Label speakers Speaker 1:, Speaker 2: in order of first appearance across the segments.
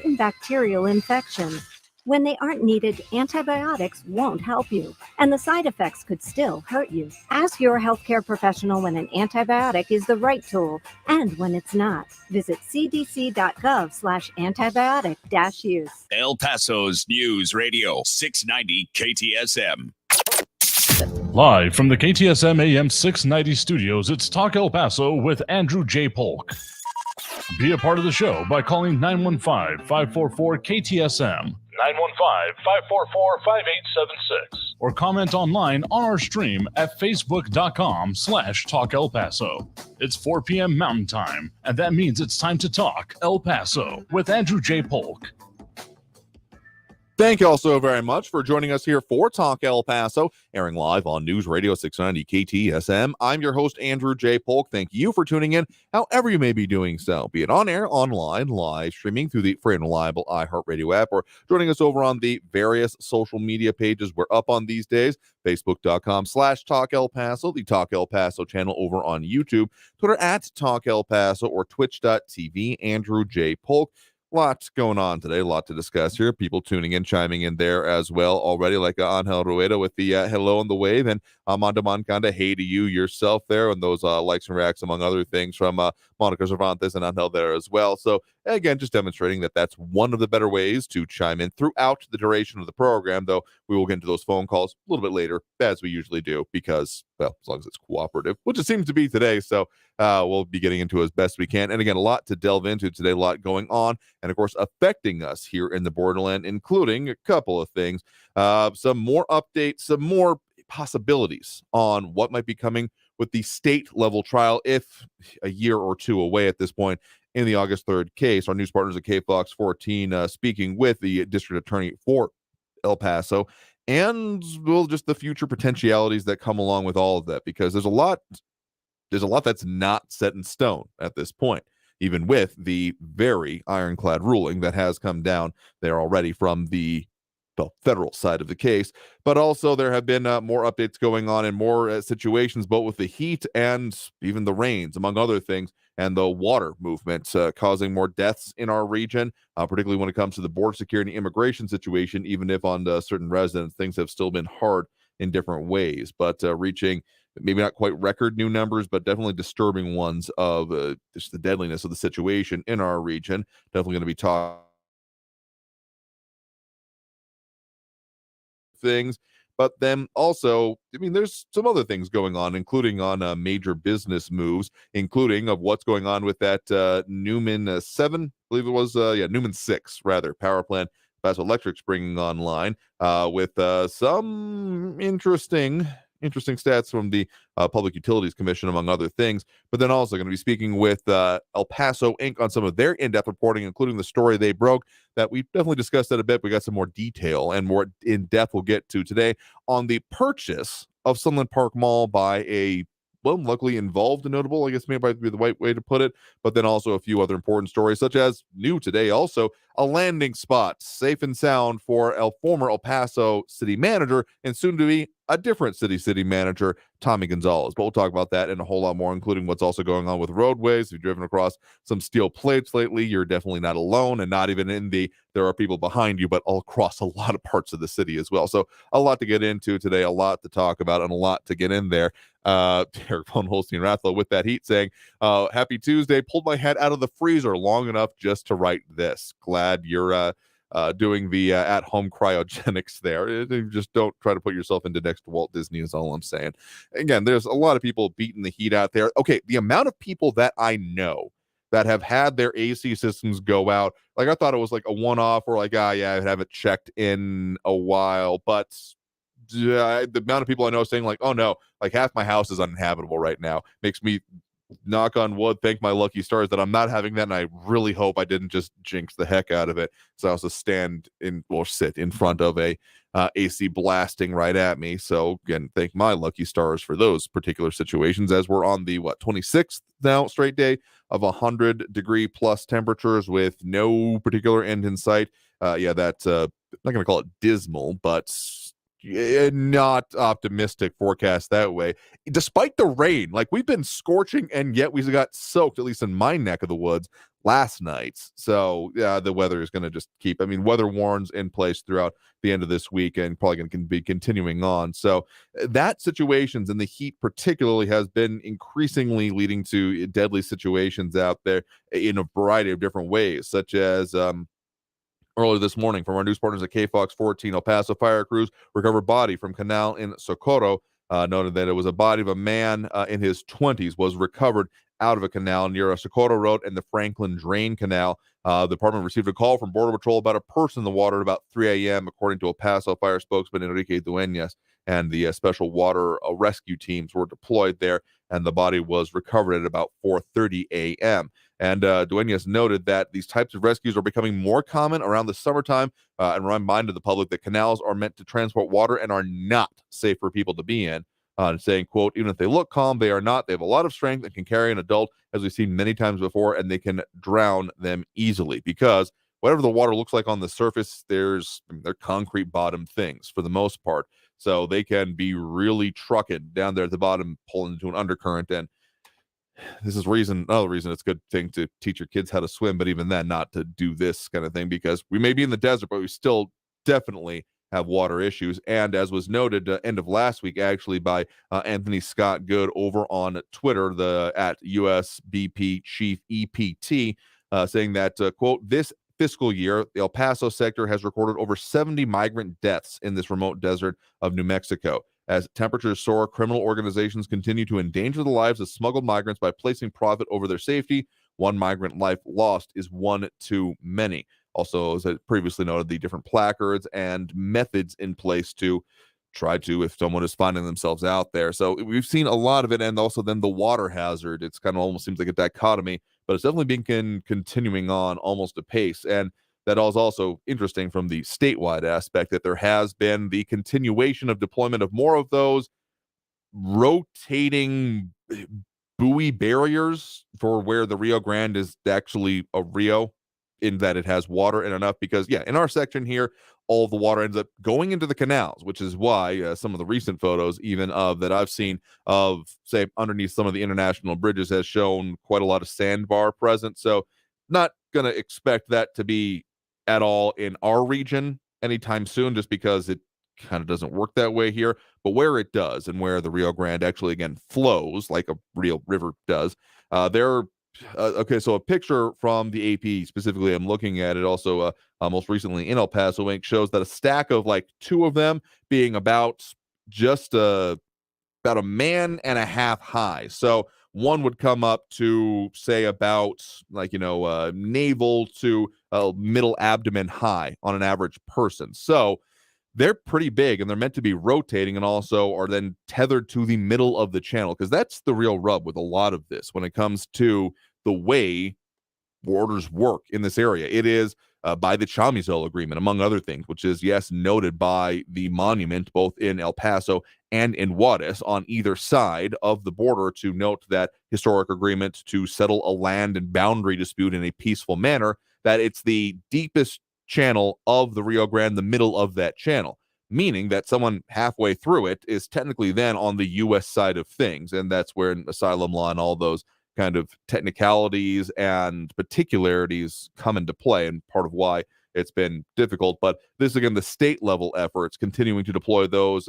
Speaker 1: bacterial infections. When they aren't needed, antibiotics won't help you, and the side effects could still hurt you. Ask your healthcare professional when an antibiotic is the right tool and when it's not. Visit cdc.gov/antibiotic-use.
Speaker 2: El Paso's News Radio 690 KTSM.
Speaker 3: Live from the KTSM AM 690 studios, it's Talk El Paso with Andrew J. Polk. Be a part of the show by calling 915-544-KTSM, 915-544-5876, or comment online on our stream at facebook.com/Talk El Paso. It's 4 p.m. Mountain Time, and that means it's time to talk El Paso with Andrew J. Polk.
Speaker 4: Thank you all so very much for joining us here for Talk El Paso, airing live on News Radio 690 KTSM. I'm your host, Andrew J. Polk. Thank you for tuning in, however you may be doing so, be it on air, online, live streaming through the free and reliable iHeartRadio app, or joining us over on the various social media pages we're up on these days, facebook.com/Talk El Paso, the Talk El Paso channel over on YouTube, Twitter at Talk El Paso, or twitch.tv, Andrew J. Polk. Lots going on today, a lot to discuss here. People tuning in, chiming in there as well already, like Angel Rueda with the hello and the wave, and Amanda Moncada, hey to you yourself there, and those likes and reacts, among other things, from Monica Cervantes and Angel there as well. So, again, just demonstrating that that's one of the better ways to chime in throughout the duration of the program, though we will get into those phone calls a little bit later, as we usually do, because, well, as long as it's cooperative, which it seems to be today, so we'll be getting into as best we can. And again, a lot to delve into today, a lot going on, and of course, affecting us here in the Borderland, including a couple of things, some more updates, some more possibilities on what might be coming with the state level trial, if a year or two away at this point, in the August 3rd case. Our news partners at KFOX 14 speaking with the district attorney for El Paso, and well, just the future potentialities that come along with all of that, because there's a lot that's not set in stone at this point, even with the very ironclad ruling that has come down there already from the federal side of the case. But also there have been more updates going on in more situations, both with the heat and even the rains, among other things, and the water movement causing more deaths in our region, particularly when it comes to the border security and immigration situation, even if on certain residents things have still been hard in different ways, but reaching maybe not quite record new numbers, but definitely disturbing ones of just the deadliness of the situation in our region. Definitely going to be talking things, but then also, I mean, there's some other things going on, including on major business moves, including of what's going on with that Newman 7, I believe it was, Newman 6, rather, power plant Paso Electric's bringing online with some interesting stats from the Public Utilities Commission, among other things, but then also going to be speaking with El Paso Inc. on some of their in-depth reporting, including the story they broke, that we definitely discussed that a bit. We got some more detail and more in-depth we'll get to today on the purchase of Sunland Park Mall by a, well, luckily involved and notable, I guess maybe might be the right way to put it, but then also a few other important stories, such as new today also, a landing spot, safe and sound for former El Paso city manager and soon to be a different city manager, Tommy Gonzalez. But we'll talk about that and a whole lot more, including what's also going on with roadways. If you've driven across some steel plates lately, you're definitely not alone, and not even there are people behind you, but all across a lot of parts of the city as well. So a lot to get into today, a lot to talk about, and a lot to get in there. Eric von Holstein Rathlow with that heat saying, happy Tuesday, pulled my head out of the freezer long enough just to write this. Glad you're doing the at-home cryogenics there. Just don't try to put yourself into next to Walt Disney is all I'm saying. Again, there's a lot of people beating the heat out there. Okay, the amount of people that I know that have had their AC systems go out, like I thought it was like a one-off, or like, I haven't checked in a while, but the amount of people I know saying like, oh no, like half my house is uninhabitable right now, makes me, knock on wood, thank my lucky stars that I'm not having that, and I really hope I didn't just jinx the heck out of it. So I also sit in front of a AC blasting right at me. So again, thank my lucky stars for those particular situations, as we're on the 26th now straight day of 100-degree plus temperatures with no particular end in sight. That's not going to call it dismal, but not optimistic forecast that way. Despite the rain, like we've been scorching, and yet we got soaked, at least in my neck of the woods, last night. So yeah, the weather is going to just keep. I mean, weather warns in place throughout the end of this week, and probably going to be continuing on. So that situations, and the heat particularly, has been increasingly leading to deadly situations out there in a variety of different ways, such as earlier this morning, from our news partners at KFOX 14, El Paso fire crews recovered body from canal in Socorro. Noted that it was a body of a man in his 20s was recovered out of a canal near a Socorro Road and the Franklin Drain Canal. The department received a call from Border Patrol about a person in the water at about 3 a.m., according to El Paso fire spokesman Enrique Duenas. And the special water rescue teams were deployed there, and the body was recovered at about 4:30 a.m. And Duenas noted that these types of rescues are becoming more common around the summertime, and reminded the public that canals are meant to transport water and are not safe for people to be in. Saying, quote, even if they look calm, they are not. They have a lot of strength and can carry an adult, as we've seen many times before, and they can drown them easily because whatever the water looks like on the surface, they're concrete bottom things for the most part. So they can be really trucking down there at the bottom, pulling into an undercurrent. And this is another reason it's a good thing to teach your kids how to swim, but even then, not to do this kind of thing, because we may be in the desert, but we still definitely have water issues. And as was noted end of last week, actually, by Anthony Scott Good over on Twitter, at USBP Chief EPT, saying that, quote, this fiscal year, the El Paso sector has recorded over 70 migrant deaths in this remote desert of New Mexico. As temperatures soar, criminal organizations continue to endanger the lives of smuggled migrants by placing profit over their safety. One migrant life lost is one too many. Also, as I previously noted, the different placards and methods in place to try to, if someone is finding themselves out there. So we've seen a lot of it, and also then the water hazard. It's kind of almost seems like a dichotomy, but it's definitely been continuing on almost apace. And that is also interesting from the statewide aspect, that there has been the continuation of deployment of more of those rotating buoy barriers for where the Rio Grande is actually a rio, in that it has water and enough, because in our section here, all of the water ends up going into the canals, which is why some of the recent photos even of that I've seen of, say, underneath some of the international bridges has shown quite a lot of sandbar present. So not going to expect that to be at all in our region anytime soon, just because it kind of doesn't work that way here. But where it does, and where the Rio Grande actually again flows like a real river does, okay, so a picture from the AP specifically, I'm looking at it also most recently in El Paso Inc. shows that a stack of like two of them being about a man and a half high. So one would come up to, say, about navel to middle abdomen high on an average person. So they're pretty big, and they're meant to be rotating, and also are then tethered to the middle of the channel, because that's the real rub with a lot of this when it comes to the way borders work in this area. It is by the Chamizal Agreement, among other things, which is, yes, noted by the monument both in El Paso and in Juarez on either side of the border, to note that historic agreement to settle a land and boundary dispute in a peaceful manner, that it's the deepest channel of the Rio Grande, the middle of that channel, meaning that someone halfway through it is technically then on the U.S. side of things. And that's where asylum law and all those kind of technicalities and particularities come into play, and part of why it's been difficult. But this is, again, the state level efforts continuing to deploy those,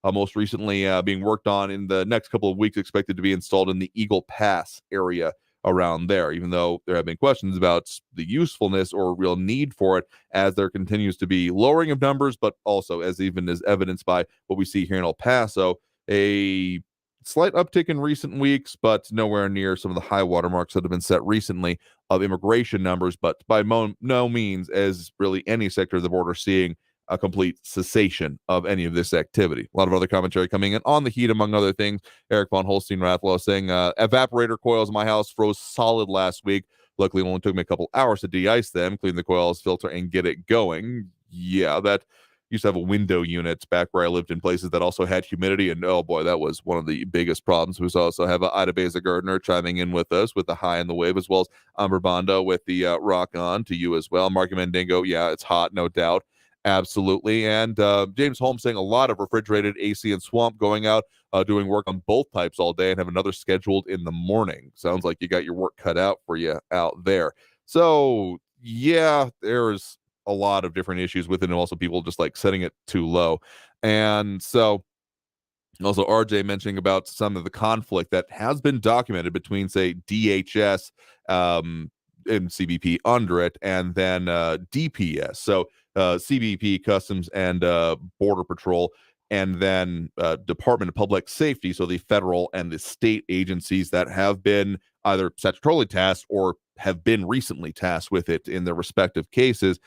Speaker 4: most recently being worked on in the next couple of weeks, expected to be installed in the Eagle Pass area around there, even though there have been questions about the usefulness or real need for it, as there continues to be lowering of numbers, but also, as evidenced by what we see here in El Paso, a slight uptick in recent weeks, but nowhere near some of the high water marks that have been set recently of immigration numbers, but by no means, as really any sector of the border, seeing a complete cessation of any of this activity. A lot of other commentary coming in on the heat, among other things. Eric von Holstein-Rathlow saying, evaporator coils in my house froze solid last week. Luckily, it only took me a couple hours to de-ice them, clean the coils, filter, and get it going. Yeah, that used to have a window unit back where I lived, in places that also had humidity, and oh boy, that was one of the biggest problems. We also have Ida Beza Gardner chiming in with us with the high and the wave, as well as Amber Bando with the rock on to you as well. Marky Mandingo, yeah, it's hot, no doubt. Absolutely. And James Holmes saying a lot of refrigerated AC and swamp going out, doing work on both types all day and have another scheduled in the morning. Sounds like you got your work cut out for you out there. So, yeah, there's a lot of different issues with it, and also people just like setting it too low. And so, also RJ mentioning about some of the conflict that has been documented between, say, DHS and CBP under it, and then DPS. So CBP, Customs and Border Patrol, and then Department of Public Safety, so the federal and the state agencies that have been either statutorily tasked or have been recently tasked with it in their respective cases,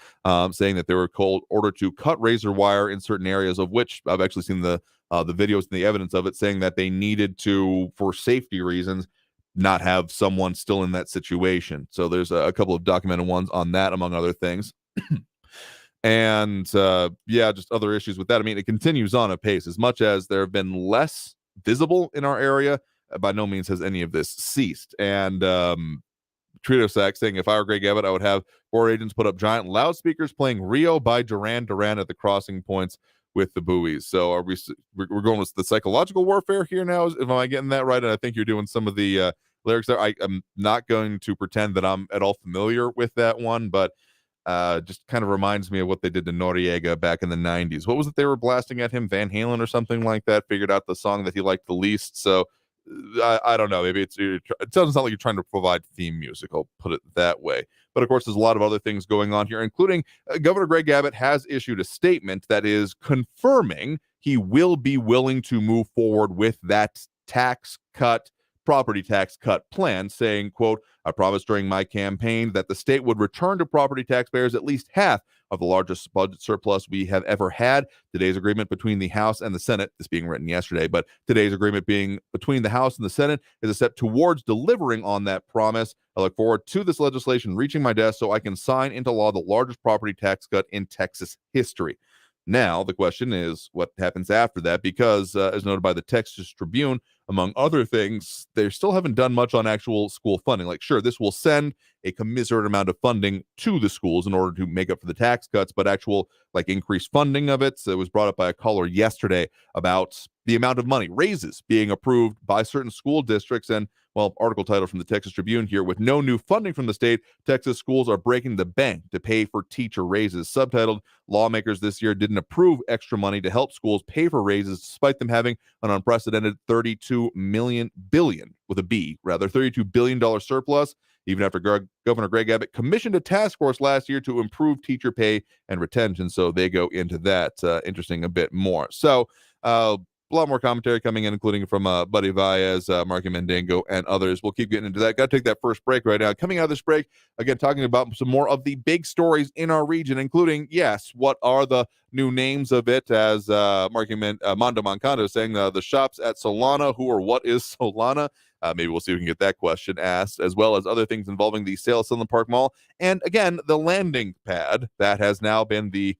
Speaker 4: saying that they were ordered to cut razor wire in certain areas, of which I've actually seen the videos and the evidence of it, saying that they needed to, for safety reasons, not have someone still in that situation. So there's a couple of documented ones on that, among other things. And just other issues with that. I mean, it continues on apace. As much as there have been less visible in our area, by no means has any of this ceased. And Trito Sack saying, if I were Greg Abbott, I would have border agents put up giant loudspeakers playing Rio by Duran Duran at the crossing points with the buoys. So are we're going with the psychological warfare here now? Am I getting that right? And I think you're doing some of the lyrics there. I'm not going to pretend that I'm at all familiar with that one, but just kind of reminds me of what they did to Noriega back in the 90s. What was it they were blasting at him? Van Halen or something like that? Figured out the song that he liked the least. So I don't know. Maybe it doesn't sound like you're trying to provide theme music. I'll put it that way. But of course, there's a lot of other things going on here, including Governor Greg Abbott has issued a statement that is confirming he will be willing to move forward with that property tax cut plan, saying, quote, I promised during my campaign that the state would return to property taxpayers at least half of the largest budget surplus we have ever had. Today's agreement between the House and the Senate, this being written yesterday, but today's agreement being between the House and the Senate is a step towards delivering on that promise. I look forward to this legislation reaching my desk so I can sign into law the largest property tax cut in Texas history. Now, the question is what happens after that, because as noted by the Texas Tribune, among other things, they still haven't done much on actual school funding. Like, sure, this will send a commiserate amount of funding to the schools in order to make up for the tax cuts, but actual like increased funding of it. So it was brought up by a caller yesterday about the amount of money, raises being approved by certain school districts. And, well, article title from the Texas Tribune here, with no new funding from the state, Texas schools are breaking the bank to pay for teacher raises. Subtitled, lawmakers this year didn't approve extra money to help schools pay for raises, despite them having an unprecedented $32 billion surplus, even after Governor Greg Abbott commissioned a task force last year to improve teacher pay and retention. So they go into that, interesting a bit more. So, a lot more commentary coming in, including from Buddy Baez, Marky Mendango, and others. We'll keep getting into that. Got to take that first break right now. Coming out of this break, again, talking about some more of the big stories in our region, including, yes, what are the new names of it, as Mondo Moncado is saying, the shops at Solana, who or what is Solana? Maybe we'll see if we can get that question asked, as well as other things involving the sale of Sunland Park Mall. And again, the landing pad that has now been to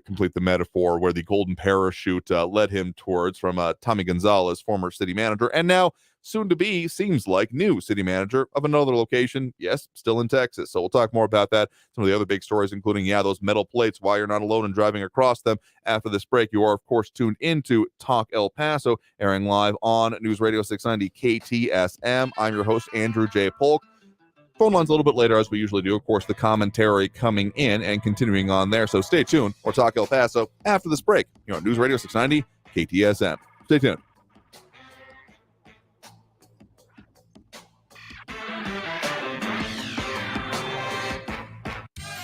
Speaker 4: complete the metaphor, where the golden parachute led him towards, from Tommy Gonzalez, former city manager, and now soon to be, seems like, new city manager of another location. Yes, still in Texas. So we'll talk more about that. Some of the other big stories, including, those metal plates, why you're not alone in driving across them. After this break, you are, of course, tuned into Talk El Paso, airing live on News Radio 690 KTSM. I'm your host, Andrew J. Polk. Phone lines a little bit later, as we usually do. Of course, the commentary coming in and continuing on there. So stay tuned. We'll talk El Paso after this break. You're on News Radio 690 KTSM. Stay tuned.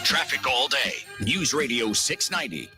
Speaker 2: Traffic all day. News Radio 690.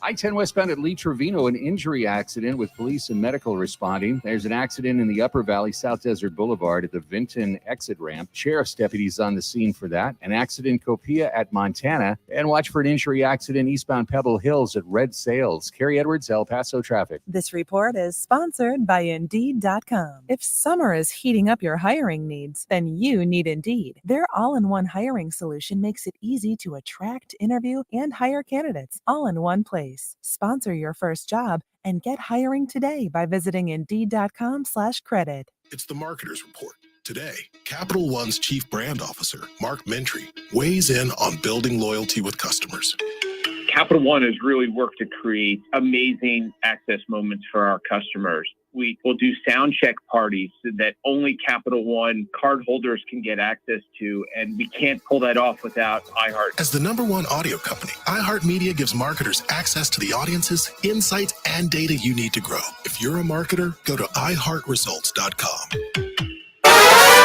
Speaker 5: I-10 westbound at Lee Trevino, an injury accident with police and medical responding. There's an accident in the Upper Valley, South Desert Boulevard at the Vinton exit ramp. Sheriff's deputies on the scene for that. An accident in Copia at Montana. And watch for an injury accident eastbound Pebble Hills at Red Sails. Carrie Edwards, El Paso traffic.
Speaker 6: This report is sponsored by Indeed.com. If summer is heating up your hiring needs, then you need Indeed. Their all-in-one hiring solution makes it easy to attract, interview, and hire candidates all in one place. Sponsor your first job and get hiring today by visiting Indeed.com/credit.
Speaker 7: It's the Marketer's Report. Today, Capital One's Chief Brand Officer, Mark Mentry, weighs in on building loyalty with customers.
Speaker 8: Capital One has really worked to create amazing access moments for our customers. We will do sound check parties that only Capital One cardholders can get access to, and we can't pull that off without iHeart.
Speaker 7: As the #1 audio company, iHeartMedia gives marketers access to the audiences, insights, and data you need to grow. If you're a marketer, go to iHeartResults.com.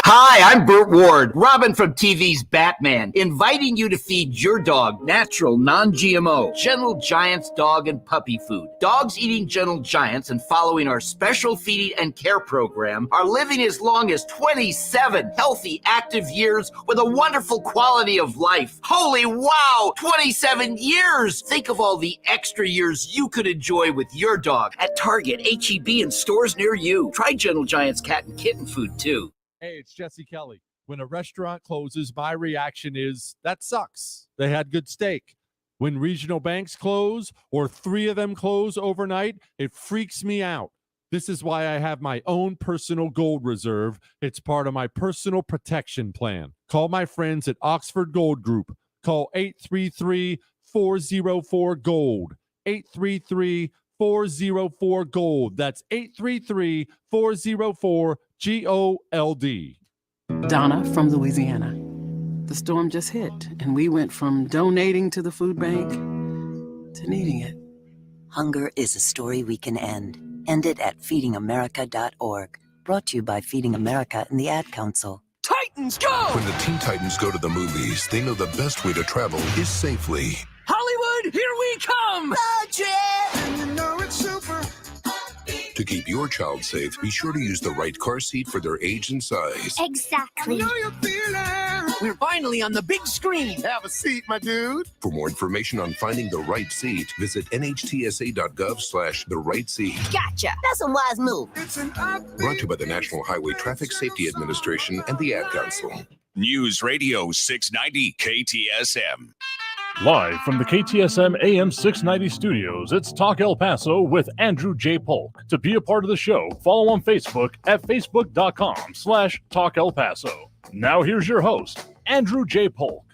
Speaker 9: Hi, I'm Burt Ward, Robin from TV's Batman, inviting you to feed your dog natural, non-GMO, Gentle Giants dog and puppy food. Dogs eating Gentle Giants and following our special feeding and care program are living as long as 27 healthy, active years with a wonderful quality of life. Holy wow, 27 years! Think of all the extra years you could enjoy with your dog at Target, H-E-B, and stores near you. Try Gentle Giants cat and kitten food, too.
Speaker 10: Hey, it's Jesse Kelly. When a restaurant closes, my reaction is, that sucks. They had good steak. When regional banks close or 3 of them close overnight, it freaks me out. This is why I have my own personal gold reserve. It's part of my personal protection plan. Call my friends at Oxford Gold Group. Call 833-404-GOLD. 833-404-GOLD. That's 833-404-GOLD.
Speaker 11: Donna from Louisiana. The storm just hit, and we went from donating to the food bank to needing it.
Speaker 12: Hunger is a story we can end. End it at feedingamerica.org. Brought to you by Feeding America and the Ad Council.
Speaker 11: Titans go!
Speaker 7: When the Teen Titans go to the movies, they know the best way to travel is safely.
Speaker 11: Hollywood, here we come!
Speaker 7: And you know it's super. To keep your child safe, be sure to use the right car seat for their age and size.
Speaker 13: Exactly.
Speaker 11: We're finally on the big screen.
Speaker 7: Have a seat, my dude. For more information on finding the right seat, visit nhtsa.gov/the right seat.
Speaker 13: Gotcha. That's a wise move.
Speaker 7: Brought to you by the National Highway Traffic Safety Administration and the Ad Council.
Speaker 2: News Radio 690 KTSM.
Speaker 3: Live from the KTSM AM 690 studios, it's Talk El Paso with Andrew J. Polk. To be a part of the show, follow on Facebook at facebook.com/Talk El Paso. Now here's your host, Andrew J. Polk.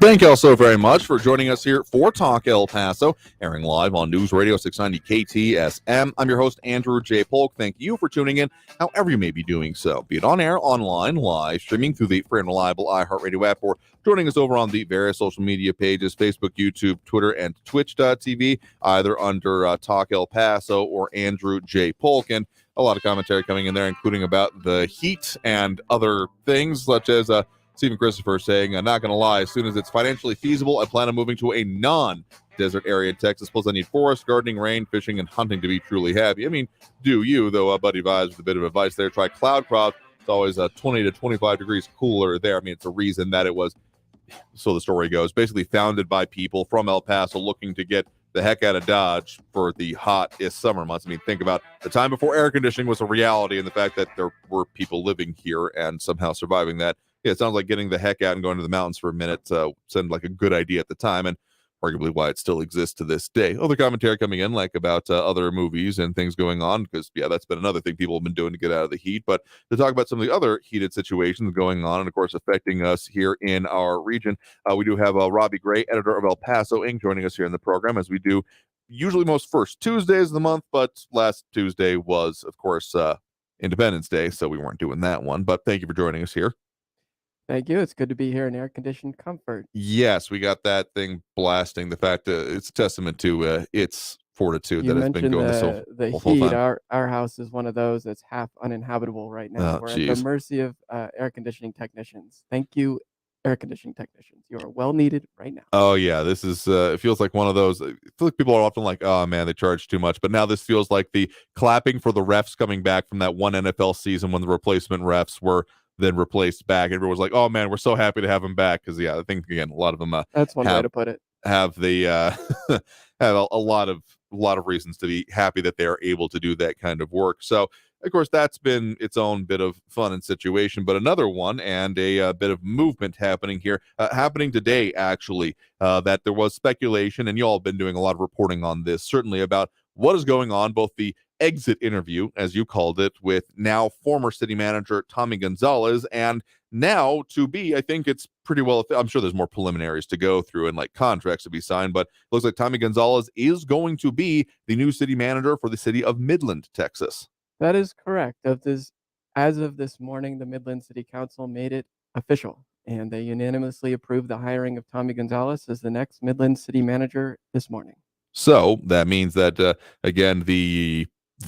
Speaker 4: Thank you all so very much for joining us here for Talk El Paso, airing live on News Radio 690 KTSM. I'm your host, Andrew J. Polk. Thank you for tuning in, however you may be doing so, be it on air, online, live, streaming through the free and reliable iHeartRadio app, or joining us over on the various social media pages, Facebook, YouTube, Twitter, and Twitch.tv, either under Talk El Paso or Andrew J. Polk. And a lot of commentary coming in there, including about the heat and other things, such as Stephen Christopher saying, I'm not going to lie, as soon as it's financially feasible, I plan on moving to a non-desert area in Texas. Plus, I need forest, gardening, rain, fishing, and hunting to be truly happy. I mean, do you, though, Buddy Vibes with a bit of advice there. Try cloud crop. It's always 20 to 25 degrees cooler there. I mean, it's a reason that it was, so the story goes, basically founded by people from El Paso looking to get the heck out of Dodge for the hottest summer months. I mean, think about the time before air conditioning was a reality and the fact that there were people living here and somehow surviving that. Yeah, it sounds like getting the heck out and going to the mountains for a minute sounded like a good idea at the time, and arguably why it still exists to this day. Other commentary coming in, like about other movies and things going on, because, yeah, that's been another thing people have been doing to get out of the heat. But to talk about some of the other heated situations going on and, of course, affecting us here in our region, we do have Robbie Gray, editor of El Paso Inc., joining us here in the program, as we do usually most first Tuesdays of the month, but last Tuesday was, of course, Independence Day, so we weren't doing that one. But thank you for joining us here.
Speaker 14: Thank you. It's good to be here in air-conditioned comfort.
Speaker 4: Yes, we got that thing blasting. The fact that it's a testament to its fortitude
Speaker 14: You
Speaker 4: that it's been
Speaker 14: mentioned
Speaker 4: going
Speaker 14: the
Speaker 4: whole
Speaker 14: heat.
Speaker 4: time.
Speaker 14: Our house is one of those that's half uninhabitable right now.
Speaker 4: Oh,
Speaker 14: We're at
Speaker 4: geez.
Speaker 14: the mercy of air conditioning technicians. Thank you, air conditioning technicians. You are well needed right now.
Speaker 4: Oh, yeah, this is, it feels like one of those, I feel like people are often like, oh, man, they charge too much. But now this feels like the clapping for the refs coming back from that one NFL season when the replacement refs were then replaced back. Everyone was like, oh, man, we're so happy to have them back. Because, yeah, I think, again, a lot of them
Speaker 14: That's one way to put it.
Speaker 4: have the have a lot of reasons to be happy that they are able to do that kind of work. So, of course, that's been its own bit of fun and situation, but another one and a bit of movement happening here, happening today, actually, that there was speculation, and you all have been doing a lot of reporting on this, certainly about what is going on, both the exit interview, as you called it, with now former city manager Tommy Gonzalez, and now to be, I think it's pretty well, I'm sure there's more preliminaries to go through and like contracts to be signed, but it looks like Tommy Gonzalez is going to be the new city manager for the city of Midland, Texas.
Speaker 14: That is correct. As of this morning, the Midland City Council made it official, and they unanimously approved the hiring of Tommy Gonzalez as the next Midland City Manager this morning.
Speaker 4: So that means that, again, the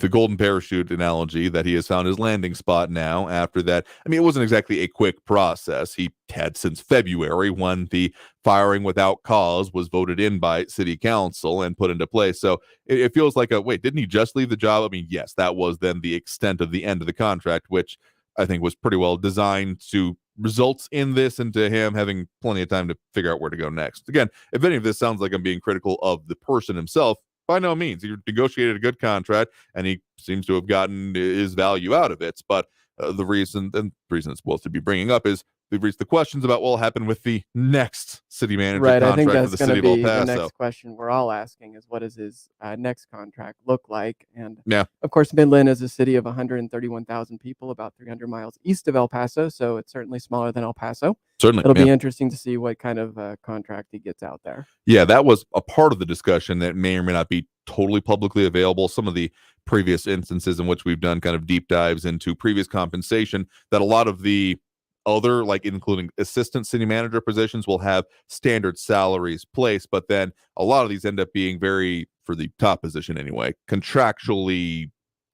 Speaker 4: golden parachute analogy, that he has found his landing spot now after that. I mean, it wasn't exactly a quick process. He had since February, when the firing without cause was voted in by city council and put into place. So it feels like wait, didn't he just leave the job? I mean, yes, that was then the extent of the end of the contract, which I think was pretty well designed to results in this and to him having plenty of time to figure out where to go next. Again, if any of this sounds like I'm being critical of the person himself, by no means. He negotiated a good contract, and he seems to have gotten his value out of it. But the reason it's supposed to be bringing up is we've reached the questions about what will happen with the next city manager contract
Speaker 14: I think that's
Speaker 4: for the
Speaker 14: going
Speaker 4: city
Speaker 14: to
Speaker 4: of
Speaker 14: be
Speaker 4: El Paso.
Speaker 14: the next question we're all asking is, what does his next contract look like? And
Speaker 4: yeah,
Speaker 14: of course, Midland is a city of 131,000 people, about 300 miles east of El Paso, so it's certainly smaller than El Paso.
Speaker 4: Certainly.
Speaker 14: It'll be interesting to see what kind of contract he gets out there.
Speaker 4: Yeah, that was a part of the discussion that may or may not be totally publicly available. Some of the previous instances in which we've done kind of deep dives into previous compensation, that a lot of the other, like including assistant city manager positions, will have standard salaries placed, but then a lot of these end up being very, for the top position anyway, contractually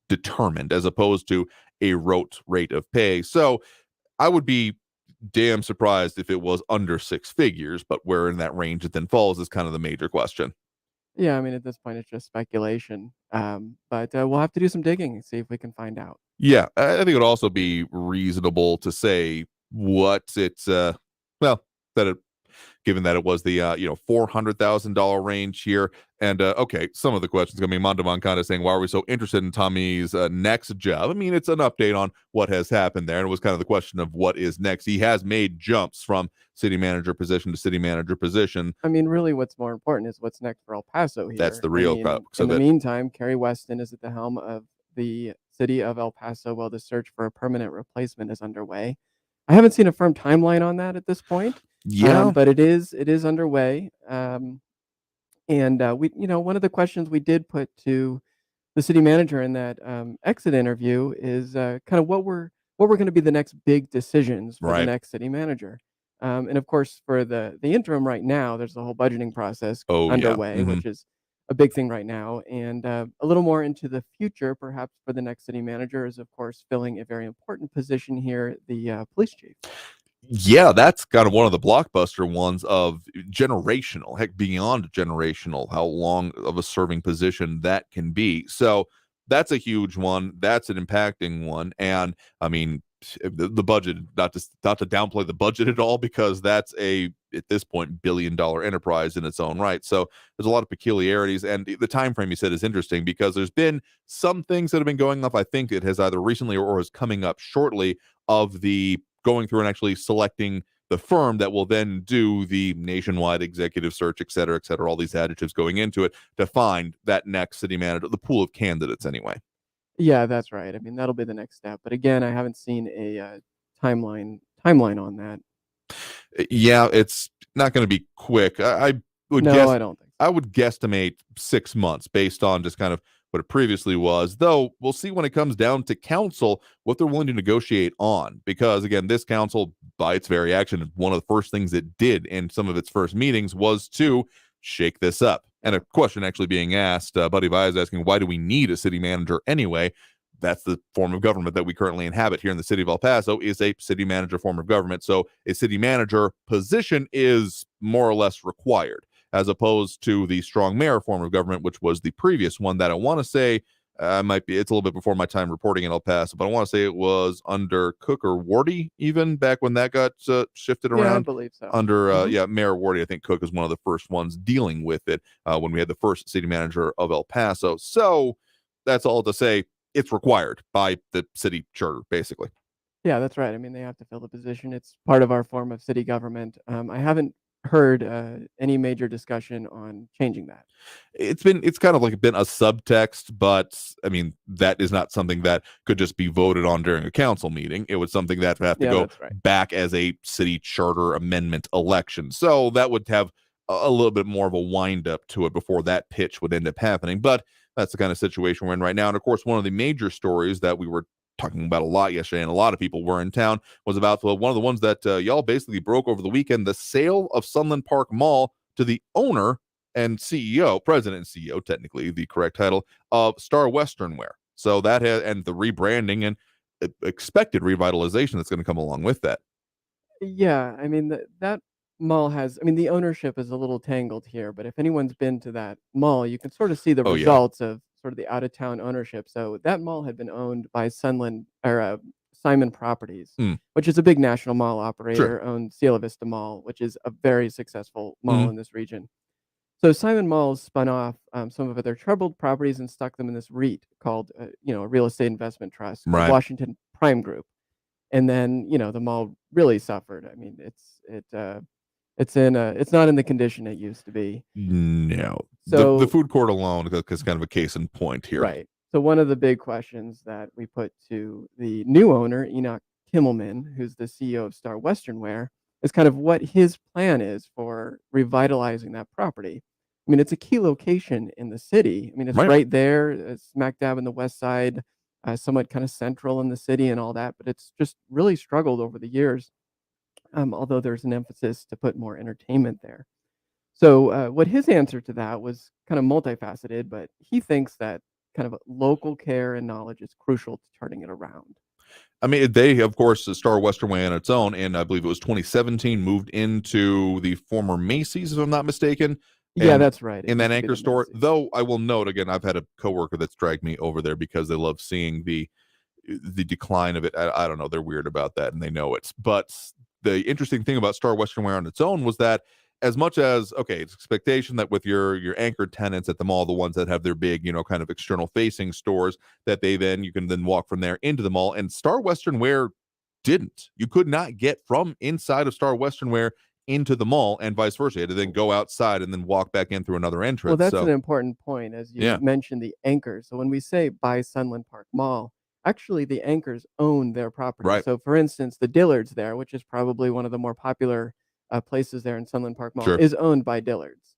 Speaker 4: determined as opposed to a rote rate of pay. So I would be damn surprised if it was under six figures, but where in that range it then falls is kind of the major question.
Speaker 14: Yeah, I mean, at this point, it's just speculation. But we'll have to do some digging and see if we can find out.
Speaker 4: Yeah, I think it would also be reasonable to say what it's, given that it was the $400,000 range here. And okay, some of the questions going to be Mondo Moncada saying, why are we so interested in Tommy's next job? I mean, it's an update on what has happened there. And it was kind of the question of what is next. He has made jumps from city manager position to city manager position.
Speaker 14: I mean, really, what's more important is what's next for El Paso here.
Speaker 4: That's the real crux
Speaker 14: in the meantime, Kerry Weston is at the helm of the city of El Paso while the search for a permanent replacement is underway. I haven't seen a firm timeline on that at this point.
Speaker 4: Yeah,
Speaker 14: but it is underway. And we, one of the questions we did put to the city manager in that exit interview is kind of what were going to be the next big decisions for the next city manager. And of course, for the interim right now, there's the whole budgeting process underway, which is a big thing right now. And a little more into the future, perhaps for the next city manager, is of course filling a very important position here, the police chief.
Speaker 4: Yeah, that's kind of one of the blockbuster ones of generational, heck, beyond generational, how long of a serving position that can be. So that's a huge one. That's an impacting one. And I mean, the budget, not to downplay the budget at all, because that's at this point, $1 billion enterprise in its own right. So there's a lot of peculiarities. And the time frame you said is interesting, because there's been some things that have been going up. I think it has either recently or is coming up shortly of the going through and actually selecting the firm that will then do the nationwide executive search, et cetera, all these adjectives going into it to find that next city manager, the pool of candidates anyway.
Speaker 14: Yeah, that's right. I mean, that'll be the next step. But again, I haven't seen a timeline on that.
Speaker 4: Yeah, it's not going to be quick. I don't think so. I would guesstimate 6 months based on just kind of what it previously was, though we'll see when it comes down to council what they're willing to negotiate on, because again, this council, by its very action, one of the first things it did in some of its first meetings was to shake this up. And a question actually being asked, Buddy Vi is asking, why do we need a city manager anyway? That's the form of government that we currently inhabit here in the city of El Paso, is a city manager form of government. So a city manager position is more or less required, as opposed to the strong mayor form of government, which was the previous one that I want to say it's a little bit before my time reporting in El Paso, but I want to say it was under Cook or Wardy, even back when that got shifted around.
Speaker 14: Yeah, I believe so.
Speaker 4: Under Mayor Wardy, I think Cook was one of the first ones dealing with it when we had the first city manager of El Paso. So that's all to say, it's required by the city charter, basically.
Speaker 14: Yeah, that's right. I mean, they have to fill the position. It's part of our form of city government. I haven't heard any major discussion on changing that.
Speaker 4: It's kind of like been a subtext, but I mean, that is not something that could just be voted on during a council meeting. It was something that would have to go back as a city charter amendment election. So that would have a little bit more of a wind up to it before that pitch would end up happening. But that's the kind of situation we're in right now. And of course, one of the major stories that we were talking about a lot yesterday, and a lot of people were in town, was about one of the ones that y'all basically broke over the weekend: the sale of Sunland Park Mall to the owner and CEO, president and CEO, technically the correct title, of Star Western Wear. So that has, and the rebranding and expected revitalization that's going to come along with that.
Speaker 14: Yeah, I mean that mall has. I mean, the ownership is a little tangled here, but if anyone's been to that mall, you can sort of see the results of sort of the out of town ownership. So that mall had been owned by Sunland or Simon Properties, which is a big national mall operator, owned Cielo Vista Mall, which is a very successful mall in this region. So Simon Malls spun off some of their troubled properties and stuck them in this REIT called, a real estate investment trust, called Washington Prime Group. And then, the mall really suffered. I mean, it's not in the condition it used to be.
Speaker 4: No.
Speaker 14: So
Speaker 4: the food court alone is kind of a case in point here.
Speaker 14: Right. So one of the big questions that we put to the new owner, Enoch Kimmelman, who's the CEO of Star Western Wear, is kind of what his plan is for revitalizing that property. I mean, it's a key location in the city. I mean, it's right there, it's smack dab in the west side, somewhat kind of central in the city and all that, but it's just really struggled over the years, although there's an emphasis to put more entertainment there. So what his answer to that was kind of multifaceted, but he thinks that kind of local care and knowledge is crucial to turning it around.
Speaker 4: I mean, they, of course, Star Western Way on its own, and I believe it was 2017, moved into the former Macy's, if I'm not mistaken.
Speaker 14: Yeah, that's right.
Speaker 4: In that anchor store. Though I will note, again, I've had a coworker that's dragged me over there because they love seeing the decline of it. I don't know. They're weird about that, and they know it. But the interesting thing about Star Western Wear on its own was that, as much as, okay, it's expectation that with your anchor tenants at the mall, the ones that have their big, kind of external facing stores, that you can then walk from there into the mall. And Star Western Wear didn't. You could not get from inside of Star Western Wear into the mall, and vice versa. You had to then go outside and then walk back in through another entrance.
Speaker 14: Well, that's an important point, as you mentioned the anchors. So when we say buy Sunland Park Mall, actually the anchors own their property. Right. So for instance, the Dillard's there, which is probably one of the more popular places there in Sunland Park Mall, is owned by Dillard's.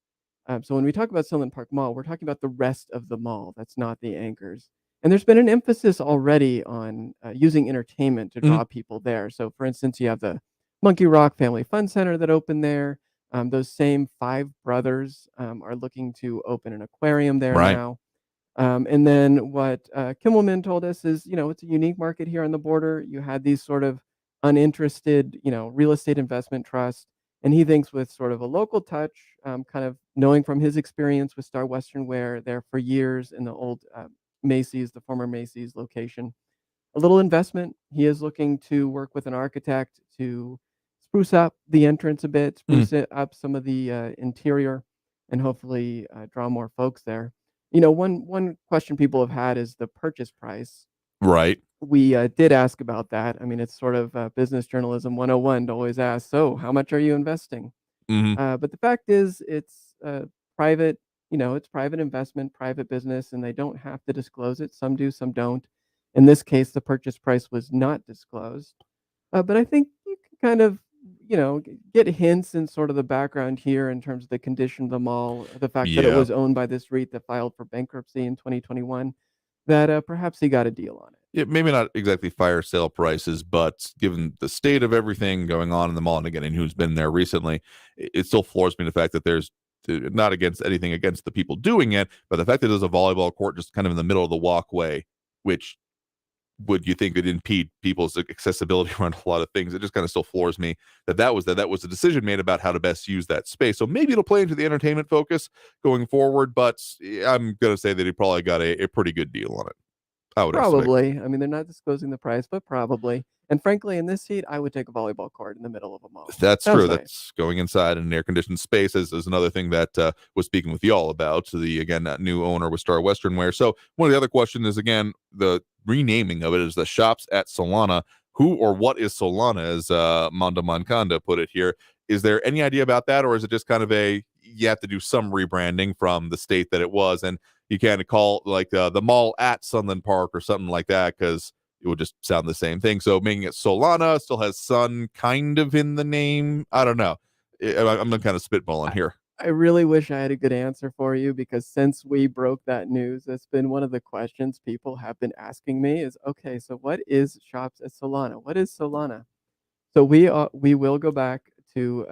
Speaker 14: So when we talk about Sunland Park Mall, we're talking about the rest of the mall. That's not the anchors. And there's been an emphasis already on using entertainment to draw people there. So for instance, you have the Monkey Rock Family Fun Center that opened there. Those same five brothers are looking to open an aquarium there now. And then what Kimmelman told us is, it's a unique market here on the border. You had these sort of uninterested, real estate investment trusts. And he thinks with sort of a local touch, kind of knowing from his experience with Star Western Wear there for years in the old Macy's, the former Macy's location, a little investment. He is looking to work with an architect to spruce up the entrance a bit, spruce it up some of the interior, and hopefully draw more folks there. One question people have had is the purchase price.
Speaker 4: Right.
Speaker 14: We did ask about that. I mean, it's sort of business journalism 101 to always ask, so how much are you investing? But the fact is, it's private, it's private investment, private business, and they don't have to disclose it. Some do, some don't. In this case, the purchase price was not disclosed. But I think you can kind of, get hints in sort of the background here in terms of the condition of the mall, the fact that it was owned by this REIT that filed for bankruptcy in 2021, that perhaps he got a deal on it.
Speaker 4: Yeah, maybe not exactly fire sale prices, but given the state of everything going on in the mall, and again, and who's been there recently, it still floors me the fact that there's not against anything against the people doing it, but the fact that there's a volleyball court just kind of in the middle of the walkway, which would you think would impede people's accessibility around a lot of things. It just kind of still floors me that was a decision made about how to best use that space. So maybe it'll play into the entertainment focus going forward, but I'm going to say that he probably got a pretty good deal on it. I would
Speaker 14: Probably.
Speaker 4: expect.
Speaker 14: I mean, they're not disclosing the price, but probably. And frankly, in this heat, I would take a volleyball court in the middle of a mall.
Speaker 4: That's
Speaker 14: Sounds
Speaker 4: true.
Speaker 14: nice.
Speaker 4: That's going inside an air-conditioned space is another thing that was speaking with y'all about. So that new owner with Star Western Wear. So one of the other questions is, again, the renaming of it is the Shops at Solana. Who or what is Solana, as Manda Mankanda put it here. Is there any idea about that, or is it just kind of you have to do some rebranding from the state that it was, and you can't call like the mall at Sunland Park or something like that because it would just sound the same thing? So making it Solana still has sun kind of in the name. I don't know. I'm kind of spitballing here.
Speaker 14: I really wish I had a good answer for you, because since we broke that news, that's been one of the questions people have been asking me is, okay, so what is Shops at Solana? What is Solana? So we will go back to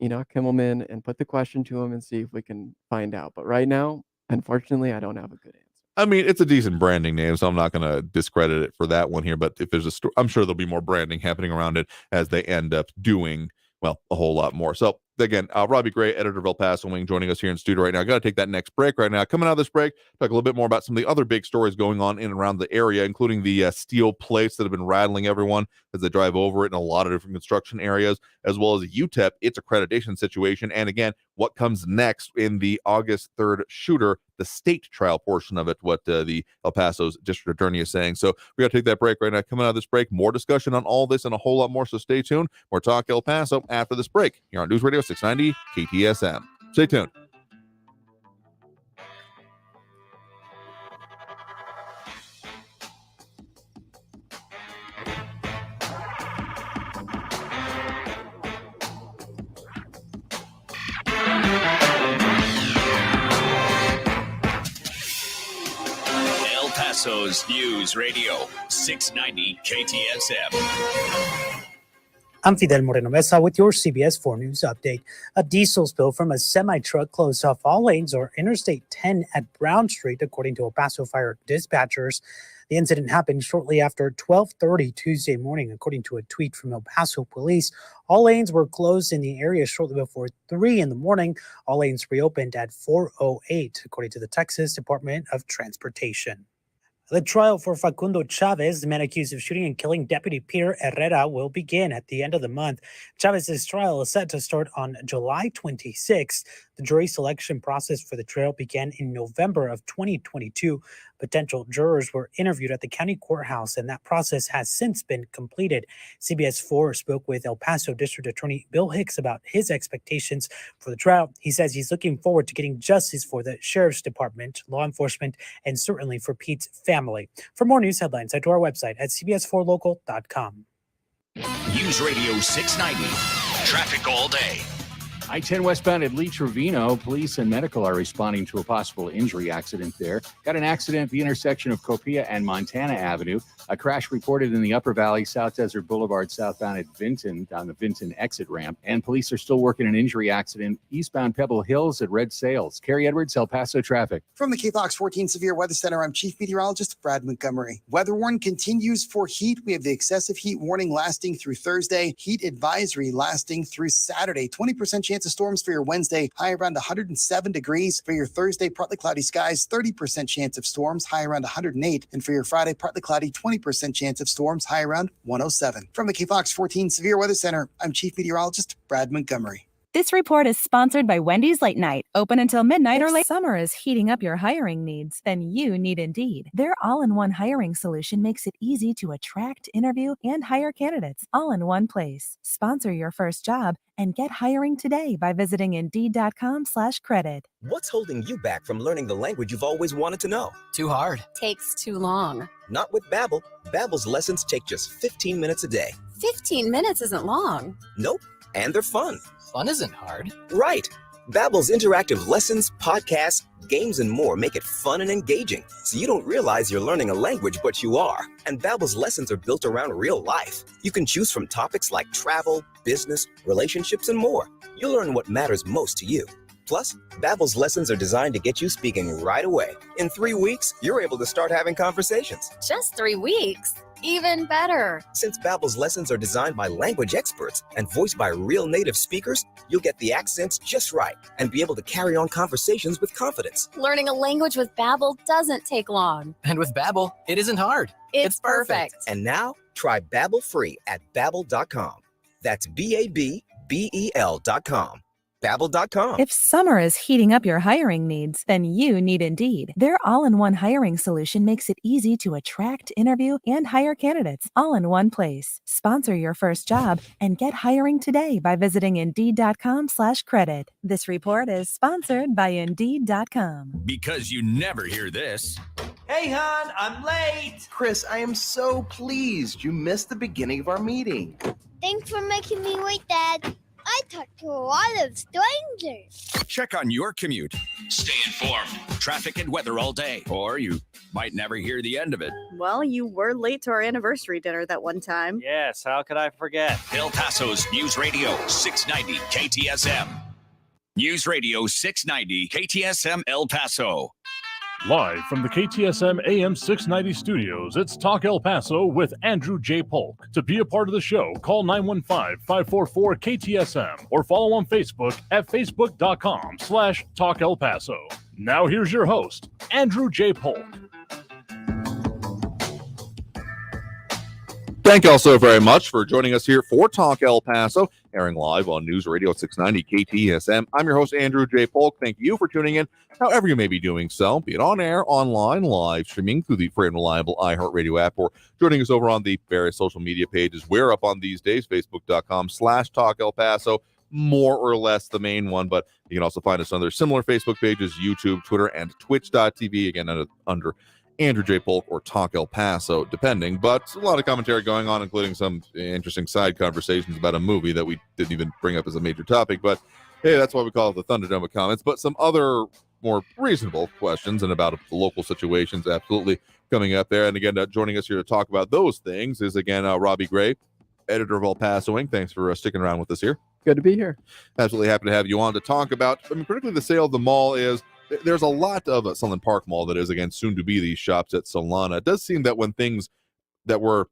Speaker 14: Enoch Kimmelman and put the question to him and see if we can find out. But right now, unfortunately, I don't have a good answer.
Speaker 4: I mean, it's a decent branding name, so I'm not going to discredit it for that one here. But if there's I'm sure there'll be more branding happening around it as they end up doing, well, a whole lot more. So again, Robbie Gray, editor of El Paso Wing, joining us here in studio right now. I got to take that next break right now. Coming out of this break, talk a little bit more about some of the other big stories going on in and around the area, including the steel plates that have been rattling everyone as they drive over it in a lot of different construction areas, as well as UTEP, its accreditation situation, and again, what comes next in the August 3rd shooter, the state trial portion of it, what the El Paso's district attorney is saying. So we got to take that break right now. Coming out of this break, more discussion on all this and a whole lot more, so stay tuned. More Talk El Paso after this break here on News Radio 690 KTSM. Stay tuned.
Speaker 2: El Paso's News Radio 690 KTSM.
Speaker 15: I'm Fidel Moreno Mesa with your CBS 4 News update. A diesel spill from a semi-truck closed off all lanes or Interstate 10 at Brown Street, according to El Paso Fire dispatchers. The incident happened shortly after 12:30 Tuesday morning, according to a tweet from El Paso Police. All lanes were closed in the area shortly before 3 in the morning. All lanes reopened at 4:08, according to the Texas Department of Transportation. The trial for Facundo Chavez, the man accused of shooting and killing Deputy Pierre Herrera, will begin at the end of the month. Chavez's trial is set to start on July 26th. The jury selection process for the trial began in November of 2022. Potential jurors were interviewed at the county courthouse, and that process has since been completed. CBS 4 spoke with El Paso District Attorney Bill Hicks about his expectations for the trial. He says he's looking forward to getting justice for the sheriff's department, law enforcement, and certainly for Pete's family. For more news headlines, head to our website at cbs4local.com.
Speaker 2: News Radio 690. Traffic all day.
Speaker 5: I-10 westbound at Lee Trevino, police and medical are responding to a possible injury accident there. Got an accident at the intersection of Copia and Montana Avenue. A crash reported in the Upper Valley, South Desert Boulevard, southbound at Vinton, down the Vinton exit ramp. And police are still working an injury accident eastbound Pebble Hills at Red Sails. Kerry Edwards, El Paso traffic.
Speaker 16: From the KFOX 14 Severe Weather Center, I'm Chief Meteorologist Brad Montgomery. Weather warning continues for heat. We have the excessive heat warning lasting through Thursday. Heat advisory lasting through Saturday. 20% chance of storms for your Wednesday, high around 107 degrees. For your Thursday, partly cloudy skies, 30% chance of storms, high around 108. And for your Friday, partly cloudy, 20% chance of storms, high around 107. From the KFOX 14 Severe Weather Center, I'm Chief Meteorologist Brad Montgomery.
Speaker 17: This report is sponsored by Wendy's Late Night, open until midnight or late.
Speaker 6: Summer is heating up your hiring needs, then you need Indeed. Their all-in-one hiring solution makes it easy to attract, interview, and hire candidates all in one place. Sponsor your first job and get hiring today by visiting Indeed.com/credit.
Speaker 18: What's holding you back from learning the language you've always wanted to know?
Speaker 19: Too hard. Takes too long.
Speaker 18: Not with Babbel. Babbel's lessons take just 15 minutes a day.
Speaker 19: 15 minutes isn't long.
Speaker 18: Nope. And they're fun.
Speaker 19: Fun isn't hard.
Speaker 18: Right. Babbel's interactive lessons, podcasts, games, and more make it fun and engaging, so you don't realize you're learning a language, but you are. And Babbel's lessons are built around real life. You can choose from topics like travel, business, relationships, and more. You'll learn what matters most to you. Plus, Babbel's lessons are designed to get you speaking right away. In 3 weeks, you're able to start having conversations.
Speaker 19: Just 3 weeks? Even better.
Speaker 18: Since Babbel's lessons are designed by language experts and voiced by real native speakers, you'll get the accents just right and be able to carry on conversations with confidence.
Speaker 19: Learning a language with Babbel doesn't take long.
Speaker 20: And with Babbel, it isn't hard.
Speaker 19: It's perfect.
Speaker 18: And now, try Babbel free at Babbel.com. That's BABBEL.com. Babbel.com.
Speaker 6: If summer is heating up your hiring needs, then you need Indeed. Their all-in-one hiring solution makes it easy to attract, interview, and hire candidates all in one place. Sponsor your first job and get hiring today by visiting Indeed.com/credit. This report is sponsored by Indeed.com.
Speaker 2: Because you never hear this.
Speaker 21: Hey, hon, I'm late. Chris, I am so pleased you missed the beginning of our meeting.
Speaker 22: Thanks for making me wait, Dad. I talked to a lot of strangers.
Speaker 2: Check on your commute. Stay informed. Traffic and weather all day. Or you might never hear the end of it.
Speaker 23: Well, you were late to our anniversary dinner that one time.
Speaker 24: Yes, how could I forget?
Speaker 2: El Paso's News Radio 690 KTSM. News Radio 690 KTSM El Paso.
Speaker 3: Live from the KTSM AM 690 studios, it's Talk El Paso with Andrew J. Polk. To be a part of the show, call 915-544-KTSM or follow on Facebook at facebook.com/Talk El Paso. Now here's your host, Andrew J. Polk.
Speaker 4: Thank you all so very much for joining us here for Talk El Paso, airing live on News Radio 690 KTSM. I'm your host, Andrew J. Polk. Thank you for tuning in, however you may be doing so, be it on air, online, live streaming through the free and reliable iHeartRadio app, or joining us over on the various social media pages. We're up on these days, facebook.com/Talk El Paso, more or less the main one, but you can also find us on other similar Facebook pages, YouTube, Twitter, and Twitch.tv, again, under Andrew J. Polk or Talk El Paso, depending. But a lot of commentary going on, including some interesting side conversations about a movie that we didn't even bring up as a major topic. But hey, that's why we call it the Thunderdome of comments. But some other more reasonable questions and about the local situations absolutely coming up there. And again, joining us here to talk about those things is, again, Robbie Gray, editor of El Paso Inc. Thanks for sticking around with us here.
Speaker 14: Good to be here.
Speaker 4: Absolutely happy to have you on to talk about, particularly the sale of the mall is, there's a lot of Sunland Park Mall that is, again, soon to be these shops at Solana. It does seem that when things that were,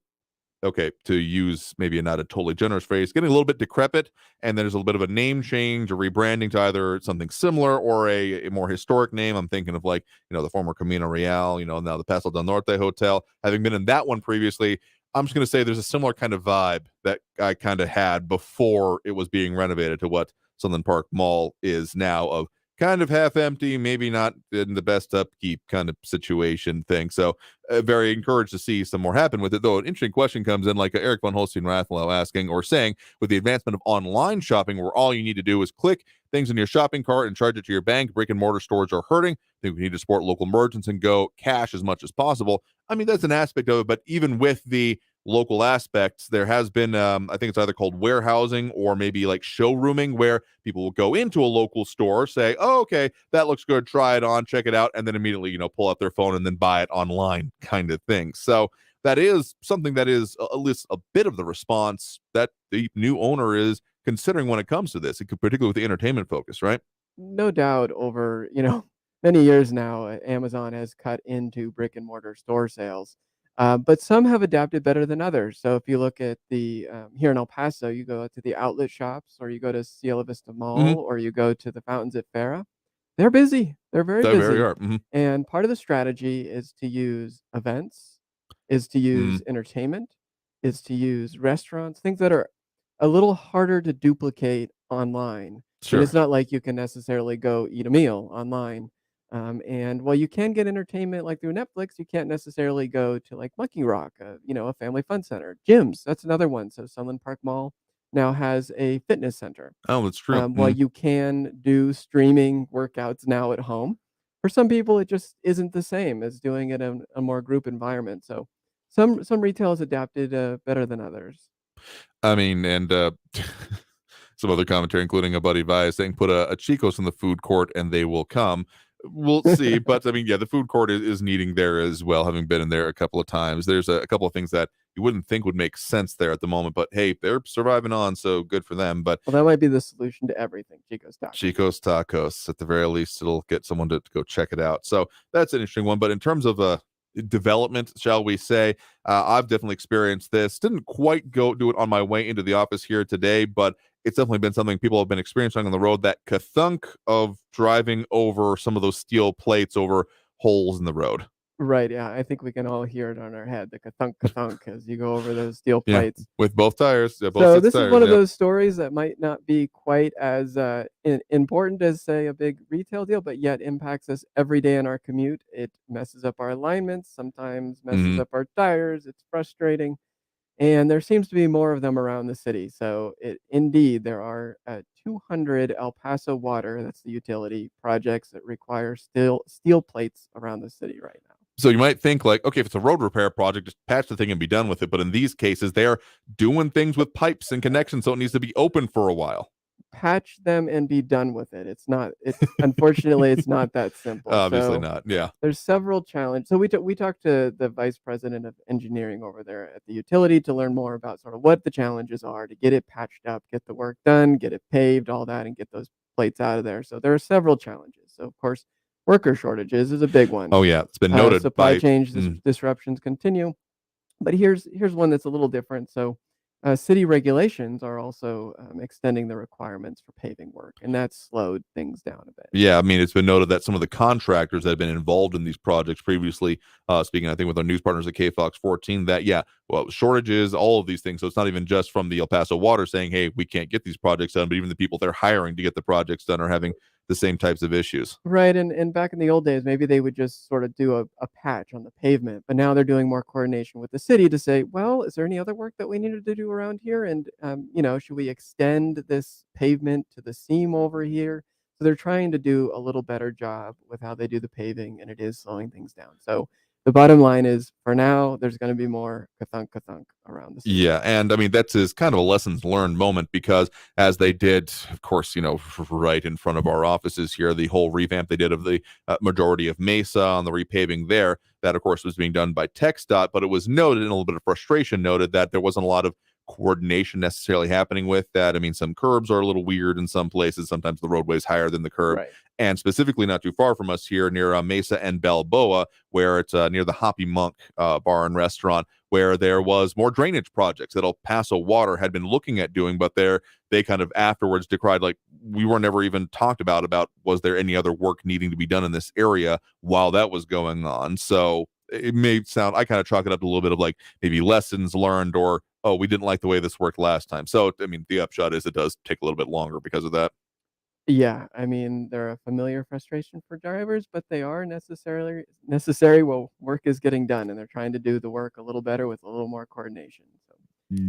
Speaker 4: okay, to use maybe not a totally generous phrase, getting a little bit decrepit, and then there's a little bit of a name change or rebranding to either something similar or a more historic name. I'm thinking of, like, the former Camino Real, now the Paso del Norte Hotel. Having been in that one previously, I'm just going to say there's a similar kind of vibe that I kind of had before it was being renovated to what Sunland Park Mall is now, of kind of half empty, maybe not in the best upkeep kind of situation thing. So very encouraged to see some more happen with it, though. An interesting question comes in, like Eric von Holstein-Rathlow asking or saying, with the advancement of online shopping, where all you need to do is click things in your shopping cart and charge it to your bank, brick and mortar stores are hurting. I think we need to support local merchants and go cash as much as possible. I mean, that's an aspect of it, but even with the local aspects, there has been, I think it's either called warehousing or maybe like showrooming, where people will go into a local store, say, oh, okay, that looks good, try it on, check it out, and then immediately, pull out their phone and then buy it online kind of thing. So that is something that is at least a bit of the response that the new owner is considering when it comes to this, particularly with the entertainment focus, right?
Speaker 14: No doubt over, many years now, Amazon has cut into brick and mortar store sales. But some have adapted better than others. So if you look at the here in El Paso, you go to the outlet shops, or you go to Cielo Vista Mall, or you go to the fountains at Farrah. They're busy. They're very busy.
Speaker 4: Very are.
Speaker 14: And part of the strategy is to use events, is to use entertainment, is to use restaurants, things that are a little harder to duplicate online.
Speaker 4: Sure.
Speaker 14: And it's not like you can necessarily go eat a meal online. And while you can get entertainment like through Netflix, you can't necessarily go to like Monkey Rock, a family fun center. Gyms, that's another one. So Sunland Park Mall now has a fitness center.
Speaker 4: Oh, that's true.
Speaker 14: While you can do streaming workouts now at home, for some people it just isn't the same as doing it in a more group environment. So some retail has adapted better than others.
Speaker 4: I mean, and some other commentary, including a buddy Vice saying, put a Chico's in the food court and they will come. We'll see. But I mean, yeah, the food court is needing there as well, having been in there a couple of times. There's a couple of things that you wouldn't think would make sense there at the moment, but hey, they're surviving on, so good for them. But
Speaker 14: well, that might be the solution to everything. Chico's
Speaker 4: Tacos. At the very least, it'll get someone to go check it out. So that's an interesting one. But in terms of development, shall we say, I've definitely experienced this. Didn't quite go do it on my way into the office here today, but it's definitely been something people have been experiencing on the road, that ka-thunk of driving over some of those steel plates over holes in the road.
Speaker 14: Right, yeah, I think we can all hear it on our head, the ka-thunk, ka-thunk, as you go over those steel
Speaker 4: Yeah,
Speaker 14: plates.
Speaker 4: with both tires. Yeah, both
Speaker 14: So
Speaker 4: sets
Speaker 14: this
Speaker 4: of
Speaker 14: is
Speaker 4: tires.
Speaker 14: one of
Speaker 4: Yep.
Speaker 14: those stories that might not be quite as important as, say, a big retail deal, but yet impacts us every day in our commute. It messes up our alignments, sometimes messes
Speaker 4: Mhm.
Speaker 14: up our tires. It's frustrating. And there seems to be more of them around the city. So indeed, there are 200 El Paso Water, that's the utility, projects that require steel plates around the city right now.
Speaker 4: So you might think like, okay, if it's a road repair project, just patch the thing and be done with it. But in these cases, they are doing things with pipes and connections, so it needs to be open for a while.
Speaker 14: Patch them and be done with it. It's unfortunately it's not that simple.
Speaker 4: Obviously
Speaker 14: So
Speaker 4: not. Yeah.
Speaker 14: there's several challenges. So we talked to the vice president of engineering over there at the utility to learn more about sort of what the challenges are to get it patched up, get the work done, get it paved, all that, and get those plates out of there. So there are several challenges. So of course, worker shortages is a big one.
Speaker 4: Oh yeah, it's been noted
Speaker 14: Supply
Speaker 4: by
Speaker 14: chain disruptions continue. But here's one that's a little different. So city regulations are also extending the requirements for paving work, and that's slowed things down a bit.
Speaker 4: Yeah, I mean, it's been noted that some of the contractors that have been involved in these projects previously, speaking, I think, with our news partners at KFOX 14, that, yeah, well, shortages, all of these things. So it's not even just from the El Paso Water saying, hey, we can't get these projects done, but even the people they're hiring to get the projects done are having the same types of issues.
Speaker 14: Right, and back in the old days, maybe they would just sort of do a patch on the pavement, but now they're doing more coordination with the city to say, well, is there any other work that we needed to do around here? And, should we extend this pavement to the seam over here? So they're trying to do a little better job with how they do the paving, and it is slowing things down. So the bottom line is, for now, there's going to be more ka-thunk, ka-thunk around the city.
Speaker 4: Yeah, and I mean that's is kind of a lessons learned moment because as they did, of course, right in front of our offices here, the whole revamp they did of the majority of Mesa on the repaving there, that of course was being done by TxDOT, but it was noted, and a little bit of frustration noted, that there wasn't a lot of coordination necessarily happening with that. I mean, some curbs are a little weird in some places. Sometimes the roadway's higher than the curb.
Speaker 14: Right.
Speaker 4: And specifically not too far from us here near Mesa and Balboa, where it's near the Hoppy Monk bar and restaurant, where there was more drainage projects that El Paso Water had been looking at doing, but they kind of afterwards decried, like, we were never even talked about was there any other work needing to be done in this area while that was going on. So it may sound, I kind of chalk it up to a little bit of like maybe lessons learned, or, oh, we didn't like the way this worked last time. So, I mean, the upshot is it does take a little bit longer because of that.
Speaker 14: Yeah, I mean, they're a familiar frustration for drivers, but they are necessary while work is getting done, and they're trying to do the work a little better with a little more coordination. So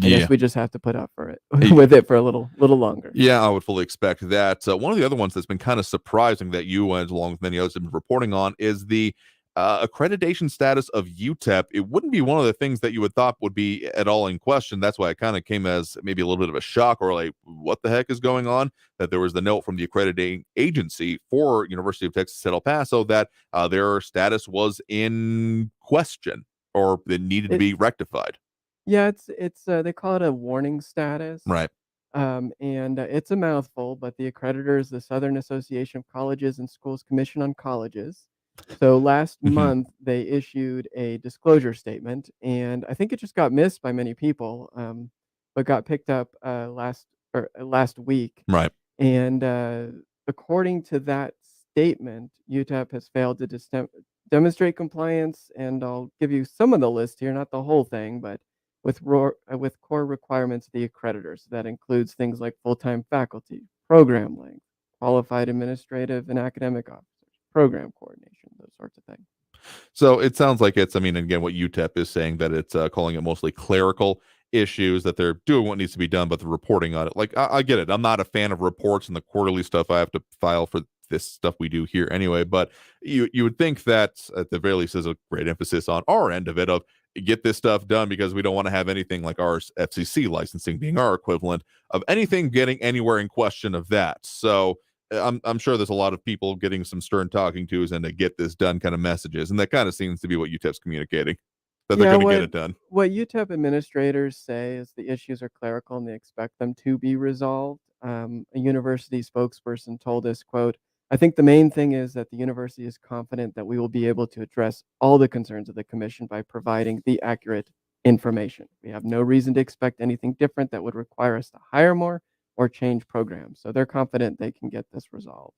Speaker 14: I
Speaker 4: Yeah.
Speaker 14: guess we just have to put up for it with it for a little longer.
Speaker 4: Yeah, I would fully expect that. One of the other ones that's been kind of surprising that you, and along with many others, have been reporting on is the accreditation status of UTEP. It wouldn't be one of the things that you would thought would be at all in question. That's why it kind of came as maybe a little bit of a shock, or like, what the heck is going on? That there was the note from the accrediting agency for University of Texas at El Paso that their status was in question, or it needed to be rectified.
Speaker 14: Yeah, it's they call it a warning status.
Speaker 4: Right.
Speaker 14: And it's a mouthful, but the accreditor is the Southern Association of Colleges and Schools Commission on Colleges. So last month they issued a disclosure statement, and I think it just got missed by many people, but got picked up last week.
Speaker 4: Right.
Speaker 14: And according to that statement, UTEP has failed to demonstrate compliance, and I'll give you some of the list here, not the whole thing, but with core requirements of the accreditors. That includes things like full-time faculty, program length, qualified administrative and academic officers, program coordination, those sorts of things.
Speaker 4: So it sounds like it's, I mean, again, what UTEP is saying, that it's calling it mostly clerical issues, that they're doing what needs to be done, but the reporting on it, like, I get it. I'm not a fan of reports and the quarterly stuff I have to file for this stuff we do here anyway, but you would think that at the very least there's a great emphasis on our end of it, of get this stuff done, because we don't want to have anything like our FCC licensing being our equivalent of anything getting anywhere in question of that. So I'm sure there's a lot of people getting some stern talking tos and to get this done kind of messages, and that kind of seems to be what UTEP's communicating, that they're going to get it done.
Speaker 14: What UTEP administrators say is the issues are clerical and they expect them to be resolved. A university spokesperson told us, quote, "I think the main thing is that the university is confident that we will be able to address all the concerns of the commission by providing the accurate information. We have no reason to expect anything different that would require us to hire more or change programs." So they're confident they can get this resolved.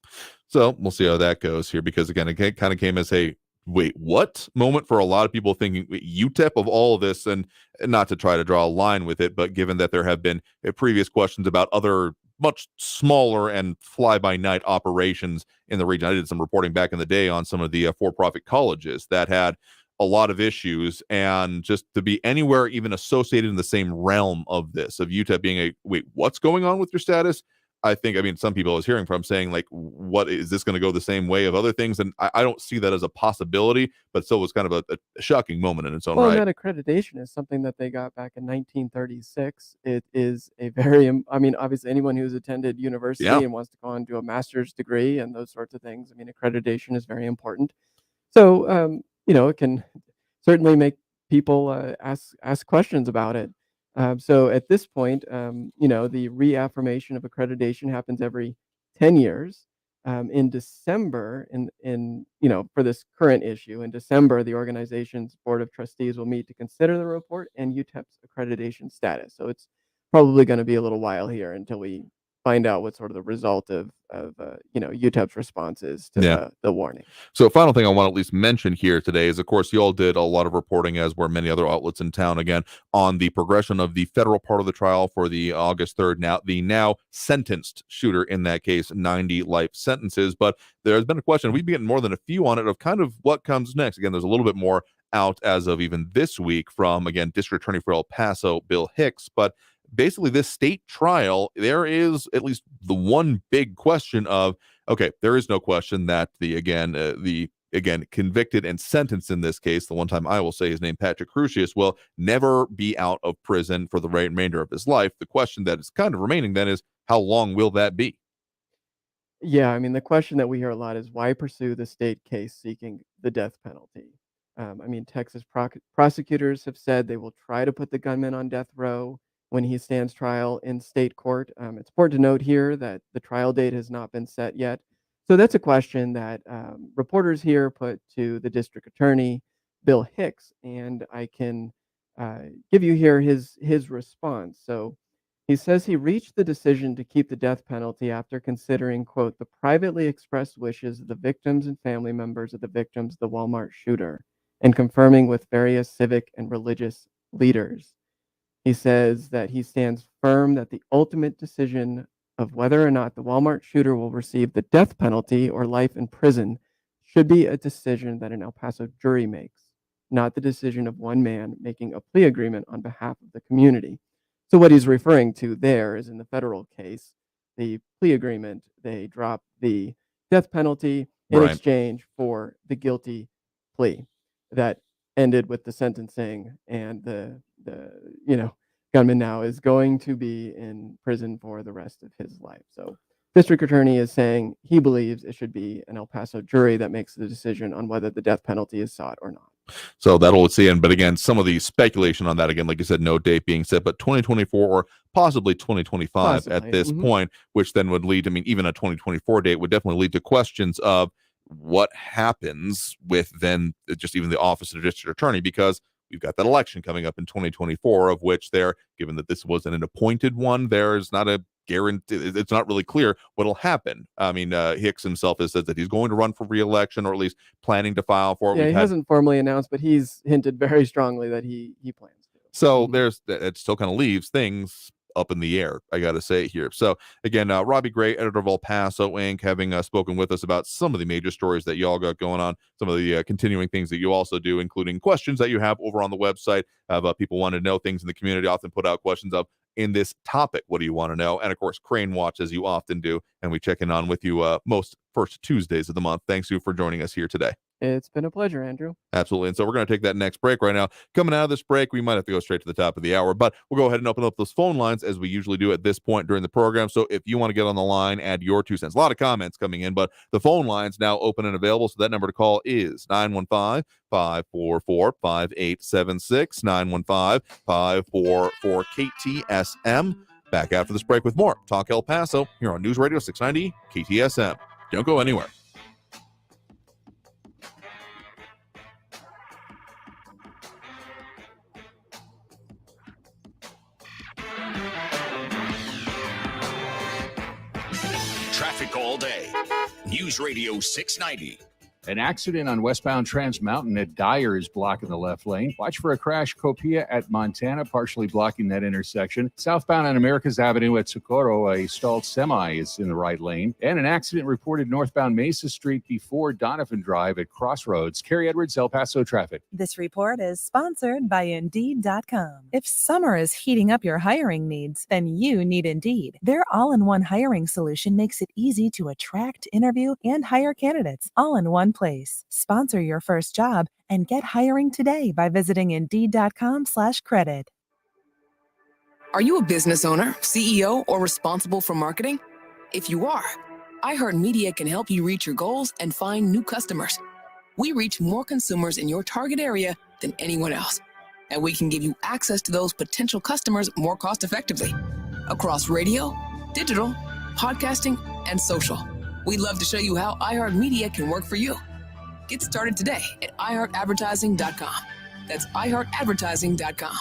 Speaker 4: So we'll see how that goes here, because again, it kind of came as, hey, wait, what moment for a lot of people thinking UTEP of all of this, and not to try to draw a line with it, but given that there have been previous questions about other much smaller and fly-by-night operations in the region. I did some reporting back in the day on some of the for-profit colleges that had a lot of issues, and just to be anywhere even associated in the same realm of this, of UTEP being wait, what's going on with your status? I mean, some people I was hearing from saying, like, what is this going to go the same way of other things? And I don't see that as a possibility, but still was kind of a shocking moment in its own right.
Speaker 14: Well, that accreditation is something that they got back in 1936. It is a very, I mean, obviously anyone who's attended university and wants to go on to a master's degree and those sorts of things, I mean, accreditation is very important. So, it can certainly make people ask questions about it. So at this point, the reaffirmation of accreditation happens every 10 years. In December, for this current issue, in December, the organization's board of trustees will meet to consider the report and UTEP's accreditation status. So it's probably going to be a little while here until we find out what sort of the result of UTEP's response is to the warning.
Speaker 4: So final thing I want to at least mention here today is, of course, you all did a lot of reporting, as were many other outlets in town, again, on the progression of the federal part of the trial for the August 3rd, the now sentenced shooter, in that case, 90 life sentences. But there's been a question, we've been getting more than a few on it, of kind of what comes next. Again, there's a little bit more out as of even this week from, again, District Attorney for El Paso, Bill Hicks. But basically, this state trial, there is at least the one big question of, okay, there is no question that the convicted and sentenced in this case, the one time I will say his name, Patrick Crucius, will never be out of prison for the remainder of his life. The question that is kind of remaining then is, how long will that be?
Speaker 14: Yeah, I mean, the question that we hear a lot is, why pursue the state case seeking the death penalty? I mean, Texas prosecutors have said they will try to put the gunman on death row when he stands trial in state court. It's important to note here that the trial date has not been set yet. So that's a question that reporters here put to the district attorney, Bill Hicks, and I can give you here his response. So he says he reached the decision to keep the death penalty after considering, quote, the privately expressed wishes of the victims and family members of the victims of the Walmart shooter, and confirming with various civic and religious leaders. He says that he stands firm that the ultimate decision of whether or not the Walmart shooter will receive the death penalty or life in prison should be a decision that an El Paso jury makes, not the decision of one man making a plea agreement on behalf of the community. So what he's referring to there is, in the federal case, the plea agreement, they dropped the death penalty in exchange for the guilty plea that ended with the sentencing, and the gunman now is going to be in prison for the rest of his life. So district attorney is saying he believes it should be an El Paso jury that makes the decision on whether the death penalty is sought or not.
Speaker 4: So that'll see in. But again, some of the speculation on that, again, like you said, no date being set, but 2024 or possibly 2025 at this point, which then would lead to, I mean, even a 2024 date would definitely lead to questions of what happens with then just even the office of the district attorney, because we've got that election coming up in 2024, of which there, given that this wasn't an appointed one, there's not a guarantee. It's not really clear what'll happen. I mean, Hicks himself has said that he's going to run for re-election, or at least planning to file for it.
Speaker 14: Yeah, he hasn't formally announced, but he's hinted very strongly that he plans to.
Speaker 4: So it still kind of leaves things up in the air, I got to say here. So again, Robbie Gray, editor of El Paso Inc., having spoken with us about some of the major stories that y'all got going on, some of the continuing things that you also do, including questions that you have over on the website of people wanting to know things in the community, often put out questions of, in this topic, what do you want to know? And of course, Crane Watch, as you often do, and we check in on with you most first Tuesdays of the month. Thanks you for joining us here today.
Speaker 14: It's been a pleasure, Andrew.
Speaker 4: Absolutely. And so we're going to take that next break right now. Coming out of this break, we might have to go straight to the top of the hour, but we'll go ahead and open up those phone lines as we usually do at this point during the program. So if you want to get on the line, add your 2 cents. A lot of comments coming in, but the phone line's now open and available. So that number to call is 915-544-5876, 915-544-KTSM. Back after this break with more Talk El Paso here on News Radio 690 KTSM. Don't go anywhere.
Speaker 2: Traffic all day. News Radio 690.
Speaker 5: An accident on westbound Trans Mountain at Dyer is blocking the left lane. Watch for a crash Copia at Montana, partially blocking that intersection. Southbound on Americas Avenue at Socorro, a stalled semi is in the right lane. And an accident reported northbound Mesa Street before Donovan Drive at Crossroads. Carrie Edwards, El Paso traffic.
Speaker 6: This report is sponsored by Indeed.com. If summer is heating up your hiring needs, then you need Indeed. Their all-in-one hiring solution makes it easy to attract, interview, and hire candidates all in one place. Sponsor your first job and get hiring today by visiting Indeed.com/credit.
Speaker 1: Are you a business owner, CEO, or responsible for marketing? If you are, iHeartMedia can help you reach your goals and find new customers. We reach more consumers in your target area than anyone else, and we can give you access to those potential customers more cost-effectively across radio, digital, podcasting, and social. We'd love to show you how iHeartMedia can work for you. Get started today at iHeartAdvertising.com. That's iHeartAdvertising.com.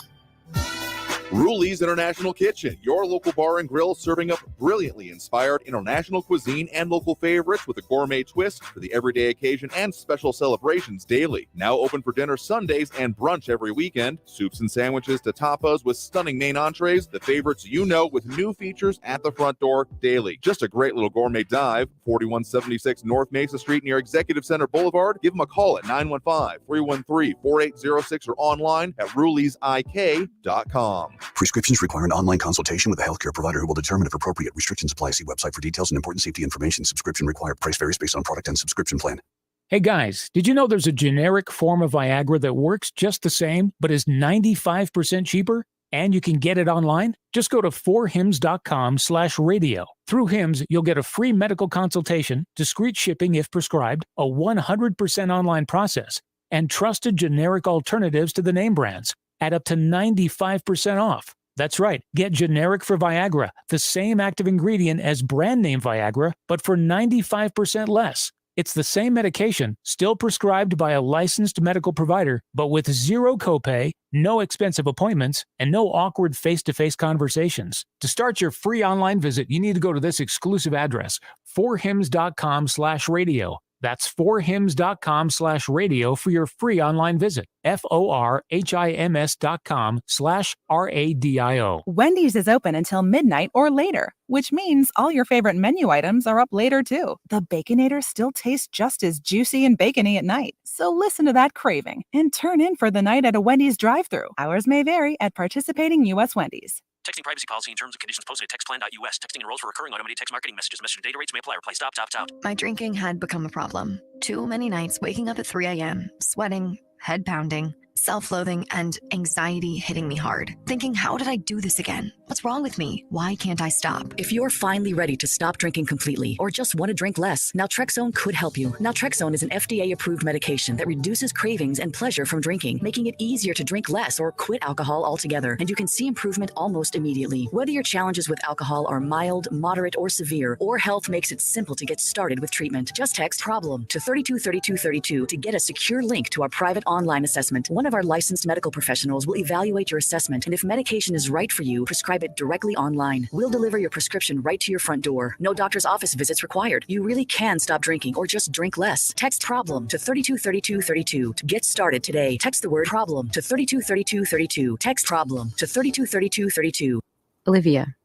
Speaker 4: Ruli's International Kitchen, your local bar and grill serving up brilliantly inspired international cuisine and local favorites with a gourmet twist for the everyday occasion and special celebrations daily. Now open for dinner Sundays and brunch every weekend. Soups and sandwiches to tapas with stunning main entrees, the favorites you know with new features at the front door daily. Just a great little gourmet dive. 4176 North Mesa Street near Executive Center Boulevard. Give them a call at 915-313-4806 or online at ruleysik.com.
Speaker 8: Prescriptions require an online consultation with a healthcare provider who will determine if appropriate. Restrictions apply. See website for details and important safety information. Subscription required. Price varies based on product and subscription plan.
Speaker 9: Hey guys, did you know there's a generic form of Viagra that works just the same, but is 95% cheaper? And you can get it online? Just go to 4hims.com/radio. Through Hims, you'll get a free medical consultation, discreet shipping if prescribed, a 100% online process, and trusted generic alternatives to the name brands at up to 95% off. That's right. Get generic for Viagra, the same active ingredient as brand name Viagra, but for 95% less. It's the same medication, still prescribed by a licensed medical provider, but with zero copay, no expensive appointments, and no awkward face-to-face conversations. To start your free online visit, you need to go to this exclusive address, 4hims.com/radio. That's 4hims.com/radio for your free online visit. FORHIMS.com/RADIO.
Speaker 17: Wendy's is open until midnight or later, which means all your favorite menu items are up later too. The Baconator still tastes just as juicy and bacony at night. So listen to that craving and turn in for the night at a Wendy's drive-thru. Hours may vary at participating U.S. Wendy's.
Speaker 24: Texting privacy policy and terms and conditions posted at textplan.us. Texting enrolls for recurring automated text marketing messages. Message and data rates may apply. Reply stop, opt out.
Speaker 25: My drinking had become a problem. Too many nights waking up at 3 a.m., sweating, head pounding, self-loathing, and anxiety hitting me hard. Thinking, how did I do this again? What's wrong with me? Why can't I stop?
Speaker 26: If you're finally ready to stop drinking completely or just want to drink less, naltrexone could help you. Naltrexone is an FDA-approved medication that reduces cravings and pleasure from drinking, making it easier to drink less or quit alcohol altogether. And you can see improvement almost immediately. Whether your challenges with alcohol are mild, moderate, or severe, or health makes it simple to get started with treatment. Just text PROBLEM to 323232 to get a secure link to our private online assessment. One of our licensed medical professionals will evaluate your assessment, and if medication is right for you, prescribe it directly online. We'll deliver your prescription right to your front door. No doctor's office visits required. You really can stop drinking or just drink less. Text PROBLEM to 323232 to get started today. Text the word PROBLEM to 323232. Text PROBLEM to 323232.
Speaker 27: Olivia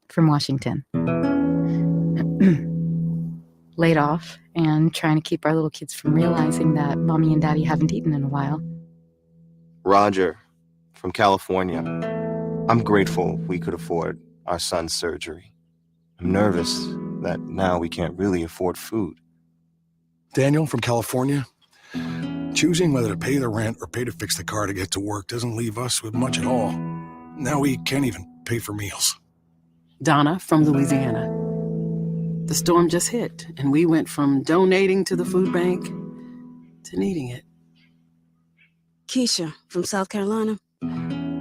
Speaker 27: from Washington. Laid off and trying to keep our little kids from realizing that mommy and daddy haven't eaten in a while.
Speaker 28: Roger from California. I'm grateful we could afford our son's surgery. I'm nervous that now we can't really afford food.
Speaker 29: Daniel from California. Choosing whether to pay the rent or pay to fix the car to get to work doesn't leave us with much at all. Now we can't even pay for meals.
Speaker 11: Donna from Louisiana. The storm just hit, and we went from donating to the food bank to needing it.
Speaker 30: Keisha from South Carolina.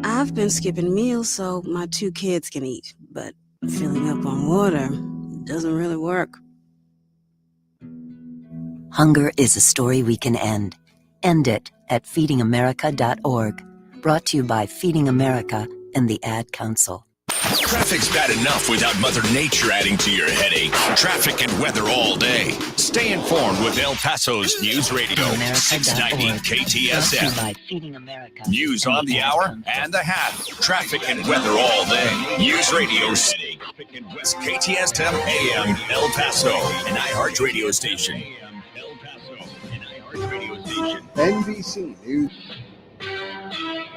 Speaker 30: I've been skipping meals so my 2 kids can eat, but filling up on water doesn't really work.
Speaker 12: Hunger is a story we can end. End it at feedingamerica.org. Brought to you by Feeding America and the Ad Council.
Speaker 2: Traffic's bad enough without Mother Nature adding to your headache. Traffic and weather all day. Stay informed with El Paso's News Radio, 690 KTSM. News on the hour and the half. Traffic and weather all day. News Radio City. KTSM AM El Paso, an iHeart radio station.
Speaker 7: NBC News.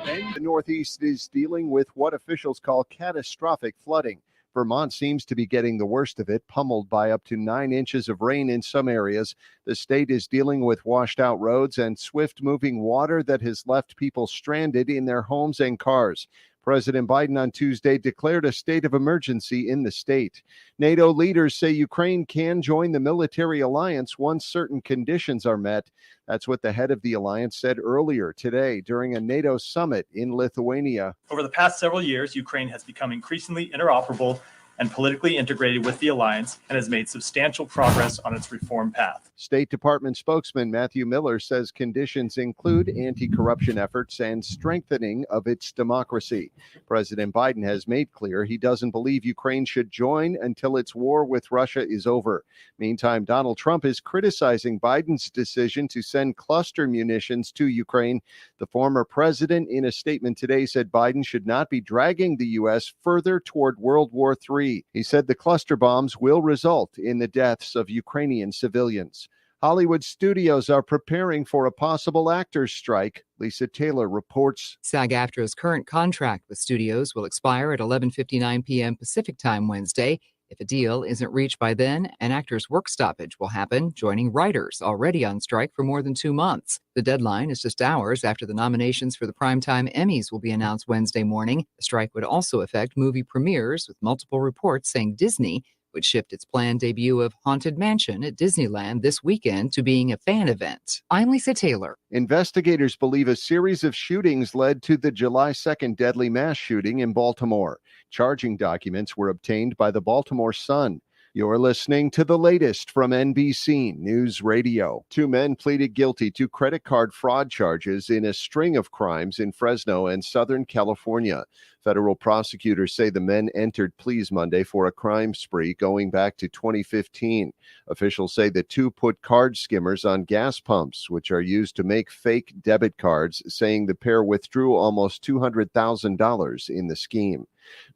Speaker 7: And the Northeast is dealing with what officials call catastrophic flooding. Vermont seems to be getting the worst of it, pummeled by up to 9 inches of rain in some areas. The state is dealing with washed out roads and swift moving water that has left people stranded in their homes and cars. President Biden on Tuesday declared a state of emergency in the state. NATO leaders say Ukraine can join the military alliance once certain conditions are met. That's what the head of the alliance said earlier today during a NATO summit in Lithuania.
Speaker 10: Over the past several years, Ukraine has become increasingly interoperable and politically integrated with the alliance and has made substantial progress on its reform path.
Speaker 7: State Department spokesman Matthew Miller says conditions include anti-corruption efforts and strengthening of its democracy. President Biden has made clear he doesn't believe Ukraine should join until its war with Russia is over. Meantime, Donald Trump is criticizing Biden's decision to send cluster munitions to Ukraine. The former president, in a statement today, said Biden should not be dragging the U.S. further toward World War III. He said the cluster bombs will result in the deaths of Ukrainian civilians. Hollywood studios are preparing for a possible actors' strike. Lisa Taylor reports.
Speaker 13: SAG-AFTRA's current contract with studios will expire at 11:59 p.m. Pacific Time Wednesday. If a deal isn't reached by then, an actor's work stoppage will happen, joining writers already on strike for more than 2 months. The deadline is just hours after the nominations for the Primetime Emmys will be announced Wednesday morning. The strike would also affect movie premieres, with multiple reports saying Disney would shift its planned debut of Haunted Mansion at Disneyland this weekend to being a fan event. I'm Lisa Taylor.
Speaker 7: Investigators believe a series of shootings led to the July 2nd deadly mass shooting in Baltimore. Charging documents were obtained by the Baltimore Sun. You're listening to the latest from NBC News Radio. 2 men pleaded guilty to credit card fraud charges in a string of crimes in Fresno and Southern California. Federal prosecutors say the men entered pleas Monday for a crime spree going back to 2015. Officials say the two put card skimmers on gas pumps, which are used to make fake debit cards, saying the pair withdrew almost $200,000 in the scheme.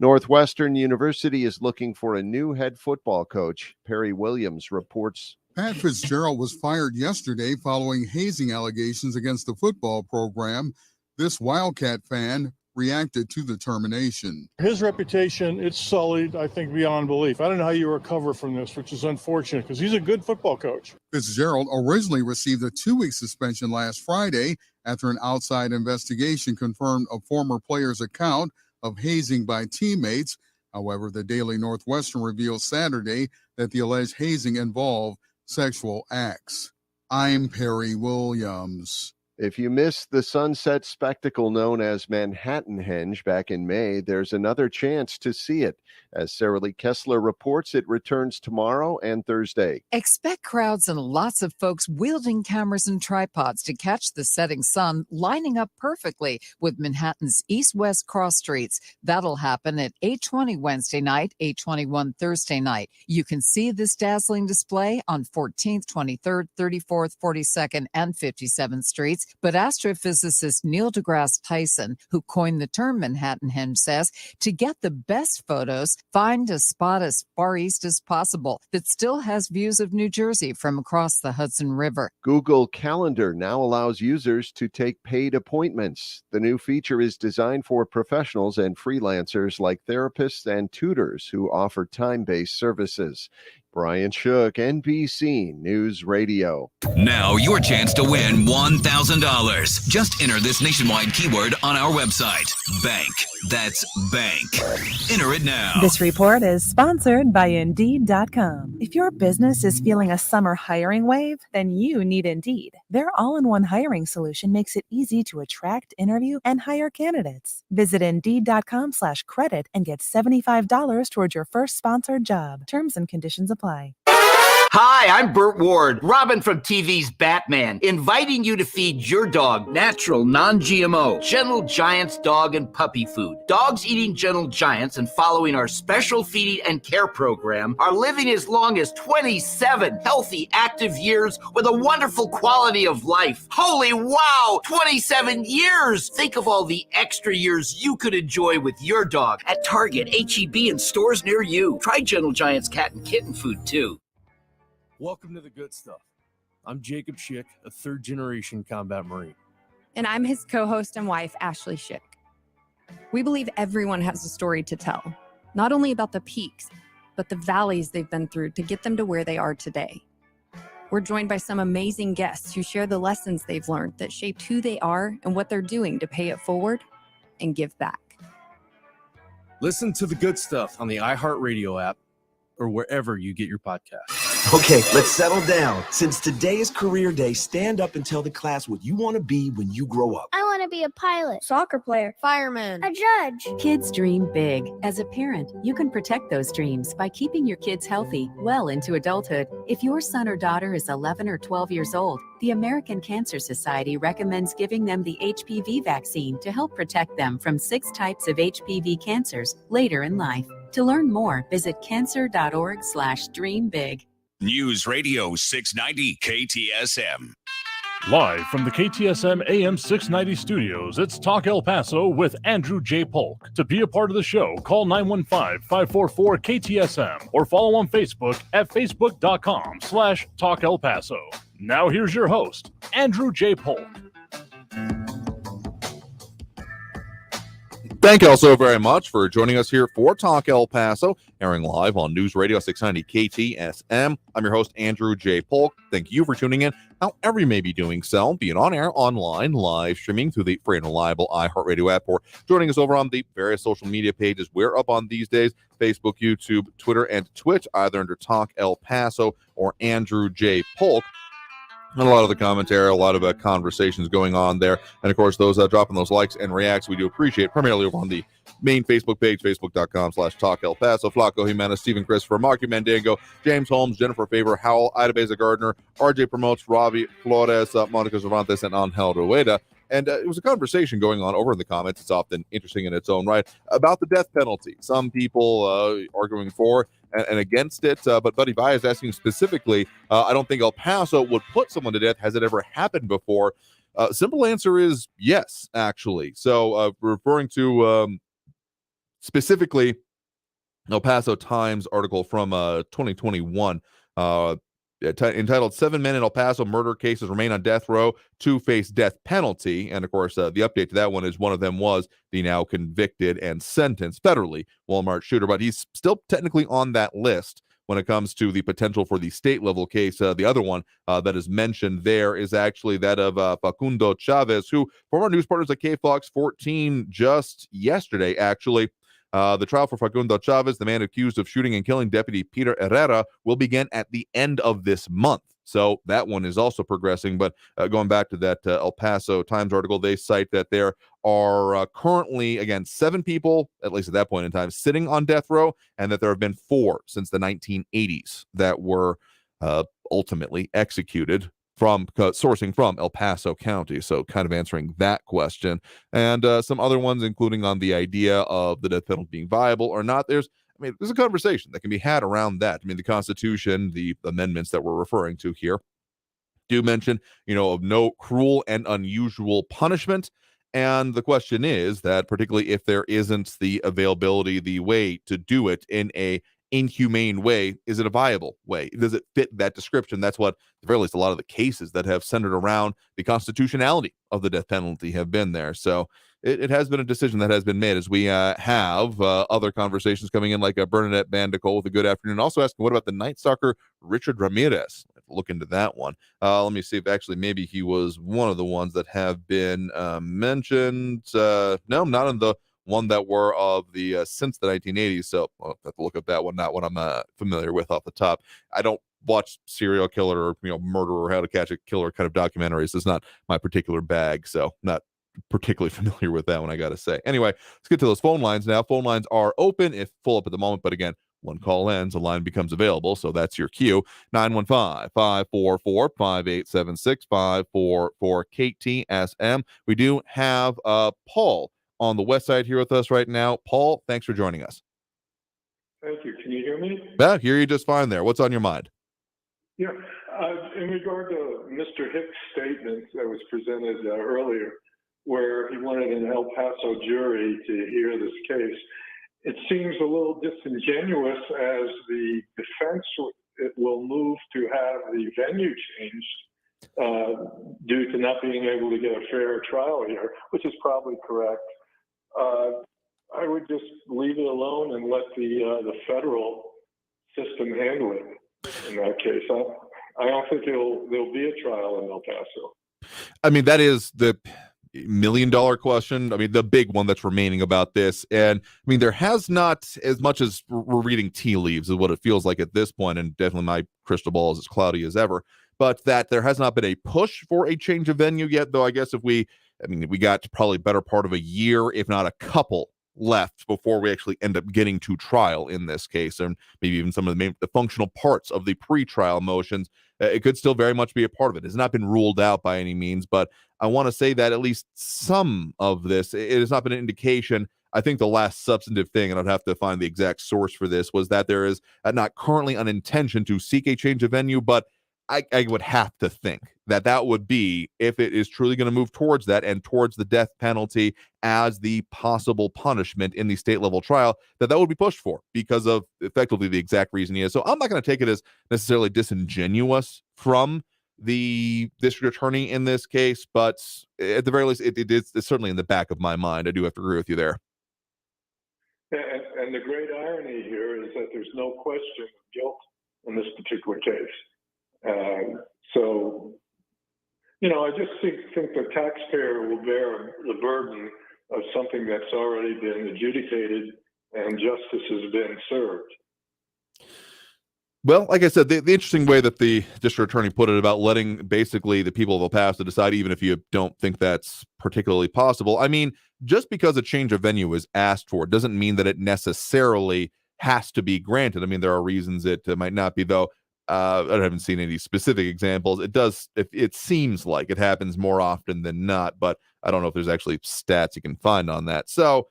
Speaker 7: Northwestern University is looking for a new head football coach. Perry Williams reports.
Speaker 15: Pat Fitzgerald was fired yesterday following hazing allegations against the football program. This Wildcat fan reacted to the termination.
Speaker 16: His reputation, it's sullied, I think, beyond belief. I don't know how you recover from this, which is unfortunate because he's a good football coach.
Speaker 15: Fitzgerald originally received a 2-week suspension last Friday after an outside investigation confirmed a former player's account of hazing by teammates. However, the Daily Northwestern revealed Saturday that the alleged hazing involved sexual acts. I'm Perry Williams.
Speaker 7: If you missed the sunset spectacle known as Manhattanhenge back in May, there's another chance to see it. As Sarah Lee Kessler reports, it returns tomorrow and Thursday.
Speaker 18: Expect crowds and lots of folks wielding cameras and tripods to catch the setting sun, lining up perfectly with Manhattan's east-west cross streets. That'll happen at 8:20 Wednesday night, 8:21 Thursday night. You can see this dazzling display on 14th, 23rd, 34th, 42nd, and 57th Streets. But astrophysicist Neil deGrasse Tyson, who coined the term Manhattanhenge, says to get the best photos, find a spot as far east as possible that still has views of New Jersey from across the Hudson River.
Speaker 7: Google Calendar now allows users to take paid appointments. The new feature is designed for professionals and freelancers like therapists and tutors who offer time-based services. Brian Shook, NBC News Radio.
Speaker 19: Now your chance to win $1,000. Just enter this nationwide keyword on our website. Bank. That's bank. Enter it now.
Speaker 6: This report is sponsored by Indeed.com. If your business is feeling a summer hiring wave, then you need Indeed. Their all-in-one hiring solution makes it easy to attract, interview, and hire candidates. Visit Indeed.com/credit and get $75 towards your first sponsored job. Terms and conditions apply.
Speaker 1: Hi, I'm Burt Ward, Robin from TV's Batman, inviting you to feed your dog natural, non-GMO, Gentle Giants dog and puppy food. Dogs eating Gentle Giants and following our special feeding and care program are living as long as 27 healthy, active years with a wonderful quality of life. Holy wow, 27 years! Think of all the extra years you could enjoy with your dog at Target, H-E-B, and stores near you. Try Gentle Giants cat and kitten food, too.
Speaker 3: Welcome to the good stuff. I'm Jacob Schick, a third-generation combat Marine.
Speaker 4: And I'm his co-host and wife, Ashley Schick. We believe everyone has a story to tell, not only about the peaks, but the valleys they've been through to get them to where they are today. We're joined by some amazing guests who share the lessons they've learned that shaped who they are and what they're doing to pay it forward and give back.
Speaker 3: Listen to the good stuff on the iHeartRadio app or wherever you get your podcasts.
Speaker 5: Okay, let's settle down. Since today is career day, stand up and tell the class what you want to be when you grow up.
Speaker 8: I want to be a pilot, soccer player, fireman, a judge.
Speaker 14: Kids dream big. As a parent, you can protect those dreams by keeping your kids healthy well into adulthood. If your son or daughter is 11 or 12 years old, the American Cancer Society recommends giving them the HPV vaccine to help protect them from 6 types of HPV cancers later in life. To learn more, visit cancer.org/dreambig.
Speaker 2: News Radio 690 KTSM.
Speaker 16: Live from the KTSM AM 690 studios, it's Talk El Paso with Andrew J. Polk. To be a part of the show, call 915-544-KTSM or follow on Facebook at facebook.com/Talk El Paso. Now here's your host, Andrew J. Polk.
Speaker 20: Thank you all so very much for joining us here for Talk El Paso, airing live on News Radio 690 KTSM. I'm your host, Andrew J. Polk. Thank you for tuning in, however you may be doing so, be it on air, online, live streaming through the free and reliable iHeartRadio app, or joining us over on the various social media pages we're up on these days, Facebook, YouTube, Twitter, and Twitch, either under Talk El Paso or Andrew J. Polk. And a lot of the commentary, a lot of conversations going on there. And, of course, those dropping those likes and reacts, we do appreciate, primarily over on the main Facebook page, facebook.com/Talk El Paso. Flaco Jimenez, Stephen Christopher, Marky Mandango, James Holmes, Jennifer Favor, Howell, Ida Beza Gardner, RJ Promotes, Robbie Flores, Monica Cervantes, and Angel Rueda. And it was a conversation going on over in the comments. It's often interesting in its own right about the death penalty. Some people arguing for and against it. But Buddy Vi is asking specifically, I don't think El Paso would put someone to death. Has it ever happened before? Simple answer is yes, actually. So referring to specifically El Paso Times article from 2021, entitled 7 Men in El Paso Murder Cases Remain on Death Row to Face Death Penalty. And of course, the update to that one is one of them was the now convicted and sentenced federally Walmart shooter, but he's still technically on that list when it comes to the potential for the state level case. The other one that is mentioned there is actually that of Facundo Chavez, who former news partners at KFOX 14 just yesterday, actually. The trial for Facundo Chavez, the man accused of shooting and killing Deputy Peter Herrera, will begin at the end of this month. So that one is also progressing. But going back to that El Paso Times article, they cite that there are currently, again, 7 people, at least at that point in time, sitting on death row, and that there have been 4 since the 1980s that were ultimately executed from sourcing from El Paso County. So kind of answering that question, and some other ones, including on the idea of the death penalty being viable or not. There's a conversation that can be had around that. I mean, the Constitution, the amendments that we're referring to here do mention, of no cruel and unusual punishment. And the question is that, particularly if there isn't the availability, the way to do it in a inhumane way, is it a viable way? Does it fit that description? That's what, at the very least, a lot of the cases that have centered around the constitutionality of the death penalty have been there. So it has been a decision that has been made, as we have other conversations coming in, like Bernadette Bandico with a good afternoon. Also asking, what about the Night Stalker Richard Ramirez? Look into that one. Let me see if actually maybe he was one of the ones that have been mentioned. No, not in the one that were of the since the 1980s. So I'll have to look at that one, not what I'm familiar with off the top. I don't watch serial killer or murderer, how to catch a killer kind of documentaries. It's not my particular bag, so not particularly familiar with that one, I gotta say. Anyway, let's get to those phone lines now. Phone lines are open, if full up at the moment, but again, When call ends, a line becomes available, so that's your cue. 915-544-5876, 544-KTSM. We do have Paul on the west side here with us right now. Paul, thanks for joining us.
Speaker 9: Thank you. Can you hear me?
Speaker 20: Yeah, hear you just fine there. What's on your mind?
Speaker 9: Yeah. In regard to Mr. Hicks' statement that was presented earlier, where he wanted an El Paso jury to hear this case, it seems a little disingenuous as the defense will move to have the venue changed due to not being able to get a fair trial here, which is probably correct. I would just leave it alone and let the federal system handle it in that case. I don't think there'll be a trial in El Paso.
Speaker 20: I mean, that is the $1 million question. I mean, the big one that's remaining about this. And I mean, there has not, as much as we're reading tea leaves is what it feels like at this point, and definitely my crystal ball is as cloudy as ever, but that there has not been a push for a change of venue yet, though I guess we got probably better part of a year, if not a couple left before we actually end up getting to trial in this case, and maybe even some of the functional parts of the pre-trial motions. It could still very much be a part of it. It's not been ruled out by any means, but I want to say that at least some of this, it has not been an indication. I think the last substantive thing, and I'd have to find the exact source for this, was that there is not currently an intention to seek a change of venue, but I would have to think that would be, if it is truly going to move towards that and towards the death penalty as the possible punishment in the state level trial, that would be pushed for because of effectively the exact reason he is. So I'm not going to take it as necessarily disingenuous from the district attorney in this case, but at the very least, it's certainly in the back of my mind. I do have to agree with you there.
Speaker 9: And the great irony here is that there's no question of guilt in this particular case. So, I just think the taxpayer will bear the burden of something that's already been adjudicated and justice has been served.
Speaker 20: Well, like I said, the interesting way that the district attorney put it about letting basically the people of El Paso decide, even if you don't think that's particularly possible. I mean, just because a change of venue is asked for doesn't mean that it necessarily has to be granted. I mean, there are reasons it might not be, though. I haven't seen any specific examples. It seems like it happens more often than not, but I don't know if there's actually stats you can find on that. So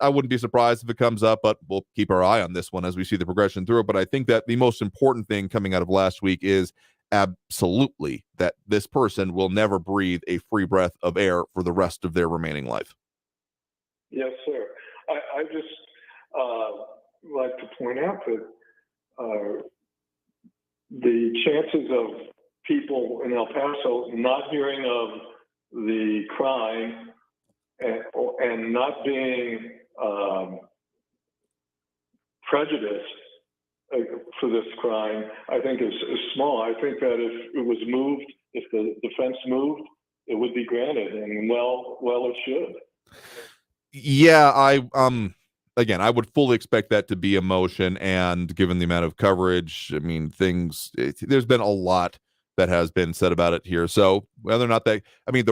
Speaker 20: I wouldn't be surprised if it comes up, but we'll keep our eye on this one as we see the progression through it. But I think that the most important thing coming out of last week is absolutely that this person will never breathe a free breath of air for the rest of their remaining life.
Speaker 9: Yes, sir. I just like to point out that the chances of people in El Paso not hearing of the crime and not being prejudiced for this crime, I think is small. I think that if it was moved, if the defense moved, it would be granted, and well, it should.
Speaker 20: Yeah, again, I would fully expect that to be a motion, and given the amount of coverage, I mean, there's been a lot that has been said about it here. So whether or not the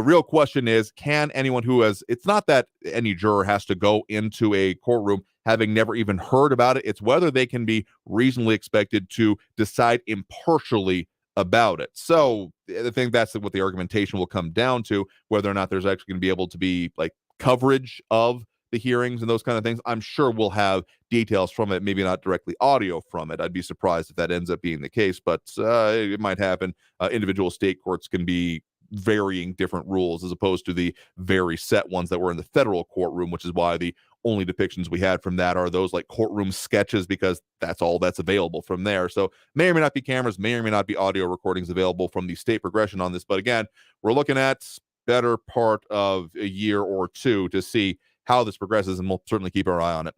Speaker 20: real question is, can anyone it's not that any juror has to go into a courtroom having never even heard about it. It's whether they can be reasonably expected to decide impartially about it. So I think that's what the argumentation will come down to, whether or not there's actually going to be able to be like coverage of the hearings and those kind of things. I'm sure we'll have details from it, maybe not directly audio from it. I'd be surprised if that ends up being the case, but it might happen. Individual state courts can be varying different rules as opposed to the very set ones that were in the federal courtroom, which is why the only depictions we had from that are those like courtroom sketches, because that's all that's available from there. So may or may not be cameras, may or may not be audio recordings available from the state progression on this. But again, we're looking at better part of a year or two to see how this progresses, and we'll certainly keep our eye on it.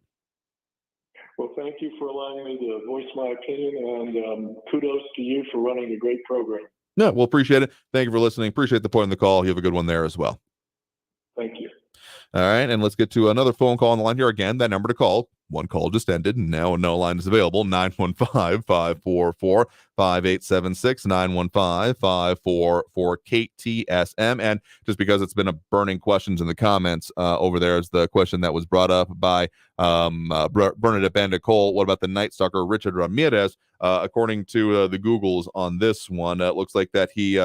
Speaker 9: Well, thank you for allowing me to voice my opinion, and kudos to you for running a great program.
Speaker 20: No, we'll appreciate it. Thank you for listening. Appreciate the point in the call. You have a good one there as well.
Speaker 9: Thank you.
Speaker 20: All right, and let's get to another phone call on the line here again. That number to call, One call just ended, and now no line is available. 915-544-5876, 915-544-KTSM. And just because it's been a burning questions in the comments over there is the question that was brought up by Bernadette Bandicole. What about the Night Stalker Richard Ramirez? According to the Googles on this one, it looks like that he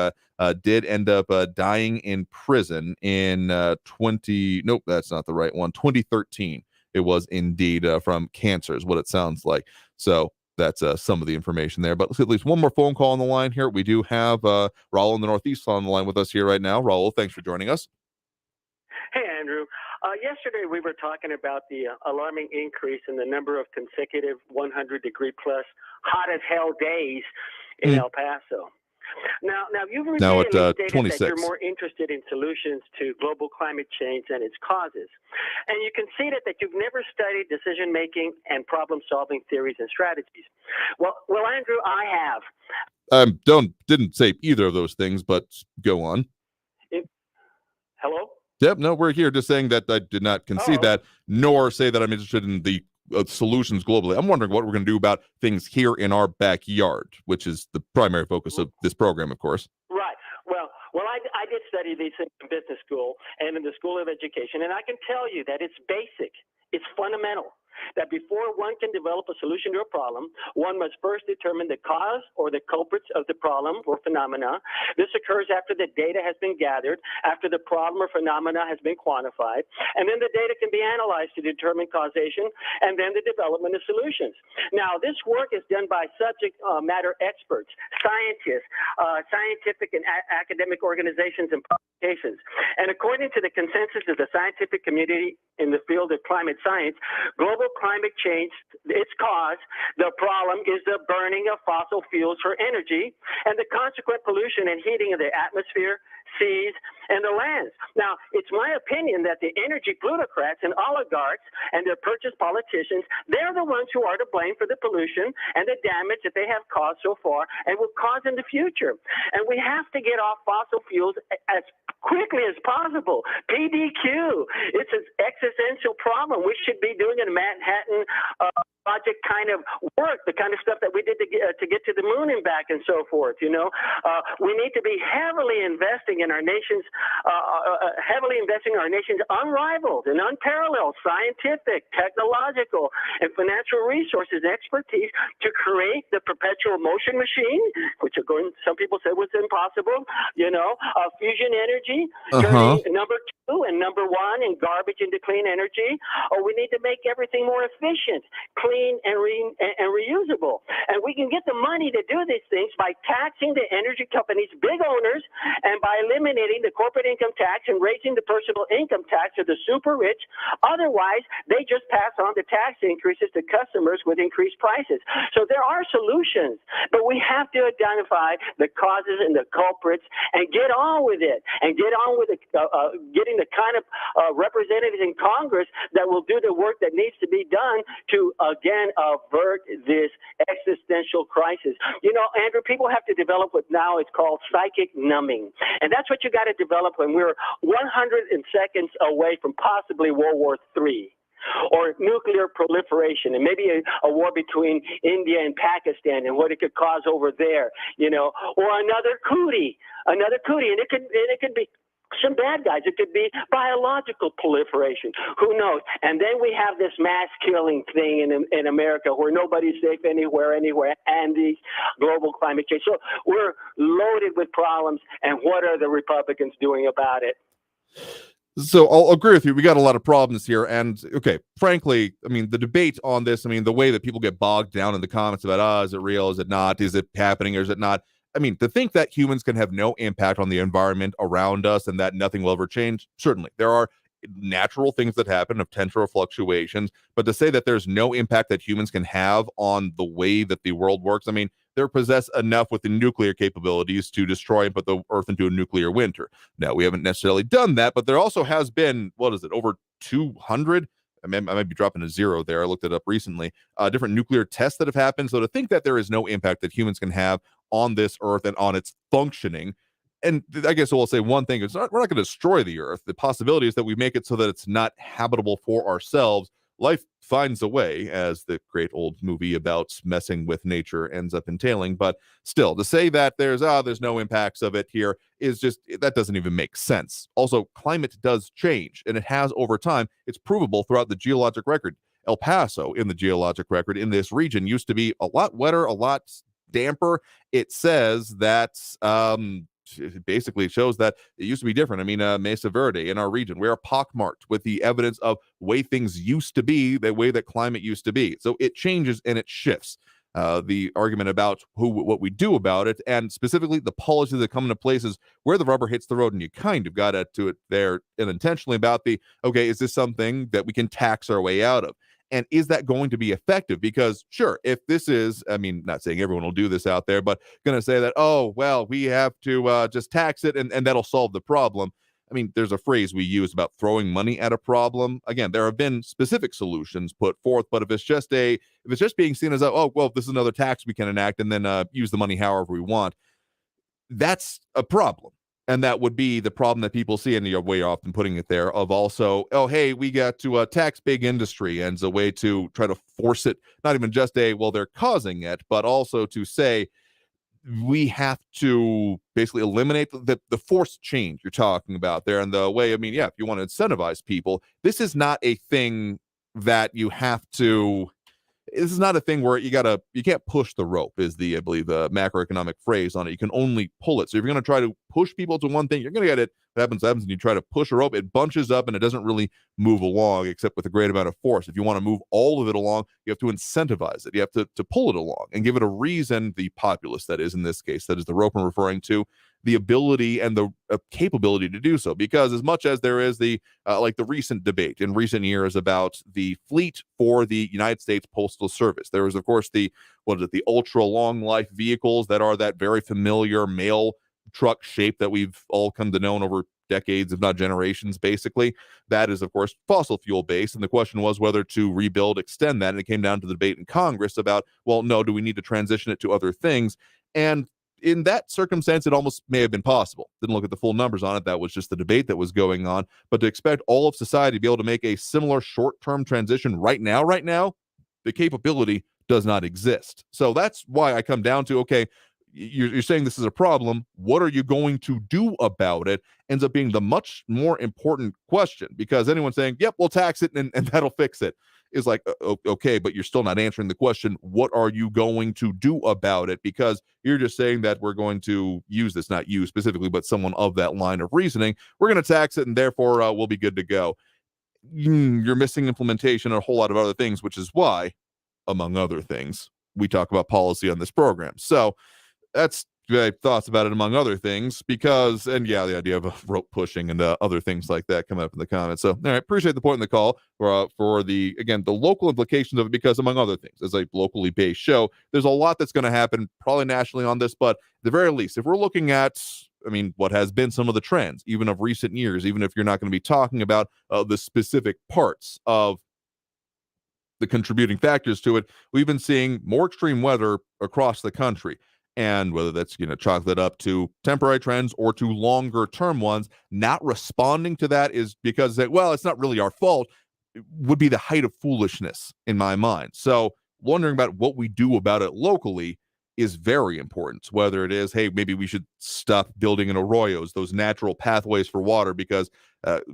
Speaker 20: did end up dying in prison in 2013. It was indeed from cancer is what it sounds like. So that's some of the information there. But let's get at least one more phone call on the line here. We do have Raul in the Northeast on the line with us here right now. Raul, thanks for joining us.
Speaker 17: Hey, Andrew. Yesterday we were talking about the alarming increase in the number of consecutive 100-degree plus hot as hell days in El Paso. Now you've repeatedly stated
Speaker 20: 26.
Speaker 17: that you're more interested in solutions to global climate change and its causes. And you conceded that you've never studied decision-making and problem-solving theories and strategies. Well, Andrew, I have.
Speaker 20: Didn't say either of those things, but go on.
Speaker 17: Hello?
Speaker 20: Yep, no, we're here just saying that I did not concede that, nor say that I'm interested in the solutions globally. I'm wondering what we're going to do about things here in our backyard, which is the primary focus of this program, of course.
Speaker 17: Right. Well, I did study these things in business school and in the School of Education, and I can tell you that it's basic. It's fundamental. That before one can develop a solution to a problem, one must first determine the cause or the culprits of the problem or phenomena. This occurs after the data has been gathered, after the problem or phenomena has been quantified, and then the data can be analyzed to determine causation, and then the development of solutions. Now, this work is done by subject matter experts, scientists, scientific and academic organizations and publications. And according to the consensus of the scientific community in the field of climate science, global climate change, its cause, the problem is the burning of fossil fuels for energy and the consequent pollution and heating of the atmosphere, seas, and the lands. Now, it's my opinion that the energy plutocrats and oligarchs and their purchased politicians, they're the ones who are to blame for the pollution and the damage that they have caused so far and will cause in the future. And we have to get off fossil fuels as quickly as possible. PDQ, it's an existential problem. We should be doing a Manhattan Project kind of work, the kind of stuff that we did to get to the moon and back and so forth. You know, we need to be heavily investing in our nation's unrivaled and unparalleled scientific, technological, and financial resources and expertise to create the perpetual motion machine, which some people said was impossible. You know, fusion energy, turning number 2 and number 1 and garbage into clean energy. We need to make everything more efficient, clean, and reusable. And we can get the money to do these things by taxing the energy companies' big owners and by eliminating the corporate income tax and raising the personal income tax of the super rich. Otherwise, they just pass on the tax increases to customers with increased prices. So there are solutions, but we have to identify the causes and the culprits and get on with it and get on with getting the kind of representatives in Congress that will do the work that needs to be done to again avert this existential crisis. You know, Andrew, people have to develop what now is called psychic numbing. And that's what you got to develop when we're 100 seconds away from possibly World War III. Or nuclear proliferation, and maybe a war between India and Pakistan and what it could cause over there, you know, or another cootie, and it could be some bad guys. It could be biological proliferation. Who knows? And then we have this mass killing thing in America where nobody's safe anywhere, and the global climate change. So we're loaded with problems, and what are the Republicans doing about it?
Speaker 20: So I'll agree with you. We got a lot of problems here. And okay, frankly, I mean, the debate on this, I mean, the way that people get bogged down in the comments about, is it real? Is it not? Is it happening or is it not? I mean, to think that humans can have no impact on the environment around us and that nothing will ever change, certainly. There are natural things that happen of temporal fluctuations, but to say that there's no impact that humans can have on the way that the world works, I mean, they're possessed enough with the nuclear capabilities to destroy and put the Earth into a nuclear winter. Now, we haven't necessarily done that, but there also has been, over 200? I might be dropping a zero there. I looked it up recently. Different nuclear tests that have happened. So to think that there is no impact that humans can have on this Earth and on its functioning, and I guess we'll say one thing, we're not going to destroy the Earth. The possibility is that we make it so that it's not habitable for ourselves life finds a way, as the great old movie about messing with nature ends up entailing. But still, to say that there's no impacts of it here is just, that doesn't even make sense. Also, climate does change, and it has over time. It's provable throughout the geologic record. El Paso, in the geologic record in this region, used to be a lot wetter, a lot damper. It says that it basically shows that it used to be different. I mean, Mesa Verde in our region, we are pockmarked with the evidence of way things used to be, the way that climate used to be. So it changes and it shifts. The argument about what we do about it, and specifically the policies that come into places where the rubber hits the road, and you kind of got to it there unintentionally about okay, is this something that we can tax our way out of? And is that going to be effective? Because sure, if this is, I mean, not saying everyone will do this out there, but going to say that, oh, well, we have to just tax it and that'll solve the problem. I mean, there's a phrase we use about throwing money at a problem. Again, there have been specific solutions put forth, but if it's just being seen as, oh, well, this is another tax we can enact and then use the money however we want, that's a problem. And that would be the problem that people see, and you're way often putting it there, of also, oh, hey, we got to tax big industry, and it's a way to try to force it, not even just well, they're causing it, but also to say we have to basically eliminate the forced change you're talking about there. And the way, I mean, yeah, if you want to incentivize people, this is not a thing that you have to... This is not a thing where you can't push the rope, is I believe, macroeconomic phrase on it. You can only pull it. So if you're going to try to push people to one thing, you're going to get it. What happens, and you try to push a rope, it bunches up and it doesn't really move along except with a great amount of force. If you want to move all of it along, you have to incentivize it. You have to pull it along and give it a reason, the populace, that is in this case, that is the rope I'm referring to, the ability and the capability to do so. Because as much as there is the recent debate in recent years about the fleet for the United States Postal Service, there is, of course, the ultra long life vehicles that are that very familiar mail truck shape that we've all come to know over decades, if not generations, basically. That is, of course, fossil fuel based. And the question was whether to rebuild, extend that. And it came down to the debate in Congress about, well, no, do we need to transition it to other things? And in that circumstance, it almost may have been possible. Didn't look at the full numbers on it. That was just the debate that was going on. But to expect all of society to be able to make a similar short-term transition right now, the capability does not exist. So that's why I come down to, okay, you're saying this is a problem. What are you going to do about it? Ends up being the much more important question, because anyone saying, yep, we'll tax it and that'll fix it is like, okay, but you're still not answering the question. What are you going to do about it? Because you're just saying that we're going to use this, not you specifically, but someone of that line of reasoning. We're going to tax it and therefore we'll be good to go. You're missing implementation and a whole lot of other things, which is why, among other things, we talk about policy on this program. So that's my thoughts about it, among other things, because, and yeah, the idea of rope pushing and other things like that coming up in the comments. So, all right, appreciate the point in the call for the local implications of it, because among other things, as a locally based show, there's a lot that's going to happen probably nationally on this, but at the very least, if we're looking at, I mean, what has been some of the trends, even of recent years, even if you're not going to be talking about the specific parts of the contributing factors to it, we've been seeing more extreme weather across the country. And whether that's, chalk that up to temporary trends or to longer term ones, not responding to that is because, well, it's not really our fault, it would be the height of foolishness in my mind. So wondering about what we do about it locally is very important. Whether it is, hey, maybe we should stop building in arroyos, those natural pathways for water, because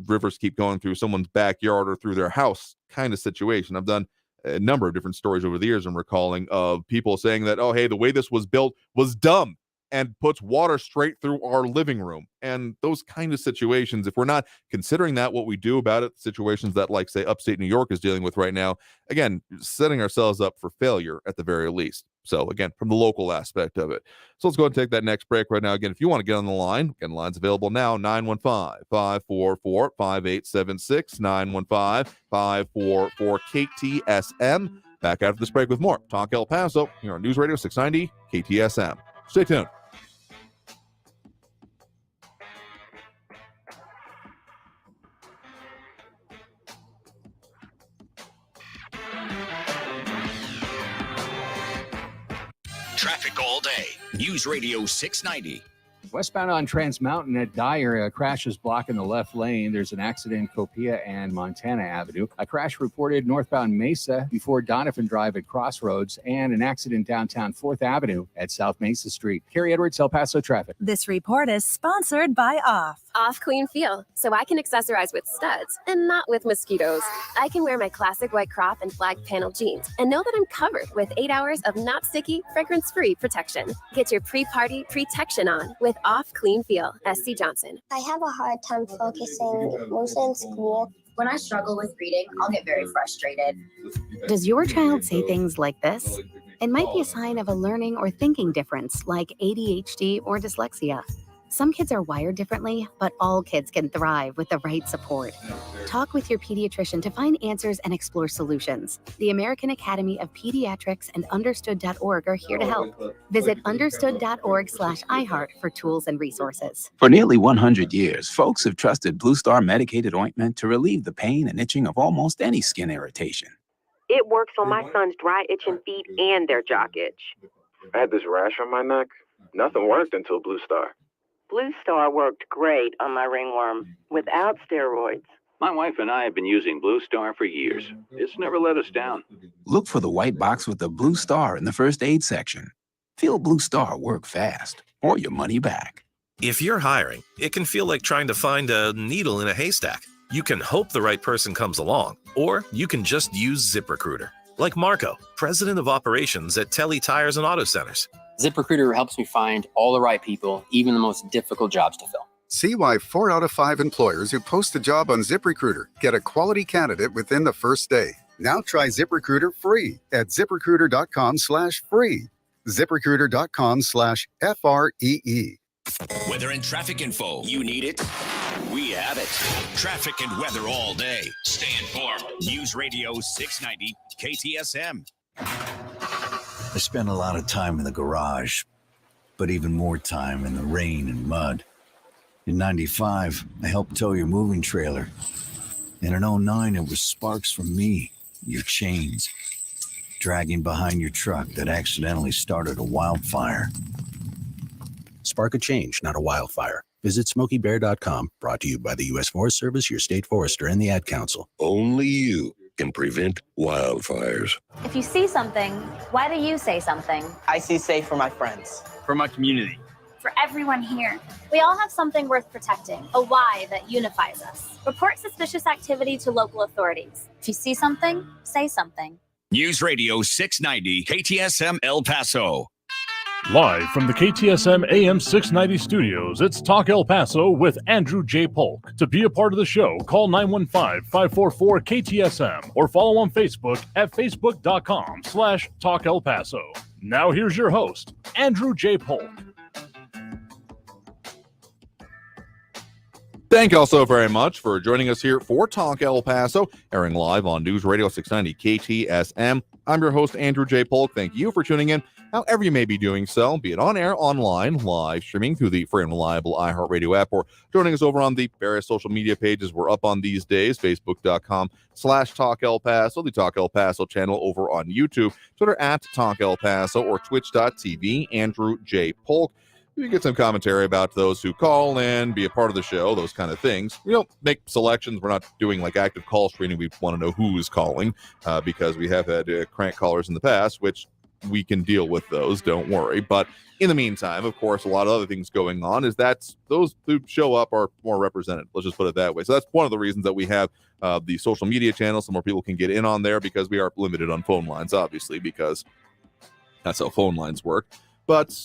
Speaker 20: rivers keep going through someone's backyard or through their house kind of situation. I've done a number of different stories over the years I'm recalling of people saying that, oh, hey, the way this was built was dumb and puts water straight through our living room. And those kind of situations, if we're not considering that, what we do about it, situations that, like, say, upstate New York is dealing with right now, again, setting ourselves up for failure at the very least. So, again, from the local aspect of it. So let's go ahead and take that next break right now. Again, if you want to get on the line, again, the line's available now, 915-544-5876, 915-544-KTSM. Back after this break with more Talk El Paso here on News Radio 690 KTSM. Stay tuned.
Speaker 2: Traffic all day. News Radio 690.
Speaker 11: Westbound on Trans Mountain at Dyer, a crash is blocking the left lane. There's an accident in Copia and Montana Avenue. A crash reported northbound Mesa before Donovan Drive at Crossroads, and an accident downtown 4th Avenue at South Mesa Street. Carrie Edwards, El Paso traffic.
Speaker 21: This report is sponsored by Off.
Speaker 22: Off Clean Feel, so I can accessorize with studs and not with mosquitoes. I can wear my classic white crop and flag panel jeans and know that I'm covered with 8 hours of not sticky, fragrance-free protection. Get your pre-party protection on with Off Clean Feel. SC Johnson.
Speaker 8: I have a hard time focusing, mostly in school.
Speaker 23: When I struggle with reading, I'll get very frustrated.
Speaker 24: Does your child say things like this? It might be a sign of a learning or thinking difference like ADHD or dyslexia. Some kids are wired differently, but all kids can thrive with the right support. Talk with your pediatrician to find answers and explore solutions. The American Academy of Pediatrics and Understood.org are here to help. Visit understood.org/iHeart for tools and resources.
Speaker 25: For nearly 100 years, folks have trusted Blue Star medicated ointment to relieve the pain and itching of almost any skin irritation.
Speaker 26: It works on my son's dry itching feet and their jock itch.
Speaker 27: I had this rash on my neck. Nothing worked until Blue Star.
Speaker 26: Blue Star worked great on my ringworm without steroids.
Speaker 28: My wife and I have been using Blue Star for years. It's never let us down.
Speaker 25: Look for the white box with the Blue Star in the first aid section. Feel Blue Star work fast, or your money back.
Speaker 29: If you're hiring, it can feel like trying to find a needle in a haystack. You can hope the right person comes along, or you can just use ZipRecruiter. Like Marco, president of operations at Telly Tires and Auto Centers.
Speaker 30: ZipRecruiter helps me find all the right people, even the most difficult jobs to fill.
Speaker 31: See why 4 out of 5 employers who post a job on ZipRecruiter get a quality candidate within the first day. Now try ZipRecruiter free at ZipRecruiter.com/free. ZipRecruiter.com/FREE.
Speaker 2: Weather and traffic info. You need it? We have it. Traffic and weather all day. Stay informed. News Radio 690 KTSM.
Speaker 32: I spent a lot of time in the garage, but even more time in the rain and mud. In 95, I helped tow your moving trailer. And in 09, it was sparks from me, your chains, dragging behind your truck that accidentally started a wildfire.
Speaker 33: Spark a change, not a wildfire. Visit SmokeyBear.com, brought to you by the U.S. Forest Service, your state forester, and the Ad Council.
Speaker 34: Only you can prevent wildfires.
Speaker 23: If you see something, why do you say something?
Speaker 35: I see safe for my friends.
Speaker 36: For my community.
Speaker 23: For everyone here. We all have something worth protecting, a why that unifies us. Report suspicious activity to local authorities. If you see something, say something.
Speaker 2: News Radio 690 KTSM El Paso.
Speaker 16: Live from the KTSM AM 690 studios, it's Talk El Paso with Andrew J. Polk. To be a part of the show, call 915-544-KTSM or follow on Facebook at facebook.com/Talk El Paso. Now here's your host, Andrew J. Polk.
Speaker 20: Thank you all so very much for joining us here for Talk El Paso, airing live on News Radio 690 KTSM. I'm your host, Andrew J. Polk. Thank you for tuning in, however you may be doing so, be it on air, online, live streaming through the free and reliable iHeartRadio app, or joining us over on the various social media pages we're up on these days, facebook.com/Talk El Paso, the Talk El Paso channel over on YouTube, Twitter at Talk El Paso, or twitch.tv, Andrew J. Polk. You get some commentary about those who call in, be a part of the show, those kind of things. We don't make selections. We're not doing like active call screening. We want to know who is calling because we have had crank callers in the past, which we can deal with those. Don't worry. But in the meantime, of course, a lot of other things going on is that those who show up are more represented. Let's just put it that way. So that's one of the reasons that we have the social media channel, so more people can get in on there, because we are limited on phone lines, obviously, because that's how phone lines work. But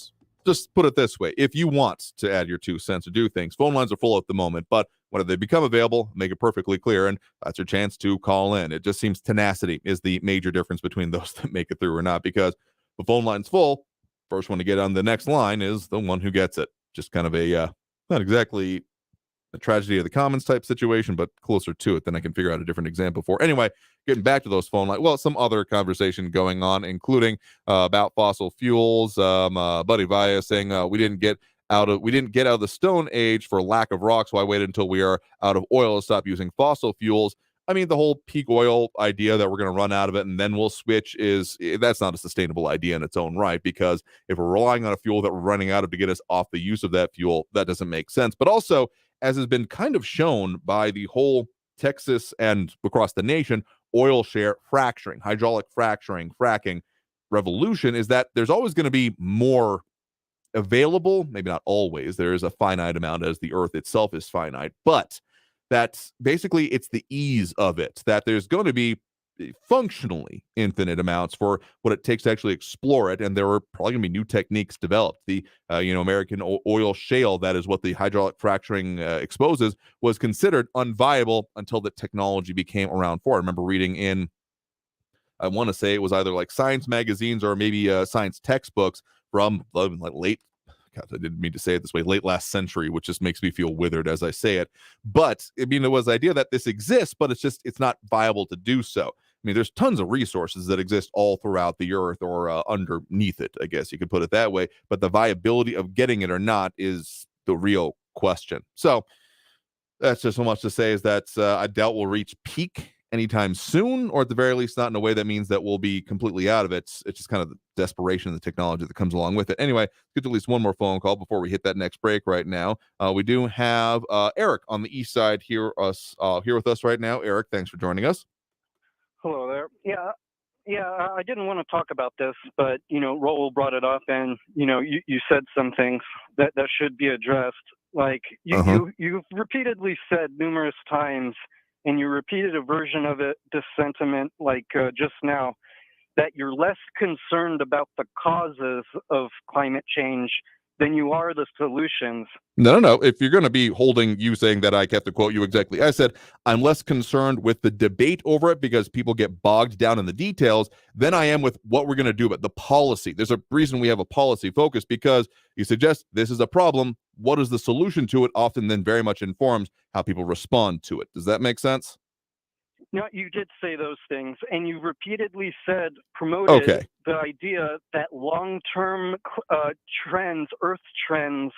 Speaker 20: just put it this way. If you want to add your 2 cents or do things, phone lines are full at the moment, but when they become available, make it perfectly clear, and that's your chance to call in. It just seems tenacity is the major difference between those that make it through or not, because the phone line's full, first one to get on the next line is the one who gets it. Just kind of a, not exactly a tragedy of the commons type situation, but closer to it than I can figure out a different example for. Anyway, getting back to those phone lines, well, some other conversation going on, including about fossil fuels. Buddy Vaya saying we didn't get out of the Stone Age for lack of rocks. Why wait until we are out of oil to stop using fossil fuels? I mean, the whole peak oil idea that we're going to run out of it and then we'll switch that's not a sustainable idea in its own right, because if we're relying on a fuel that we're running out of to get us off the use of that fuel, that doesn't make sense. But also, as has been kind of shown by the whole Texas and across the nation oil share fracturing, hydraulic fracking revolution, is that there's always going to be more available. Maybe not always. There is a finite amount, as the earth itself is finite, but that's basically, it's the ease of it, that there's going to be functionally infinite amounts for what it takes to actually explore it. And there are probably going to be new techniques developed. The American oil shale, that is what the hydraulic fracturing exposes, was considered unviable until the technology became around for it. I remember reading in, I want to say it was either like science magazines or maybe science textbooks from like late, God, I didn't mean to say it this way, late last century, which just makes me feel withered as I say it. But I mean, it was the idea that this exists, but it's not viable to do so. I mean, there's tons of resources that exist all throughout the earth, or underneath it, I guess you could put it that way. But the viability of getting it or not is the real question. So that's just so much to say, is that I doubt we'll reach peak anytime soon, or at the very least not in a way that means that we'll be completely out of it. It's just kind of the desperation of the technology that comes along with it. Anyway, let's get to at least one more phone call before we hit that next break right now. We do have Eric on the east side here with us right now. Eric, thanks for joining us.
Speaker 1: Hello there. Yeah, I didn't want to talk about this, but, Raul brought it up, and, you said some things that should be addressed. Like, you've repeatedly said numerous times, and you repeated a version of it, this sentiment, like just now, that you're less concerned about the causes of climate change than you are the solutions.
Speaker 20: No. If you're going to be holding you saying that, I have to quote you exactly. I said, I'm less concerned with the debate over it because people get bogged down in the details than I am with what we're going to do about the policy. There's a reason we have a policy focus, because you suggest this is a problem. What is the solution to it? Often then very much informs how people respond to it. Does that make sense?
Speaker 1: No, you did say those things, and you repeatedly promoted the idea that long-term trends, Earth trends,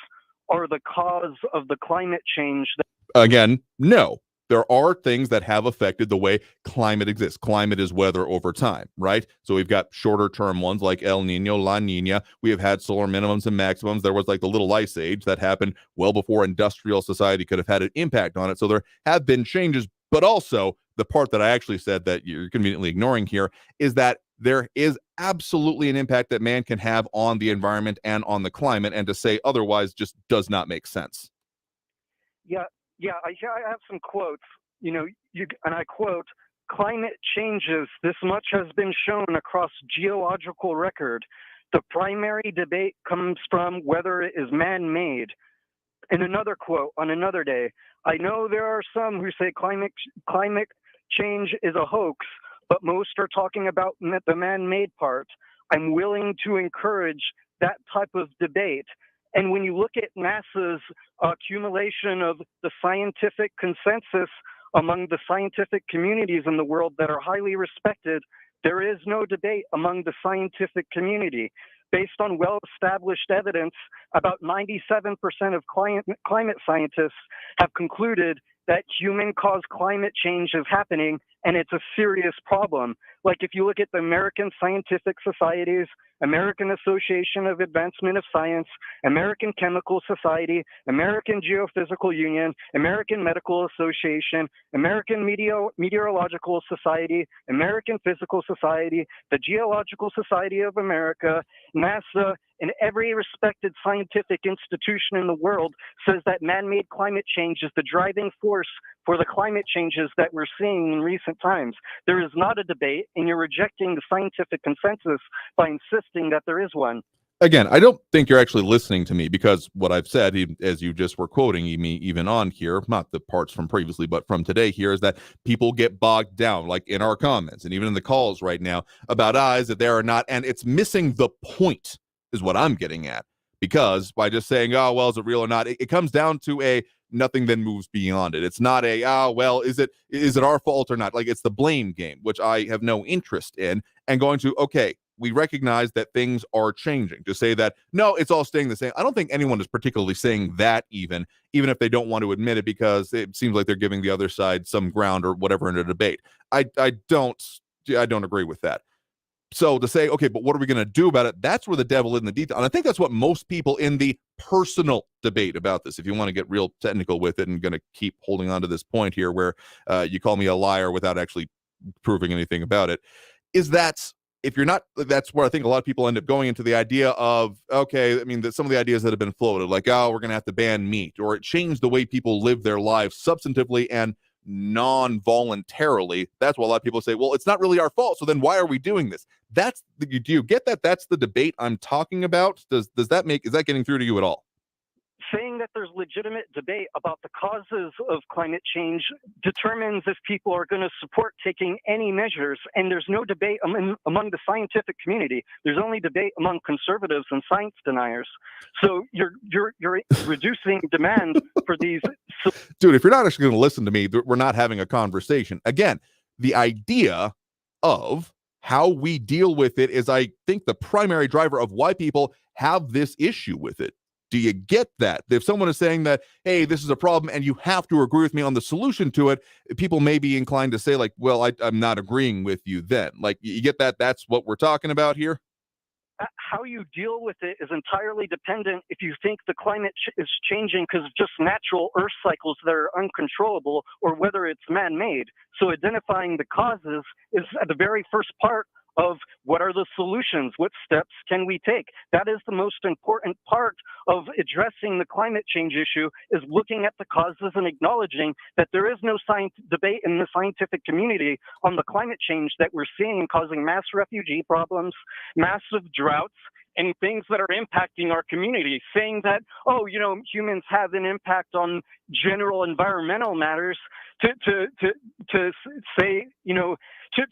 Speaker 1: are the cause of the climate change.
Speaker 20: Again, no. There are things that have affected the way climate exists. Climate is weather over time, right? So we've got shorter term ones like El Nino, La Nina. We have had solar minimums and maximums. There was like the little ice age that happened well before industrial society could have had an impact on it. So there have been changes, but also the part that I actually said that you're conveniently ignoring here is that there is absolutely an impact that man can have on the environment and on the climate, and to say otherwise just does not make sense.
Speaker 1: Yeah, I have some quotes. And I quote, "Climate changes. This much has been shown across geological record. The primary debate comes from whether it is man-made." And another quote on another day, "I know there are some who say climate change is a hoax, but most are talking about the man-made part. I'm willing to encourage that type of debate." And when you look at NASA's accumulation of the scientific consensus among the scientific communities in the world that are highly respected, there is no debate among the scientific community. Based on well-established evidence, about 97% of climate scientists have concluded that human-caused climate change is happening, and it's a serious problem. Like if you look at the American Scientific Societies, American Association of Advancement of Science, American Chemical Society, American Geophysical Union, American Medical Association, American Meteorological Society, American Physical Society, the Geological Society of America, NASA, and every respected scientific institution in the world says that man-made climate change is the driving force for the climate changes that we're seeing in recent times. There is not a debate, and you're rejecting the scientific consensus by insisting that there is one.
Speaker 20: Again, I don't think you're actually listening to me, because what I've said, as you just were quoting me even on here, not the parts from previously, but from today here, is that people get bogged down, like in our comments and even in the calls right now, about is that there are not, and it's missing the point, is what I'm getting at. Because by just saying, oh, well, is it real or not? It comes down to a nothing then moves beyond it. It's not a, well, is it our fault or not? Like, it's the blame game, which I have no interest in. And going to, okay, we recognize that things are changing. To say that, no, it's all staying the same. I don't think anyone is particularly saying that even if they don't want to admit it, because it seems like they're giving the other side some ground or whatever in a debate. I don't agree with that. So to say, okay, but what are we going to do about it? That's where the devil is in the detail. And I think that's what most people in the personal debate about this, if you want to get real technical with it, and going to keep holding on to this point here where you call me a liar without actually proving anything about it, is that if you're not, that's where I think a lot of people end up going into the idea of, okay, I mean, some of the ideas that have been floated, like, oh, we're going to have to ban meat, or it changed the way people live their lives substantively and non-voluntarily. That's what a lot of people say, well, it's not really our fault, so then why are we doing this? Do you get that? That's the debate I'm talking about. Is that getting through to you at all?
Speaker 1: Saying that there's legitimate debate about the causes of climate change determines if people are going to support taking any measures, and there's no debate among the scientific community. There's only debate among conservatives and science deniers. So you're reducing demand for these.
Speaker 20: Dude, if you're not actually going to listen to me, we're not having a conversation. Again, the idea of how we deal with it is, I think, the primary driver of why people have this issue with it. Do you get that? If someone is saying that, hey, this is a problem and you have to agree with me on the solution to it, people may be inclined to say, like, well, I'm not agreeing with you then. Like, you get that? That's what we're talking about here?
Speaker 1: How you deal with it is entirely dependent if you think the climate is changing because of just natural earth cycles that are uncontrollable, or whether it's man-made. So identifying the causes is at the very first part of what are the solutions, what steps can we take. That is the most important part of addressing the climate change issue, is looking at the causes and acknowledging that there is no debate in the scientific community on the climate change that we're seeing causing mass refugee problems, massive droughts, and things that are impacting our community. Saying that, oh, humans have an impact on general environmental matters, to say,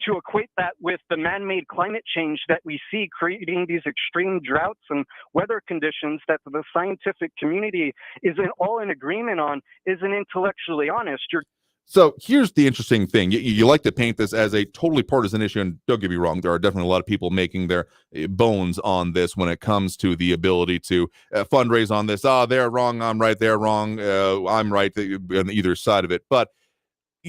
Speaker 1: to equate that with the man-made climate change that we see creating these extreme droughts and weather conditions that the scientific community is all in agreement on, isn't intellectually honest.
Speaker 20: So here's the interesting thing. You like to paint this as a totally partisan issue, and don't get me wrong, there are definitely a lot of people making their bones on this when it comes to the ability to fundraise on this. They're wrong, I'm right, they're wrong, I'm right, on either side of it. But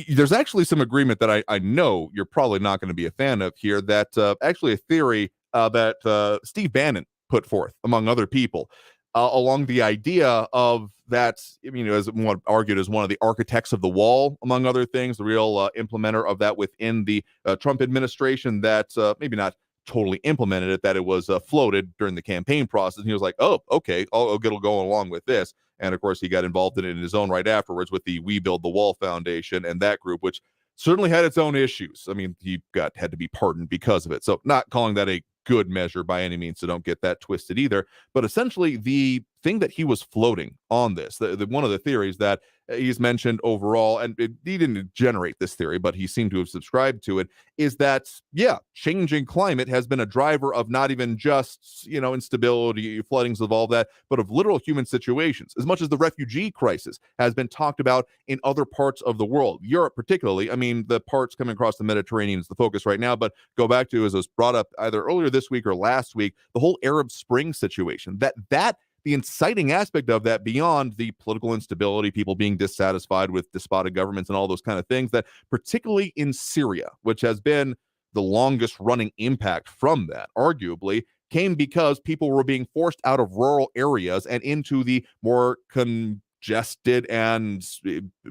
Speaker 20: there's actually some agreement that I know you're probably not going to be a fan of here, that actually a theory that Steve Bannon put forth, among other people, along the idea of that, as one argued, as one of the architects of the wall, among other things, the real implementer of that within the Trump administration, that maybe not totally implemented it, that it was floated during the campaign process. And he was like, oh, okay, I'll go along with this. And of course, he got involved in it in his own right afterwards with the We Build the Wall Foundation and that group, which certainly had its own issues. I mean, he had to be pardoned because of it. So not calling that a good measure by any means, so don't get that twisted either. But essentially, the thing that he was floating on this, one of the theories that he's mentioned overall, and he didn't generate this theory, but he seemed to have subscribed to it, is that, changing climate has been a driver of not even just, instability, floodings of all that, but of literal human situations, as much as the refugee crisis has been talked about in other parts of the world, Europe particularly. I mean, the parts coming across the Mediterranean is the focus right now, but go back to, as was brought up either earlier this week or last week, the whole Arab Spring situation, that the inciting aspect of that, beyond the political instability, people being dissatisfied with despotic governments and all those kind of things, that particularly in Syria, which has been the longest running impact from that, arguably, came because people were being forced out of rural areas and into the more congested and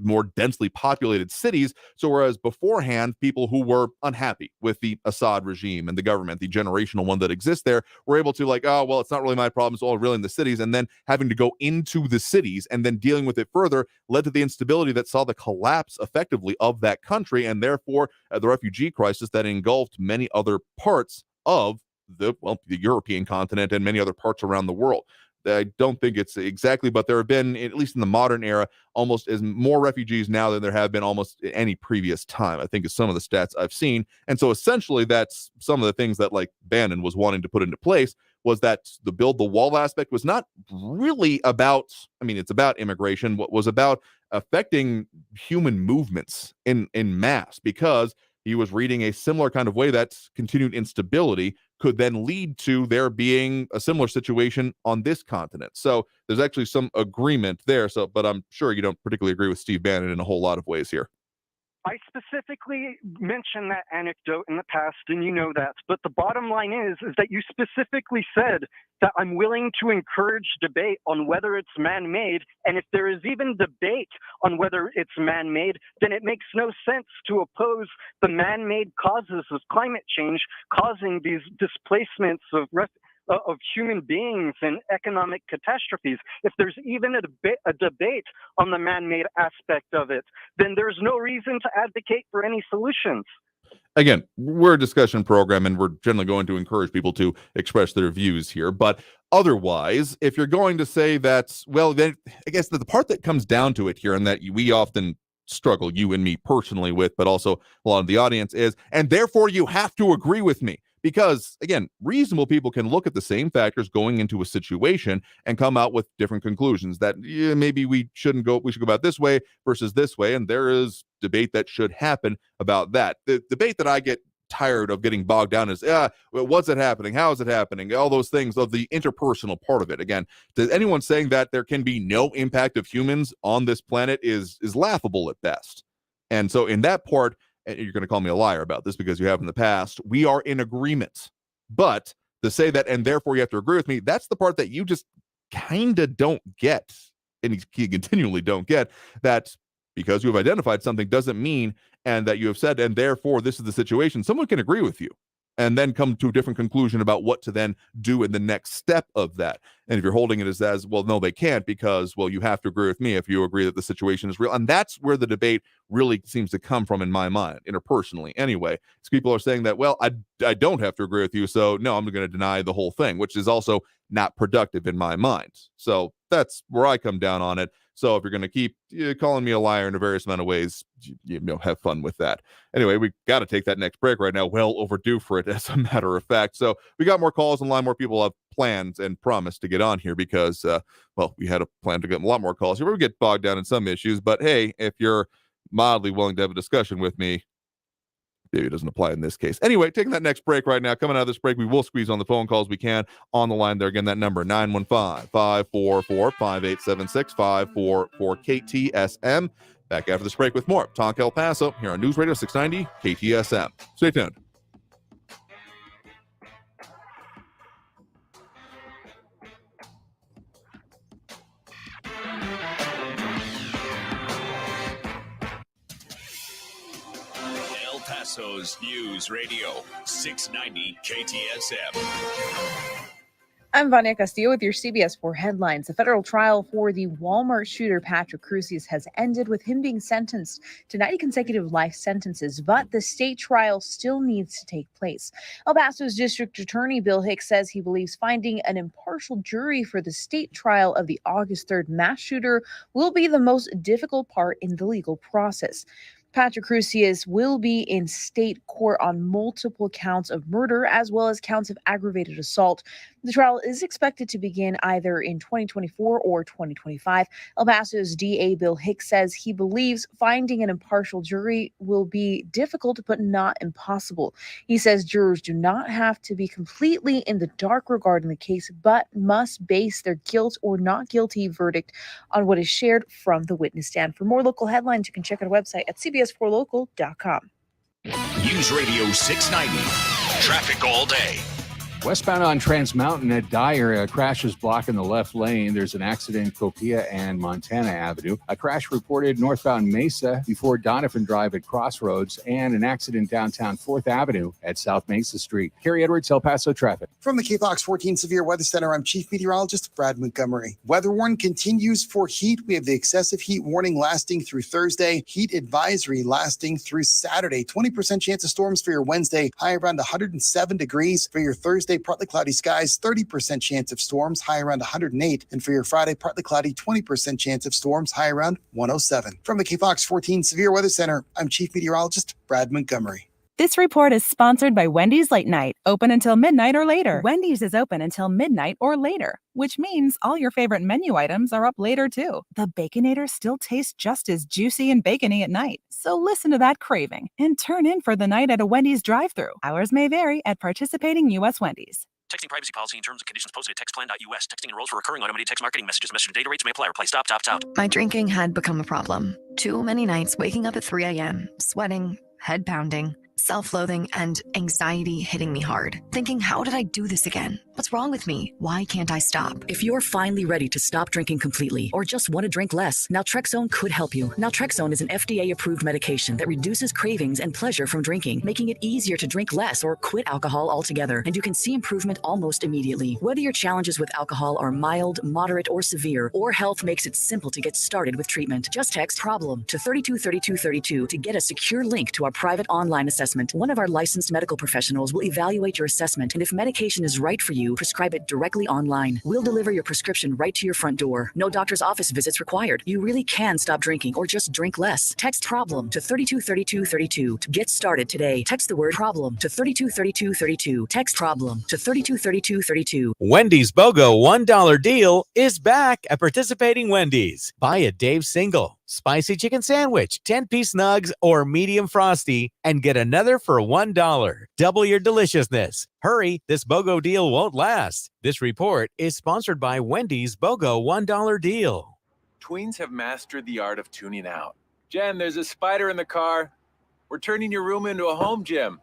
Speaker 20: more densely populated cities. So whereas beforehand, people who were unhappy with the Assad regime and the government, the generational one that exists there, were able to, like, oh, well, it's not really my problem, it's all really in the cities. And then having to go into the cities and then dealing with it further led to the instability that saw the collapse effectively of that country, and therefore the refugee crisis that engulfed many other parts of the European continent and many other parts around the world. I don't think it's exactly, but there have been, at least in the modern era, almost as more refugees now than there have been almost any previous time, I think, is some of the stats I've seen. And so essentially that's some of the things that, like, Bannon was wanting to put into place, was that the build the wall aspect was not really about, it's about immigration, what was about affecting human movements in mass, because he was reading a similar kind of way that continued instability could then lead to there being a similar situation on this continent. So there's actually some agreement there. So, but I'm sure you don't particularly agree with Steve Bannon in a whole lot of ways here.
Speaker 1: I specifically mentioned that anecdote in the past, and you know that. But the bottom line is that you specifically said that I'm willing to encourage debate on whether it's man-made. And if there is even debate on whether it's man-made, then it makes no sense to oppose the man-made causes of climate change causing these displacements of human beings and economic catastrophes. If there's even a debate on the man-made aspect of it, then there's no reason to advocate for any solutions.
Speaker 20: Again, we're a discussion program, and we're generally going to encourage people to express their views here. But otherwise, if you're going to say that, well, then I guess the part that comes down to it here, and that we often struggle, you and me personally with, but also a lot of the audience is, and therefore you have to agree with me. Because, again, reasonable people can look at the same factors going into a situation and come out with different conclusions that maybe we should go about this way versus this way. And there is debate that should happen about that. The debate that I get tired of getting bogged down is, what's it happening? How is it happening? All those things of the interpersonal part of it. Again, to anyone saying that there can be no impact of humans on this planet is laughable at best. And so in that part, and you're going to call me a liar about this because you have in the past, we are in agreement. But to say that, and therefore you have to agree with me, that's the part that you just kind of don't get, and you continually don't get, that because you have identified something doesn't mean, and that you have said, and therefore this is the situation. Someone can agree with you and then come to a different conclusion about what to then do in the next step of that. And if you're holding it as well, no, they can't, because, well, you have to agree with me if you agree that the situation is real. And that's where the debate really seems to come from in my mind, interpersonally. Anyway, so people are saying that, well, I don't have to agree with you, so no, I'm going to deny the whole thing, which is also not productive in my mind. So that's where I come down on it. So if you're going to keep calling me a liar in a various amount of ways, you know, have fun with that. Anyway, we got to take that next break right now. Well overdue for it, as a matter of fact. So we got more calls online. More people have plans and promised to get on here because, well, we had a plan to get a lot more calls here. We get bogged down in some issues. But hey, if you're mildly willing to have a discussion with me, maybe it doesn't apply in this case. Anyway, taking that next break right now. Coming out of this break, we will squeeze on the phone calls we can on the line there. Again, that number, 915-544-5876, 544-KTSM. Back after this break with more Talk El Paso here on News Radio 690 KTSM. Stay tuned.
Speaker 2: El Paso's News Radio 690 KTSM.
Speaker 3: I'm Vania Castillo with your CBS 4 headlines. The federal trial for the Walmart shooter Patrick Crusius has ended, with him being sentenced to 90 consecutive life sentences, but the state trial still needs to take place. El Paso's District Attorney Bill Hicks says he believes finding an impartial jury for the state trial of the August 3rd mass shooter will be the most difficult part in the legal process. Patrick Crusius will be in state court on multiple counts of murder as well as counts of aggravated assault. The trial is expected to begin either in 2024 or 2025. El Paso's DA Bill Hicks says he believes finding an impartial jury will be difficult but not impossible. He says jurors do not have to be completely in the dark regarding the case, but must base their guilt or not guilty verdict on what is shared from the witness stand. For more local headlines, you can check out our website at cbs4local.com.
Speaker 2: News Radio 690. Traffic all day.
Speaker 4: Westbound on Trans Mountain at Dyer, a crash is blocking the left lane. There's an accident Copia and Montana Avenue. A crash reported northbound Mesa before Donovan Drive at Crossroads, and an accident downtown 4th Avenue at South Mesa Street. Kerry Edwards, El Paso traffic.
Speaker 5: From the KFOX 14 Severe Weather Center, I'm Chief Meteorologist Brad Montgomery. Weather warning continues for heat. We have the excessive heat warning lasting through Thursday. Heat advisory lasting through Saturday. 20% chance of storms for your Wednesday. High around 107 degrees. For your Thursday, partly cloudy skies, 30% chance of storms, high around 108. And for your Friday, partly cloudy, 20% chance of storms, high around 107. From the KFOX 14 Severe Weather Center, I'm Chief Meteorologist Brad Montgomery.
Speaker 6: This report is sponsored by Wendy's Late Night, open until midnight or later. Wendy's is open until midnight or later, which means all your favorite menu items are up later too. The Baconator still tastes just as juicy and bacony at night. So listen to that craving and turn in for the night at a Wendy's drive-thru. Hours may vary at participating U.S. Wendy's.
Speaker 7: Texting privacy policy and terms and conditions posted at textplan.us. Texting enrolls for recurring automated text marketing messages. Message and data rates may apply. Reply stop, opt out.
Speaker 8: My drinking had become a problem. Too many nights waking up at 3 a.m., sweating, head pounding, self-loathing, and anxiety hitting me hard. Thinking, how did I do this again? What's wrong with me? Why can't I stop?
Speaker 9: If you're finally ready to stop drinking completely or just want to drink less, naltrexone could help you. Naltrexone is an FDA-approved medication that reduces cravings and pleasure from drinking, making it easier to drink less or quit alcohol altogether, and you can see improvement almost immediately. Whether your challenges with alcohol are mild, moderate, or severe, or health makes it simple to get started with treatment, just text PROBLEM to 323232 to get a secure link to our private online assessment. One of our licensed medical professionals will evaluate your assessment, and if medication is right for you, prescribe it directly online. We'll deliver your prescription right to your front door. No doctor's office visits required. You really can stop drinking or just drink less. Text PROBLEM to 323232 to get started today. Text the word PROBLEM to 323232. Text PROBLEM to 323232.
Speaker 10: Wendy's BOGO $1 deal is back at participating Wendy's. Buy a Dave's single, spicy chicken sandwich, 10-piece nugs, or medium frosty, and get another for $1. Double your deliciousness. Hurry, this BOGO deal won't last. This report is sponsored by Wendy's BOGO $1 deal.
Speaker 11: Tweens have mastered the art of tuning out. Jen, there's a spider in the car. We're turning your room into a home gym.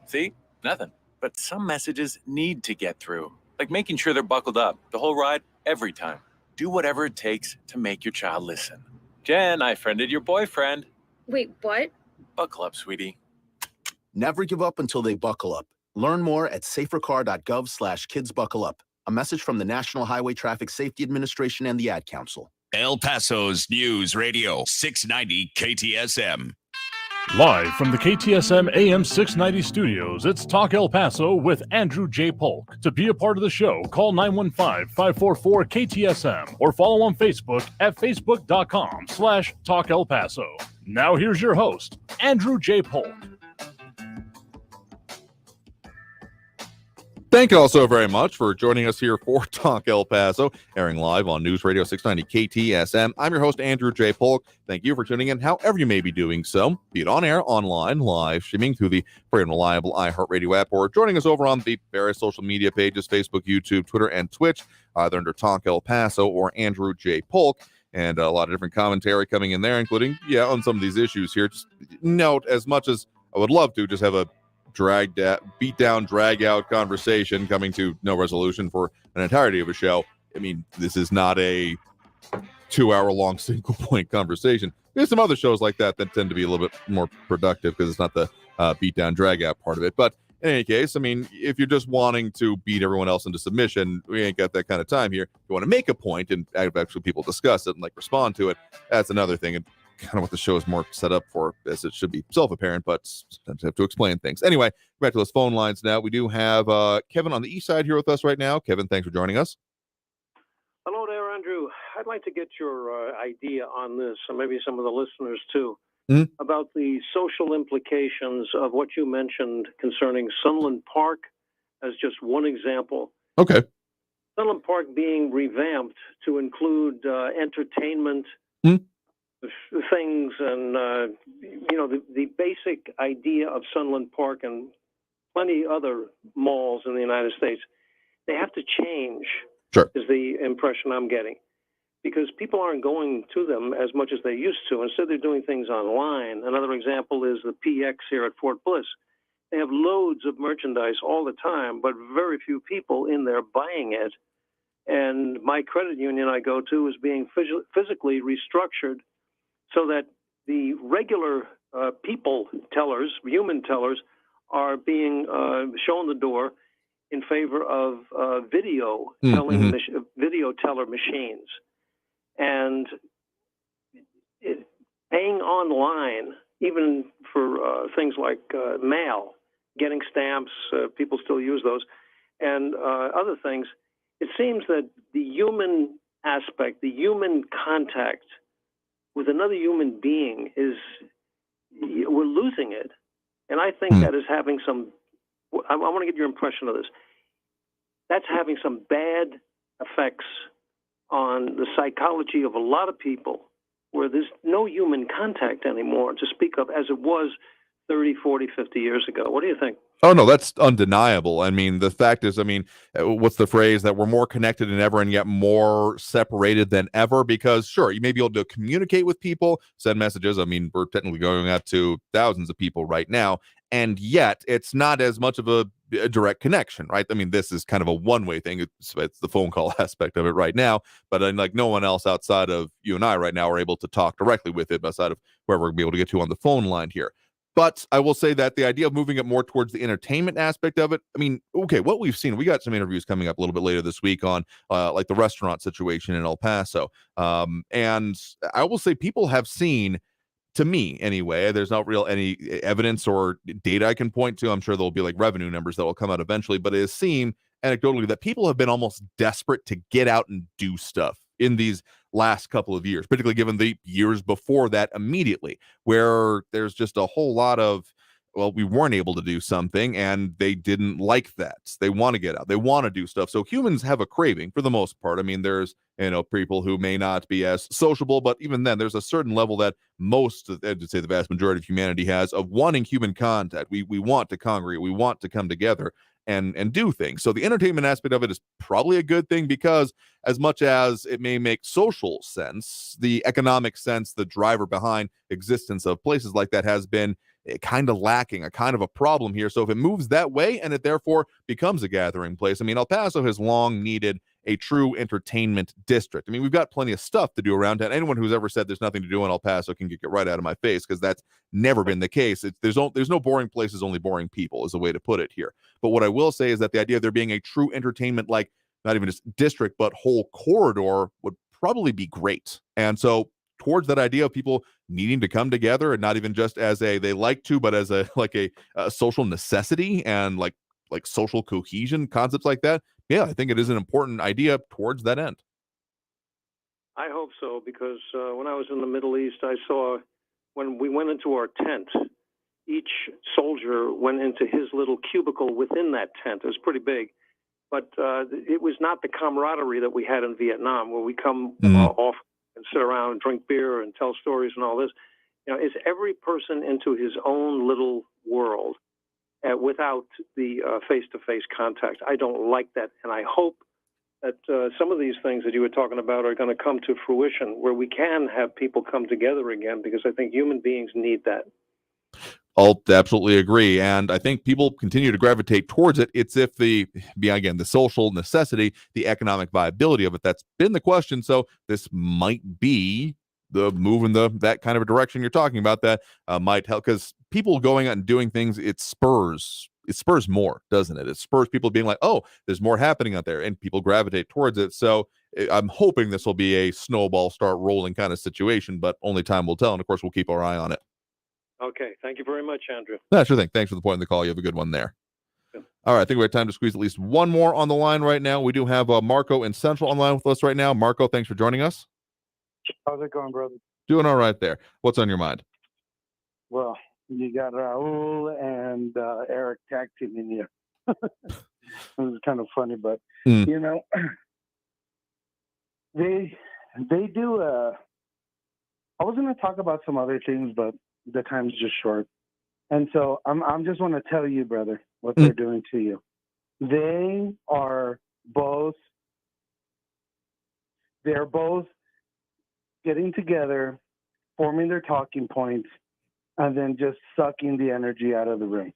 Speaker 11: See? Nothing. But some messages need to get through, like making sure they're buckled up the whole ride, every time. Do whatever it takes to make your child listen. Jen, I friended your boyfriend.
Speaker 12: Wait, what?
Speaker 11: Buckle up, sweetie.
Speaker 13: Never give up until they buckle up. Learn more at safercar.gov/kidsbuckleup. A message from the National Highway Traffic Safety Administration and the Ad Council.
Speaker 2: El Paso's News Radio 690 KTSM.
Speaker 16: Live from the KTSM AM 690 studios, it's Talk El Paso with Andrew J. Polk. To be a part of the show, call 915-544-KTSM or follow on Facebook at facebook.com/Talk El Paso. Now here's your host, Andrew J. Polk.
Speaker 20: Thank you all so very much for joining us here for Talk El Paso, airing live on News Radio 690 KTSM. I'm your host, Andrew J. Polk. Thank you for tuning in, however you may be doing so, be it on air, online, live, streaming through the free and reliable iHeartRadio app, or joining us over on the various social media pages, Facebook, YouTube, Twitter, and Twitch, either under Talk El Paso or Andrew J. Polk. And a lot of different commentary coming in there, including, on some of these issues here. Just note, as much as I would love to just have a beat down, drag out conversation coming to no resolution for an entirety of a show. I mean, this is not a 2-hour long single point conversation. There's some other shows like that tend to be a little bit more productive because it's not the beat down, drag out part of it. But in any case, I mean, if you're just wanting to beat everyone else into submission, we ain't got that kind of time here. If you want to make a point and actually people discuss it and respond to it, that's another thing. And kind of what the show is more set up for, as it should be self-apparent, but sometimes have to explain things. Anyway, back to those phone lines now. We do have Kevin on the east side here with us right now. Kevin, thanks for joining us.
Speaker 14: Hello there, Andrew. I'd like to get your idea on this, and maybe some of the listeners too, about the social implications of what you mentioned concerning Sunland Park as just one example.
Speaker 20: Okay.
Speaker 14: Sunland Park being revamped to include entertainment, things, and the basic idea of Sunland Park and plenty other malls in the United States, they have to change.
Speaker 20: Sure.
Speaker 14: Is the impression I'm getting, because people aren't going to them as much as they used to. Instead, they're doing things online. Another example is the PX here at Fort Bliss. They have loads of merchandise all the time, but very few people in there buying it. And my credit union I go to is being physically restructured so that the regular people tellers, human tellers, are being shown the door in favor of video teller machines. And paying online, even for things like mail, getting stamps, people still use those, and other things, it seems that the human aspect, the human contact with another human being we're losing it. And I think that is having some, I want to get your impression of this. That's having some bad effects on the psychology of a lot of people where there's no human contact anymore to speak of as it was 30, 40, 50 years ago. What do you think?
Speaker 20: Oh, no, that's undeniable. I mean, the fact is, I mean, what's the phrase that we're more connected than ever and yet more separated than ever? Because, sure, you may be able to communicate with people, send messages. I mean, we're technically going out to thousands of people right now, and yet it's not as much of a direct connection, right? I mean, this is kind of a one-way thing. It's the phone call aspect of it right now, but like no one else outside of you and I right now are able to talk directly with it outside of whoever we'll be able to get to on the phone line here. But I will say that the idea of moving it more towards the entertainment aspect of it, I mean, okay, what we've seen, we got some interviews coming up a little bit later this week on like the restaurant situation in El Paso. And I will say people have seen, to me anyway, there's not real any evidence or data I can point to. I'm sure there'll be like revenue numbers that will come out eventually, but it has seemed anecdotally that people have been almost desperate to get out and do stuff in these last couple of years, particularly given the years before that immediately, where there's just a whole lot of, well, we weren't able to do something and they didn't like that. They want to get out. They want to do stuff. So humans have a craving for the most part. I mean, there's, people who may not be as sociable, but even then there's a certain level that most, I'd say the vast majority of humanity has of wanting human contact. We want to congregate. We want to come together and do things. So the entertainment aspect of it is probably a good thing because as much as it may make social sense, the economic sense, the driver behind existence of places like that has been kind of lacking, a kind of a problem here. So if it moves that way and it therefore becomes a gathering place, I mean, El Paso has long needed a true entertainment district. I mean, we've got plenty of stuff to do around town. Anyone who's ever said there's nothing to do in El Paso can get right out of my face because that's never been the case. There's no boring places, only boring people is the way to put it here. But what I will say is that the idea of there being a true entertainment, like not even just district, but whole corridor would probably be great. And so towards that idea of people needing to come together and not even just as they like to, but as a social necessity and like social cohesion, concepts like that. Yeah, I think it is an important idea towards that end.
Speaker 14: I hope so, because when I was in the Middle East, I saw when we went into our tent, each soldier went into his little cubicle within that tent. It was pretty big, but it was not the camaraderie that we had in Vietnam, where we come off and sit around and drink beer and tell stories and all this. Is every person into his own little world without the face-to-face contact. I don't like that, and I hope that some of these things that you were talking about are going to come to fruition, where we can have people come together again, because I think human beings need that.
Speaker 20: I'll absolutely agree. And I think people continue to gravitate towards it. It's if the social necessity, the economic viability of it, that's been the question. So this might be the move in that kind of a direction you're talking about that might help, because people going out and doing things, it spurs more, doesn't it? It spurs people being like, oh, there's more happening out there, and people gravitate towards it. So I'm hoping this will be a snowball start rolling kind of situation, but only time will tell. And of course, we'll keep our eye on it.
Speaker 14: Okay. Thank you very much, Andrew.
Speaker 20: Yeah, sure thing. Thanks for the point in the call. You have a good one there. Yeah. All right. I think we have time to squeeze at least one more on the line right now. We do have Marco in Central on the line with us right now. Marco, thanks for joining us.
Speaker 12: How's it going, brother?
Speaker 20: Doing all right there. What's on your mind?
Speaker 12: Well, you got Raul and Eric tag teaming you. It was kind of funny, but you know, they do. I was going to talk about some other things, but the time's just short, and so I'm just want to tell you, brother, what they're doing to you. They are both. They're both getting together, forming their talking points, and then just sucking the energy out of the room.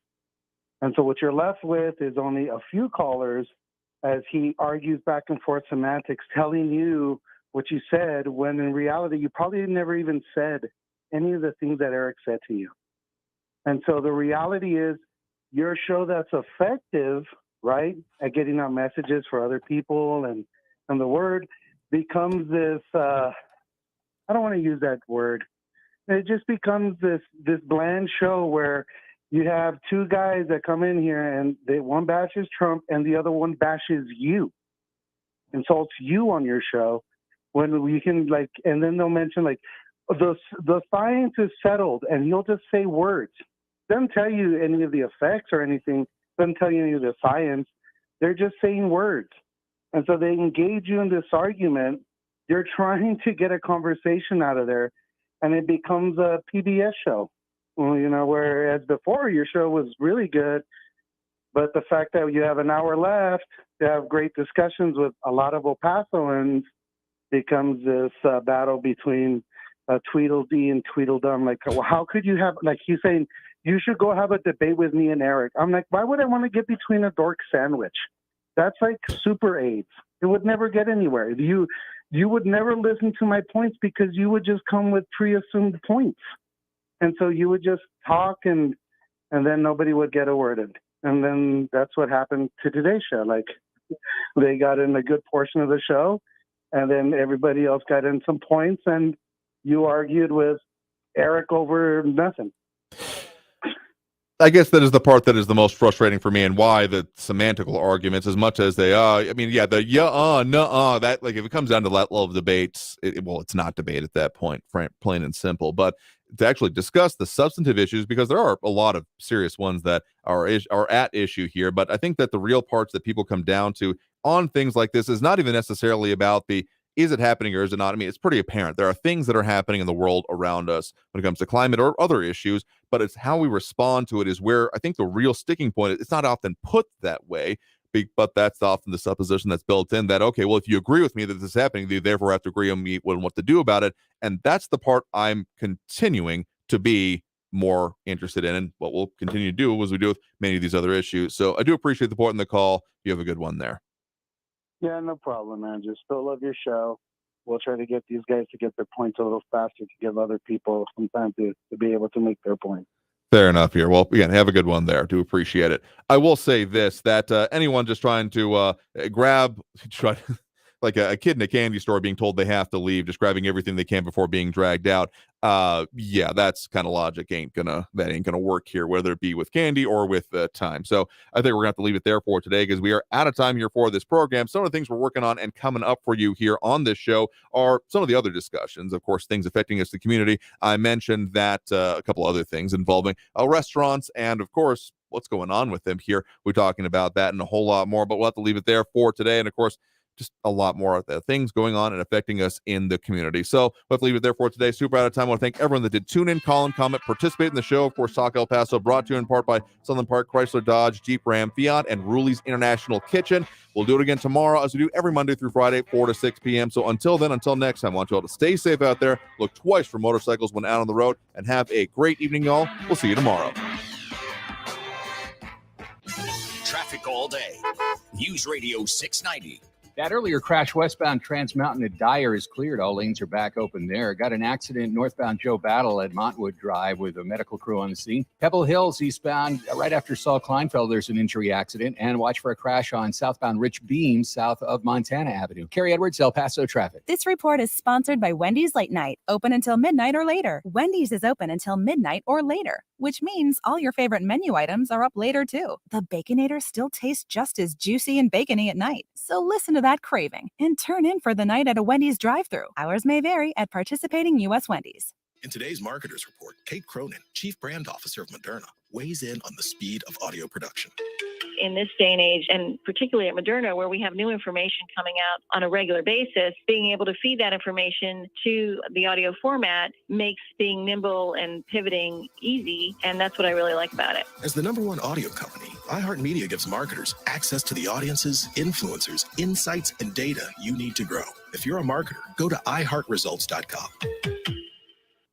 Speaker 12: And so what you're left with is only a few callers as he argues back and forth semantics, telling you what you said, when in reality, you probably never even said any of the things that Eric said to you. And so the reality is your show that's effective, right, at getting out messages for other people and the word becomes this, I don't want to use that word. It just becomes this bland show where you have two guys that come in here and one bashes Trump and the other one bashes you, insults you on your show, when we can and then they'll mention the science is settled, and he'll just say words doesn't tell you any of the effects or anything, doesn't tell you any of the science. They're just saying words. And so they engage you in this argument. You're trying to get a conversation out of there, and it becomes a PBS show. Well, whereas before your show was really good, but the fact that you have an hour left to have great discussions with a lot of El Pasoans becomes this battle between Tweedledee and Tweedledum. Like, well, how could you have, like he's saying, you should go have a debate with me and Eric. I'm like, why would I want to get between a dork sandwich? That's like super AIDS. It would never get anywhere. You would never listen to my points because you would just come with pre-assumed points. And so you would just talk and then nobody would get a word in. And then that's what happened to today's show. Like, they got in a good portion of the show, and then everybody else got in some points, and you argued with Eric over nothing.
Speaker 20: I guess that is the part that is the most frustrating for me, and why the semantical arguments, as much as they are, that, like, if it comes down to that level of debates, it's not debate at that point, plain and simple. But to actually discuss the substantive issues, because there are a lot of serious ones that are at issue here. But I think that the real parts that people come down to on things like this is not even necessarily about is it happening or is it not? I mean, it's pretty apparent. There are things that are happening in the world around us when it comes to climate or other issues, but it's how we respond to it is where I think the real sticking point is. It's not often put that way, but that's often the supposition that's built in that, okay, well, if you agree with me that this is happening, you therefore have to agree on me on what to do about it. And that's the part I'm continuing to be more interested in, and what we'll continue to do as we do with many of these other issues. So I do appreciate the point in the call. You have a good one there.
Speaker 12: Yeah, no problem, man. Just still love your show. We'll try to get these guys to get their points a little faster to give other people some time to be able to make their point.
Speaker 20: Fair enough here. Well, again, have a good one there. Do appreciate it. I will say this, that anyone just trying to like a kid in a candy store being told they have to leave, just grabbing everything they can before being dragged out. That's kind of logic that ain't gonna work here, whether it be with candy or with time. So I think we're gonna have to leave it there for today, because we are out of time here for this program. Some of the things we're working on and coming up for you here on this show are some of the other discussions, of course, things affecting us, the community. I mentioned that a couple other things involving restaurants, and of course what's going on with them here. We're talking about that and a whole lot more, but we'll have to leave it there for today. And of course, just a lot more of the things going on and affecting us in the community. So let's leave it there for today. Super out of time. I want to thank everyone that did tune in, call in, comment, participate in the show. Of course, Talk El Paso, brought to you in part by Southern Park, Chrysler, Dodge, Jeep, Ram, Fiat, and Ruli's International Kitchen. We'll do it again tomorrow, as we do every Monday through Friday, 4 to 6 p.m. So until then, until next time, I want you all to stay safe out there, look twice for motorcycles when out on the road, and have a great evening, y'all. We'll see you tomorrow.
Speaker 2: Traffic all day. News Radio 690.
Speaker 4: That earlier crash westbound Trans Mountain at Dyer is cleared. All lanes are back open there. Got an accident northbound Joe Battle at Montwood Drive with a medical crew on the scene. Pebble Hills eastbound right after Saul Kleinfeld, there's an injury accident. And watch for a crash on southbound Rich Beam south of Montana Avenue. Carrie Edwards, El Paso traffic.
Speaker 6: This report is sponsored by Wendy's Late Night, open until midnight or later. Wendy's is open until midnight or later, which means all your favorite menu items are up later too. The Baconator still tastes just as juicy and bacony at night. So listen to that craving and turn in for the night at a Wendy's drive-thru. Hours may vary at participating U.S. Wendy's.
Speaker 15: In today's Marketers Report, Kate Cronin, Chief Brand Officer of Moderna, weighs in on the speed of audio production.
Speaker 17: In this day and age, and particularly at Moderna, where we have new information coming out on a regular basis, being able to feed that information to the audio format makes being nimble and pivoting easy, and that's what I really like about it.
Speaker 15: As the #1 audio company, iHeartMedia gives marketers access to the audiences, influencers, insights, and data you need to grow. If you're a marketer, go to iHeartResults.com.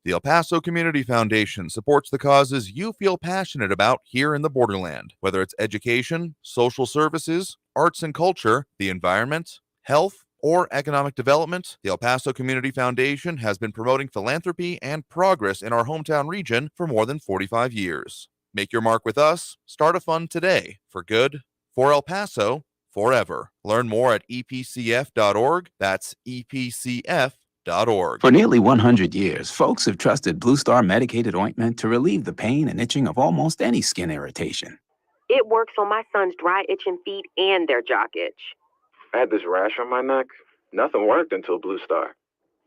Speaker 20: The El Paso Community Foundation supports the causes you feel passionate about here in the Borderland, whether it's education, social services, arts and culture, the environment, health, or economic development. The El Paso Community Foundation has been promoting philanthropy and progress in our hometown region for more than 45 years. Make your mark with us. Start a fund today for good, for El Paso, forever. Learn more at epcf.org. That's epcf.org.
Speaker 18: For nearly 100 years, folks have trusted Blue Star medicated ointment to relieve the pain and itching of almost any skin irritation.
Speaker 19: It works on my son's dry, itching feet and their jock itch.
Speaker 21: I had this rash on my neck. Nothing worked until Blue Star.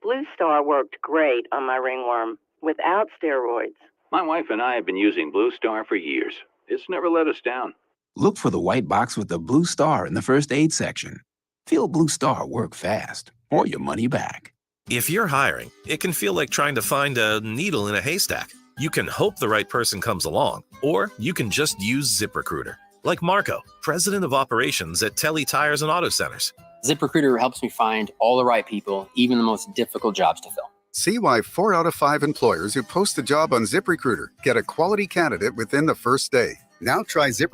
Speaker 19: Blue Star worked great on my ringworm without steroids.
Speaker 1: My wife and I have been using Blue Star for years. It's never let us down.
Speaker 18: Look for the white box with the blue star in the first aid section. Feel Blue Star work fast or your money back.
Speaker 22: If you're hiring, it can feel like trying to find a needle in a haystack. You can hope the right person comes along, or you can just use ZipRecruiter. Like Marco, president of operations at Telly Tires and Auto Centers.
Speaker 23: ZipRecruiter helps me find all the right people, even the most difficult jobs to fill.
Speaker 24: See why 4 out of 5 employers who post a job on ZipRecruiter get a quality candidate within the first day. Now try ZipRecruiter